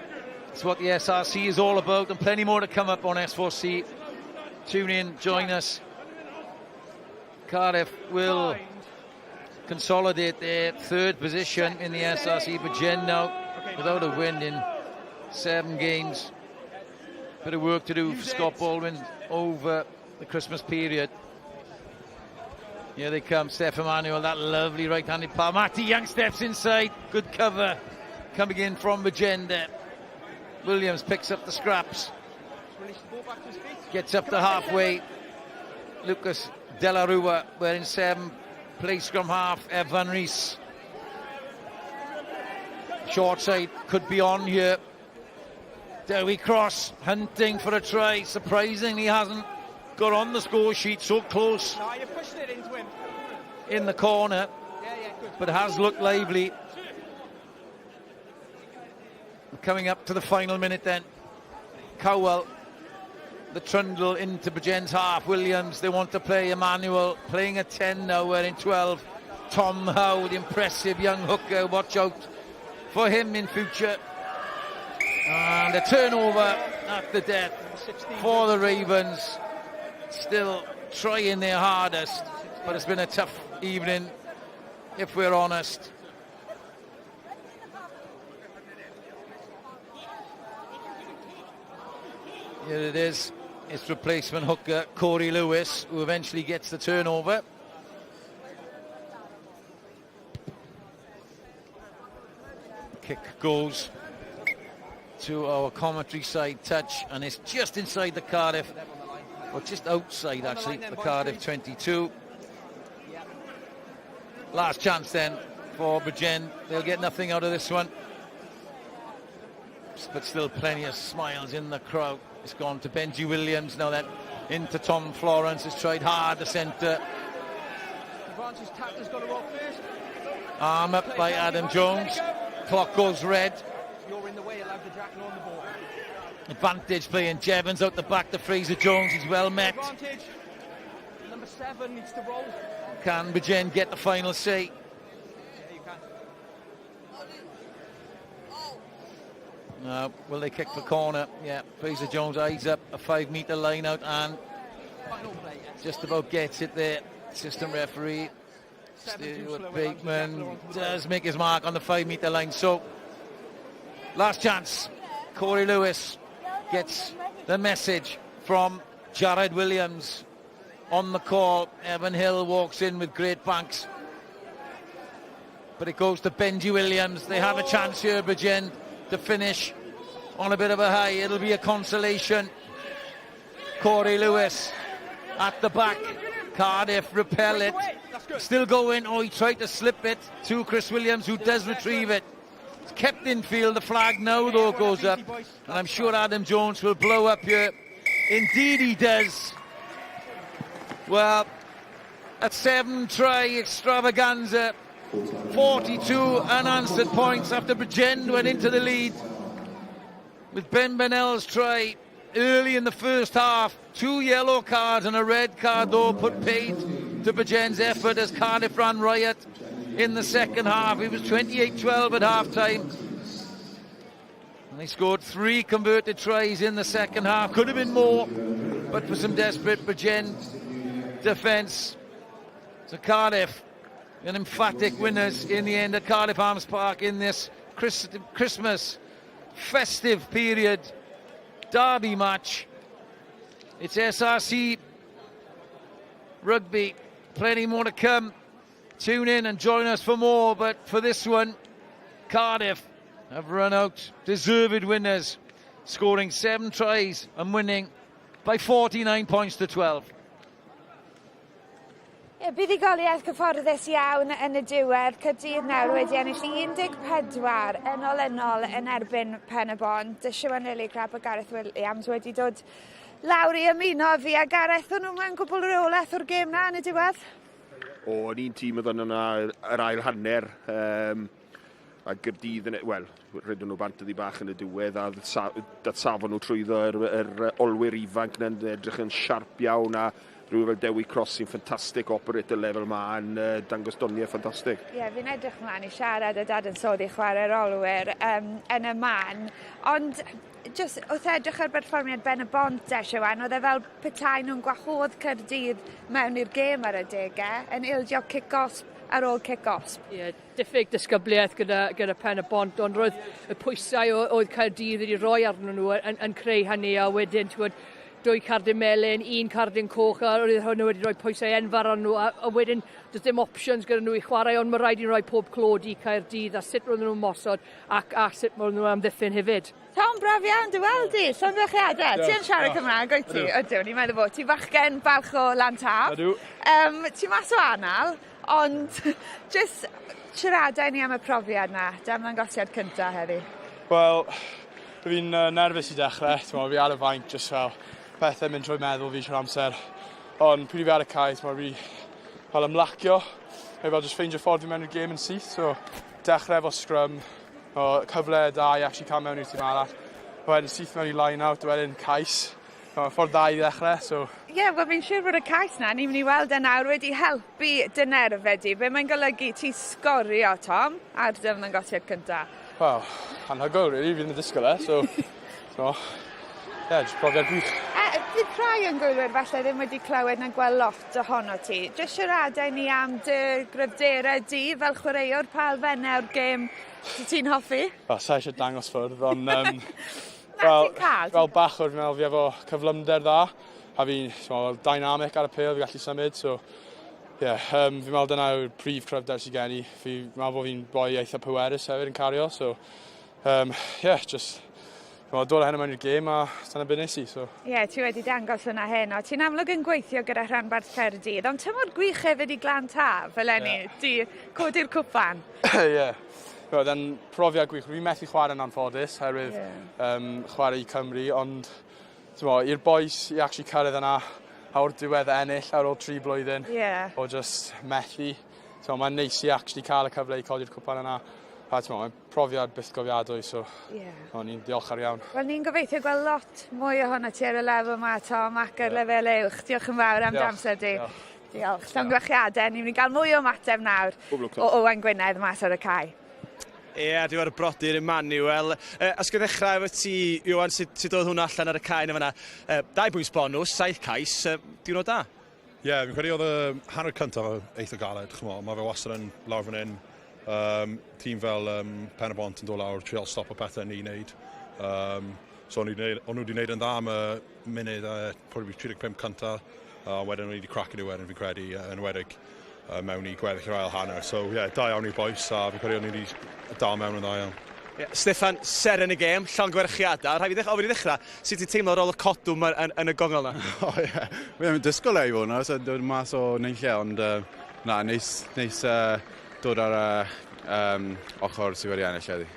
It's what the SRC is all about, and plenty more to come up on S4C. Tune in, join us. Cardiff will consolidate their third position in the SRC. Bridgend now without a win in 7 games. Bit of work to do for Scott Baldwin over the Christmas period. Here they come, Steph Emmanuel, that lovely right-handed pass. Matty Young steps inside, good cover coming in from Bridgend. Williams picks up the scraps, gets up to halfway. Lucas De La Rua, wearing 7, plays scrum half. Evan Rees, short side, could be on here. Dewi Cross hunting for a try, surprisingly hasn't got on the score sheet, so close. No, you pushed it into him. In the corner, but has looked lively. Coming up to the final minute then. Cowell, the trundle into Bridgend's half. Williams, they want to play. Emmanuel playing a 10 now, wearing 12. Tom Howe, the impressive young hooker. Watch out for him in future. And a turnover at the death for the Ravens. Still trying their hardest, but it's been a tough evening, if we're honest. Here it is. It's replacement hooker Corey Lewis, who eventually gets the turnover. Kick goes to our commentary side touch, and it's just inside the Cardiff, or just outside actually, the Cardiff 22. Last chance then for Bridgend. They'll get nothing out of this one, but still plenty of smiles in the crowd. It's gone to Benji Williams now, then into Tom Florence. Has tried hard to centre. Arm up by Adam Jones. Clock goes red. You're in the way, allowed the jackal on the ball. Advantage playing Jevons out the back to Fraser Jones. He's well met. Advantage. Number 7 needs to roll. Can Bridgend get the final say? Yeah, you can. No, will they kick for corner? Yeah, Fraser Jones eyes up a 5-metre line out and just about gets it there. Assistant referee Stuart Bateman does make his mark on the 5-metre line. So, last chance. Corey Lewis gets the message from Jared Williams on the call. Evan Hill walks in with great banks, but it goes to Benji Williams. They have a chance here, Bridgend, to finish on a bit of a high. It'll be a consolation. Corey Lewis at the back. Cardiff repel it. Still going. Oh, he tried to slip it to Chris Williams, who does retrieve it. It's kept in field. The flag now, though, goes up. And I'm sure Adam Jones will blow up here. Indeed he does. Well, at 7-try extravaganza, 42 unanswered points after Bridgend went into the lead. With Ben Bennell's try early in the first half. 2 yellow cards and a red card, though, put paid to Bridgend's effort as Cardiff ran riot in the second half. It was 28-12 at half-time. And they scored 3 converted tries in the second half. Could have been more, but for some desperate Bridgend defence. So Cardiff, an emphatic winners in the end at Cardiff Arms Park in this Christmas festive period derby match. It's SRC Rugby. Plenty more to come. Tune in and join us for more, but for this one, Cardiff have run out deserved winners, scoring 7 tries and winning by 49 points to 12. Buddigoliaeth cyfforddus iawn yn y diwedd. Caerdydd nawr wedi ennill 14 yn yn erbyn Pen-y-bont. Y Siwan Lily Crab a Gareth Williams wedi dod lawr I ymuno fi a Gareth. O'n nhw mewn gwbl reolaeth o'r gêm na yn y diwedd? O'n un tîm oedd yna yr ail hanner. A Gaerdydd, wel, rydyn nhw bant ydi bach yn y diwedd a safon nhw trwyddo yr olwyr ifanc na'n edrych yn siarp iawn a rhyw fel Dewi Cross sy'n ffantastig operator level ma yn dangos doniau ffantastig. Ie, fi'n edrych mlaen I siarad a dad yn soddi chwarae'r olwyr yn y man. Ond just wrth edrych ar berfformiad Pen-y-bont Siwan, oedd e fel petai nhw'n gwahodd Caerdydd mewn i'r gêm ar y degau yn ildio kickoff ar ôl kickoff. Ie, diffyg disgybliaeth gyda Pen-y-bont, ond roedd y pwysau oedd Caerdydd wedi rhoi arnyn nhw yn creu hynny a wedyn, 2 cardyn melyn, 1 cardyn coch, a roedd hwnnw wedi rhoi pwysau enfawr arnyn nhw, a wedyn does dim options gyda nhw I chwarae, ond mae rhaid I rhoi pob clod I Caerdydd, a sut roedden nhw'n mosod, a sut roedden nhw amddiffyn hefyd. Tom, braf iawn, dy weld I, llongychiadau. Ti yn siarad Cymraeg, oed ti? Ydw, ni'n meddwl bod ti fachgen balch o Lantaf. Ydw. Ti mas o anal, ond just siaradau ni am y profiad na, ymddangosiad cyntaf heddi. Wel, fi'n nerfus I dechrau, fi ar y faint, just fel pethau mynd trwy meddwl fi trwy'r amser. Ond pryd fi ar y cae, fi fel ymlacio, fel just ffeindio ffordd fi mewn i'r gêm yn syth. So, dechrau efo scrum, o cyfle da I actually cael mewn i'r tîm arall. Wedyn syth mewn I line-out, wedyn cais. Ffordd da I ddechrau, so... Ie, wel fi'n siŵr bod y cais na, ni'n mynd I weld e nawr wedi helpu dy nerfedu. Be mae'n golygu ti sgorio, Tom, ar ymddangosiad cyntaf? Wel, anhygoel, really, fi'n y disgwyl so... just profiad gwych. Bydd rhai yn gwylwyr falle ddim wedi clywed na gweld lot ohono ti. Just siaradau ni am dy gryfderau di fel chwaraewr pa elfennau o'r gêm ti'n hoffi? Wel, sa eisiau dangos ffwrdd, ond... fel bachwr, fi'n meddwl fi efo cyflymder dda. A fi'n dynamic ar y pêl, fi gallu symud, so... fi'n meddwl dyna yw'r prif cryfder sy'n gen I. Fi'n meddwl bod fi'n boi eitha pwerus hefyd yn cario, so... just... dod â hynny mewn i'r gêm a dyna beth nes I, so... Ie, ti wedi dangos hwnna heno. Ti'n amlwg yn gweithio gyda rhanbarth Caerdydd, ond tymor gwych hefyd I Glantaf, eleni, di codi'r cwpan. Ie. Yn profiad gwych. Fi'n methu chwarae'n anffodus, herwydd chwarae I Cymru, ond i'r boys I actually cyrraedd yna awr diwedd ennill ar ôl 3 blwyddyn. O just methu. Mae'n neis I actually cael y cyfle I codi'r cwpan yna. Mae'n profiad byth gofiadwy, so ni'n diolchgar iawn. Wel, ni'n gobeithio gweld lot mwy ohono ti ar y lefel yma, Tom, ac ar lefel uwch. Diolch yn fawr am damser di. Diolch. Llongyfarchiadau, ni'n mynd I gael mwy o ymateb nawr o Owen Gwynedd mas ar y cae. Ie, dwi ar y brodyr Emmanuel. Os gyda ddechrau efo ti, Iwan, sut oedd hwnna allan ar y cae yn yma? 2 bwynt bonws, 7 cais, diwrnod da? Ie, fi'n credu oedd y hanner cyntaf eitha galed, mae fe wastad yn lawr fan hyn. Tîm fel Pen-y-bont yn dod lawr, trial stop o pethau ni'n neud. So o'n nhw wedi neud yn dda am y munud a probably 35 cyntaf. Wedyn o'n i wedi crack yn wedyn fi'n credu yn wedig mewn I gweddill yr ail hanner. So da iawn i'r boys a fi'n credu o'n i wedi dal mewn yn dda iawn. Steffan, ser yn y gêm, llongyfarchiadau. Rhaid fi ofyn I ddechrau, sut ti'n teimlo ar ôl y codwm yn y gongol na? Fi'n disgwyl ei fod na, so dod mas o neill ond neis dod ar ochr sydd wedi ennill heddi.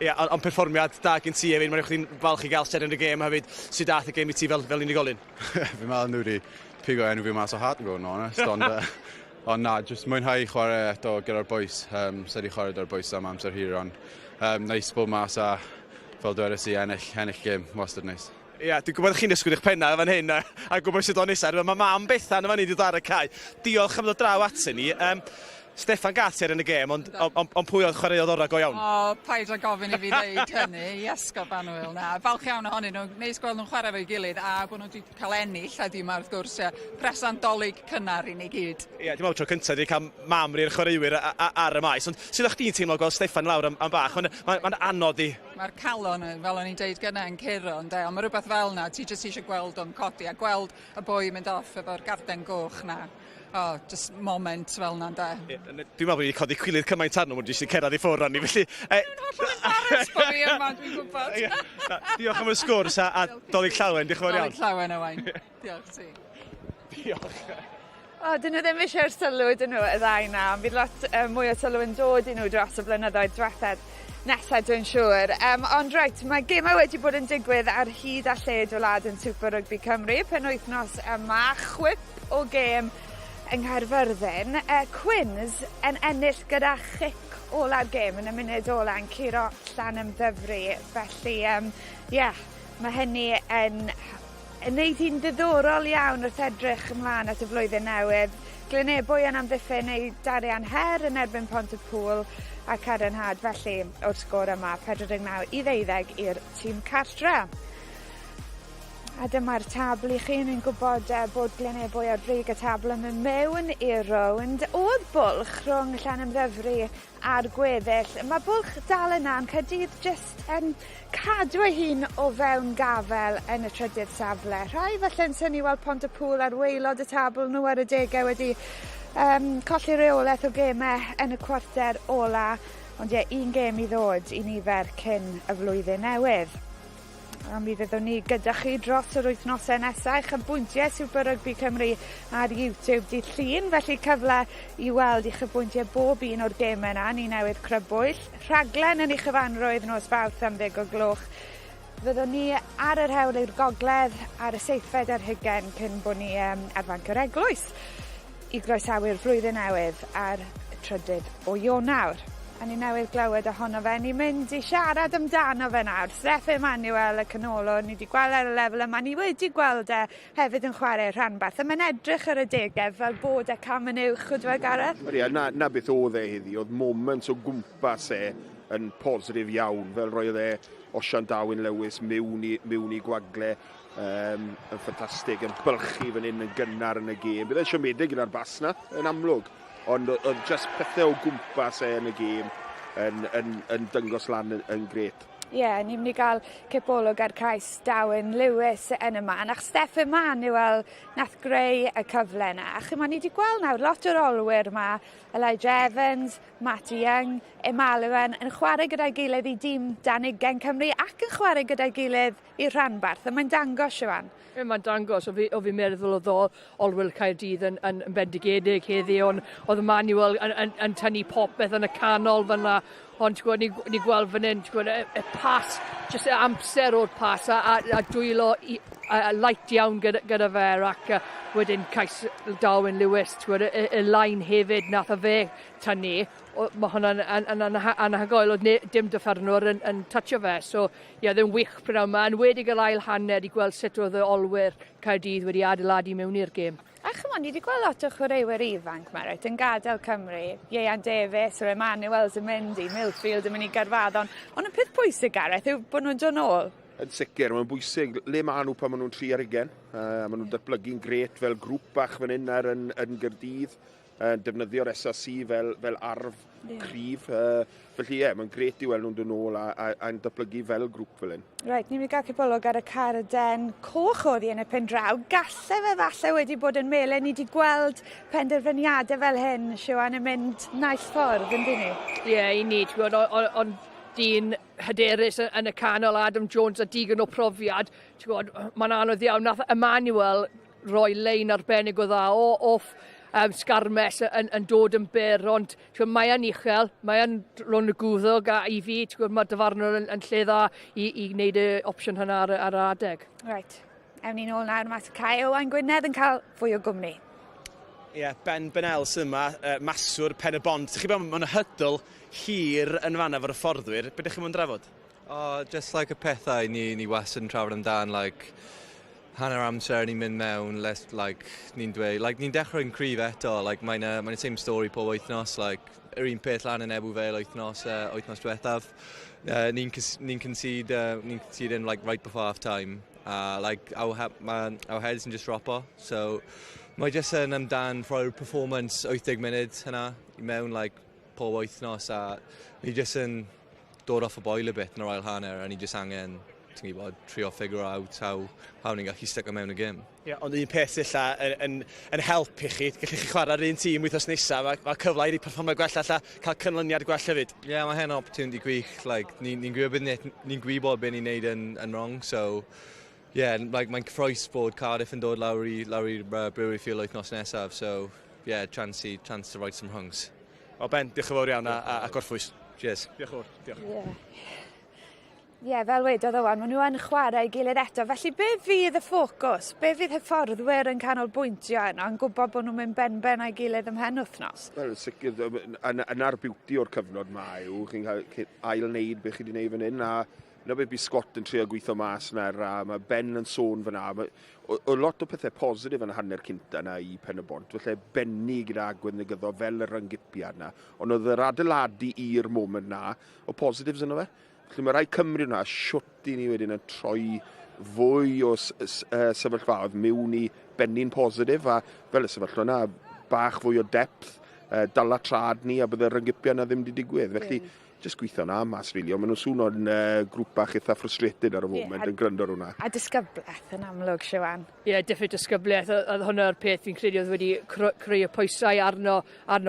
Ie, ond perfformiad da gen ti hefyd, mae'n chdi'n falch i gael ser yn y gêm hefyd, sydd dath y gêm i ti fel unigolyn? Fi'n meddwl nhw wedi pigo enw fi mas o hat yn gwrdd yn onest, ond na, jyst mwynhau chwarae eto gyda'r boys, sydd wedi chwarae gyda'r boys am amser hir, ond neis bod mas a fel dweud i ennill gêm, wastad neis. Ie, dwi'n gwybod chi'n ysgwyd eich penna fan hyn a gwybod sydd o'n nesaf. Mae mam Bethan yn fan hyn wedi dod ar y cae. Diolch am ddod draw atyn ni. Steffan Gath yn y gêm, ond pwy oedd chwaraeodd orau go iawn? O, paid o gofyn i fi ddeud hynny, Iesgob Anwyl na. Falch iawn ohonyn nhw, neis gweld nhw'n chwarae fo'i gilydd a bod nhw wedi cael ennill a dim wrth gwrs presandolig cynnar i ni gyd. Ie, dim ond tro cyntaf wedi cael mamri'r chwaraewyr ar y maes, ond sydd o'ch di'n teimlo gweld Steffan lawr am bach? Mae'n anodd i. Mae'r calon, fel o'n i'n deud gyna yn curo, ond mae rhywbeth fel yna, ti jyst eisiau gweld o'n codi a gweld y boi mynd off efo'r garden goch na. O, just moment fel yna, da. Dwi'n meddwl bod wedi codi cwilydd cymaint arno, mwyn jyst i cerdded i ffwrdd arni, felly... Dwi'n embarrass bod fi yma, dwi'n gwybod. Diolch am y sgwrs a Dolig Llawen, diolch yn fawr iawn. Dolig Llawen o wain. Diolch ti. Diolch. O, dyn nhw ddim eisiau'r sylw, dyn nhw, y ddau na. Bydd lot mwy o sylw yn dod i nhw dros y blynyddoedd diwethaf nesaf, dwi'n siŵr. Ond reit, mae gemau wedi bod yn digwydd ar hyd a lled wlad yn Super Rygbi Cymru. Penwythnos yma, chwip o gêm yng Nghaerfyrddin. Quins yn ennill gyda chic ola'r gêm yn y munud ola yn curo llan ymddyfru. Felly, mae hynny yn wneud hi'n ddiddorol iawn wrth edrych ymlaen at y flwyddyn newydd. Glynebwy yn amddiffyn neu darian her yn erbyn Pontypool a cadarnhad. Felly, o'r sgôr yma, 49-12 i'r tîm cartre. A dyma'r tabl i chi, ni'n gwybod bod Glynebwy ar brig y tabl yn mynd mewn i'r rownd. Oedd bwlch rhwng Llanymddyfri a'r gweddill. Mae bwlch dal yna yn Caerdydd jyst yn cadw ei hun o fewn gafel yn y trydydd safle. Rhai falle'n syni weld Pontypool ar waelod y tabl nhw ar y degau wedi colli reolaeth o gemau yn y cwarter ola. Ond un gêm i ddod i nifer cyn y flwyddyn newydd. A mi fyddwn ni gyda chi dros yr wythnosau nesaf. Chybwyntiau Super Rygbi Cymru ar YouTube dydd Llun, felly cyfle i weld i chybwyntiau bob un o'r gemau yna. Ni newydd crybwyll. Rhaglen yn ei chyfanrwydd nos Fawrth am 10:00. Fyddwn ni ar yr hewl i'r gogledd ar y 7th ar hugen cyn bod ni ar fanc yr eglwys i groesawu'r flwyddyn newydd ar y 3 o Ionawr. A ni newydd glywed ohono fe. Ni'n mynd i siarad amdano fe nawr. Steff Emmanuel y canolwr, ni wedi gweld ar y lefel yma. Ni wedi gweld hefyd yn chwarae rhanbarth. A mae'n edrych ar y degau fel bod cam yn uwch o dweud Gareth? Na beth oedd heddi. Oedd moments o gwmpas yn positif iawn. Fel roedd Osian Darwin Lewis mewn i gwagle. Yn ffantastig, yn bylchu fan hyn yn gynnar yn y gêm. Bydd e'n siomedig gyda'r bas na, yn amlwg. Ond oedd just pethau o gwmpas yn y gêm yn dyngos lan yn gret. Ie, ni'n mynd i gael cipolwg ar cais Darwin Lewis yn y man, a'ch Steff Emmanuel nath greu y cyfle yna. A chi, ni wedi gweld nawr lot o'r olwyr yma, Elijah Evans, Matty Young, Emmanuel yn chwarae gyda'i gilydd i dîm Dan Ugain Cymru ac yn chwarae gyda'i gilydd i rhanbarth. A mae'n dangos, Siwan. Mae'n dangos, o fi'n meddwl oedd olwyr Caerdydd yn bendigedig heddi, oedd Emmanuel yn tynnu popeth yn y canol fyna. Ond ni gweld fan hyn, y pas, jyst y amser o'r pas a dwylo light iawn gyda fe ac wedyn cais Darwin Lewis, y lain hefyd nath a fe tynnu. Mae hwnna'n anhygoel, oedd dim dyffernwr yn toucho fe. So, ddim wych pryn yma. Yn wedi gael ail hanner i gweld sut oedd y olwyr Caerdydd wedi adeiladu mewn i'r gêm. A chymod, ni wedi gweld lot o chwaraewyr ifanc yma, yn gadael Cymru. Ieuan Davies, yr Emmanuels yn mynd i Millfield yn mynd i Garfaddon. Ond y peth pwysig, Gareth, yw bod nhw'n dod nôl. Yn sicr, mae'n bwysig. Le maen nhw pan maen nhw'n 3 ar 20. Maen nhw'n datblygu'n gret fel grŵp bach fan hyn yn Gaerdydd. Defnyddio'r S4C fel arf cryf. Felly mae'n gret i weld nhw'n dod nôl a'n datblygu fel grŵp fel hyn. Reit, ni'n mynd i gael cipolwg ar y carden coch oddi yn y pen draw. Galle fe falle wedi bod yn melen. Ni wedi gweld penderfyniadau fel hyn, Siwan, yn mynd naill ffordd, yn dyn ni? Ie, i ni, ond dyn hyderus yn y canol, Adam Jones a digon o profiad. Mae'n anodd iawn, nath Emmanuel roi lein arbennig o dda off sgarmes yn dod yn byr, ond mae yn uchel, mae yn rôn y gwddog a i fi, mae dyfarnwr yn lle dda i wneud y opsiwn hynna ar yr adeg. Right, ewn ni nôl nawr mas y cae. Owain Gwynedd yn cael fwy o gwmni. Ie, Ben Benels yma, maswr Pen-y-bont. Ydych chi'n bod mewn hydl hir yn fanna fo'r fforddwyr. Be ydych chi'n mwyn drafod? Just like y pethau ni was yn trafod amdan, like hanner amser ni'n mynd mewn, ni'n dweud, ni'n dechrau'n cryf eto, mae'n y same story pob wythnos, yr un peth lan yn ebw fel wythnos diwethaf. Ni'n concede in right before half time, our heads yn just drop o, so mae jyst yn amdan rhoi'r performance 80 munud hynna i mewn pob wythnos, a ni jyst yn dod off y boil a bit yn yr ail hanner, a ni jyst angen trio figure out how ni'n gallu stick o mewn y gym. Ie, ond un peth illa yn help i chi, gallech chi chwarae'r un tîm wythnos nesaf, mae cyfle i perfformio gwell alla cael cynlyniad gwell hefyd. Ie, mae hyn opportunity gwych, ni'n gwybod beth ni'n neud yn wrong, so mae'n cyffroes bod Cardiff yn dod lawr i'r brewery field wythnos nesaf, so chance to right some rungs. O Ben, diolch yn fawr iawn a gorffwys. Cheers. Diolch yn fawr. Diolch. Ie, fel wedodd Owain, maen nhw yn chwarae i gilydd eto. Felly, be fydd y ffocws? Be fydd hyfforddwyr yn canolbwyntio yno yn gwybod bod nhw'n mynd ben a'i gilydd ymhen wythnos? Wel, sicr, yna'r beauty o'r cyfnod yma yw, chi'n cael ail-wneud beth chi wedi gwneud fan hyn, a yna beth bydd Scott yn trio gweithio mas yna, a mae Ben yn sôn fyna. O lot o pethau positif yn hanner cynta yna i Pen-y-bont, felly benni gyda agwedd negyddol fel y ryngipiad yna, ond oedd yr adeiladu i'r moment yna o positives yno fe. Felly mae rai Cymru yna, siwt i ni wedyn yn troi fwy o sefyllfaoedd mewn i benni'n positif, a fel y sefyllfa yna, bach fwy o depth, dala trad ni, a byddai'r ryngipiad yna ddim wedi digwydd. Felly, jyst gweithio yna mas, rili, ond maen nhw'n swn o'n grŵp bach eitha frustrated ar y moment yn gryndo hwnna. A disgybleth yn amlwg, Siwan. Ie, diffyg disgybleth, a hwnna'r peth fi'n credu oedd wedi creu y pwysau arno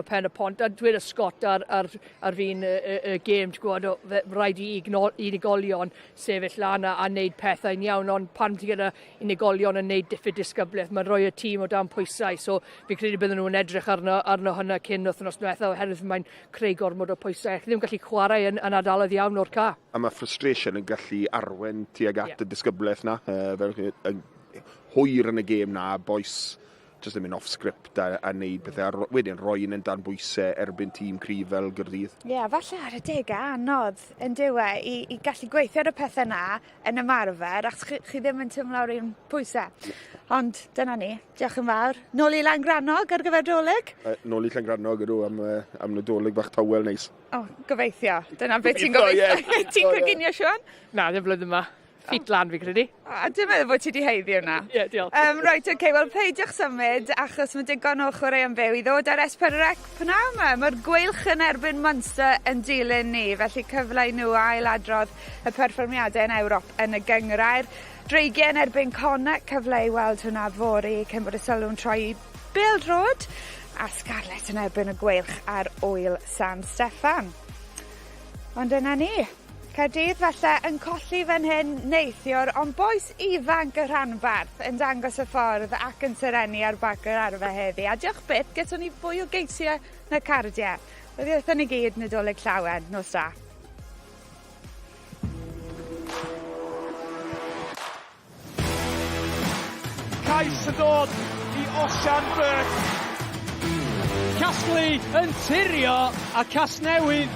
Pen-y-bont, a dweud y Scott ar fi'n y gêm, rhaid i unigolion sefyll lan a wneud pethau'n iawn, ond pan ti gyda unigolion yn wneud diffyg disgybleth, mae'n rhoi y tîm o dan pwysau, so fi'n credu bydden nhw'n edrych arno hwnna cyn wythnos diwethaf, oherwydd mae'n creu gormod o pwysau. Chi ddim gallu chwarae yn adalydd iawn o'r ca. A mae frustration yn gallu arwen tuag at y disgybleth na, fel hwyr yn y gêm na, boes jyst yn mynd off-script a wneud bethau, wedyn roi yn dan bwysau erbyn tîm cryf fel Gaerdydd. Ie, falle ar y degau anodd yn dywe i gallu gweithio ar y pethau yna yn ymarfer, achos chi ddim yn tymlo ar un pwysau. Ond dyna ni, diolch yn fawr. Nôl i Llangrannog ar gyfer dolyg? Nôl i Llangrannog ydw am nadolig bach tawel neis. O, gobeithio. Dyna beth ti'n gobeithio. Ti'n coginio, Siwan? Na, ddim blwyddyn yma. Ffit lan fi credu. Dwi'n meddwl bod ti wedi heiddi hwnna. Ie, diolch. Right, wel, peidiwch symud, achos mae digon o chwaraeon byw i ddod ar S4C pnaw yma. Mae'r gweilch yn erbyn Munster yn dilyn ni, felly cyfle i nhw ailadrodd y perfformiadau yn Ewrop yn y gyngrair. Dreigiau erbyn Connacht, cyfle i weld hwnna fori cyn bod y sylw'n troi i Bêl Road, a Scarlett yn erbyn y gweilch ar ŵyl San Steffan. Ond yna ni. Gaerdydd falle yn colli fan hyn neithiwr, ond boes ifanc y rhanbarth yn dangos y ffordd ac yn syrenu ar Barc yr Arfau heddi. A diolch byth, gyda ni fwy o geisiau na Cardiff. Roedd wrthyn ni gyd nadolig llawen, nos da. Cais y dod i Osian Barc. Casglu yn tirio a Casnewydd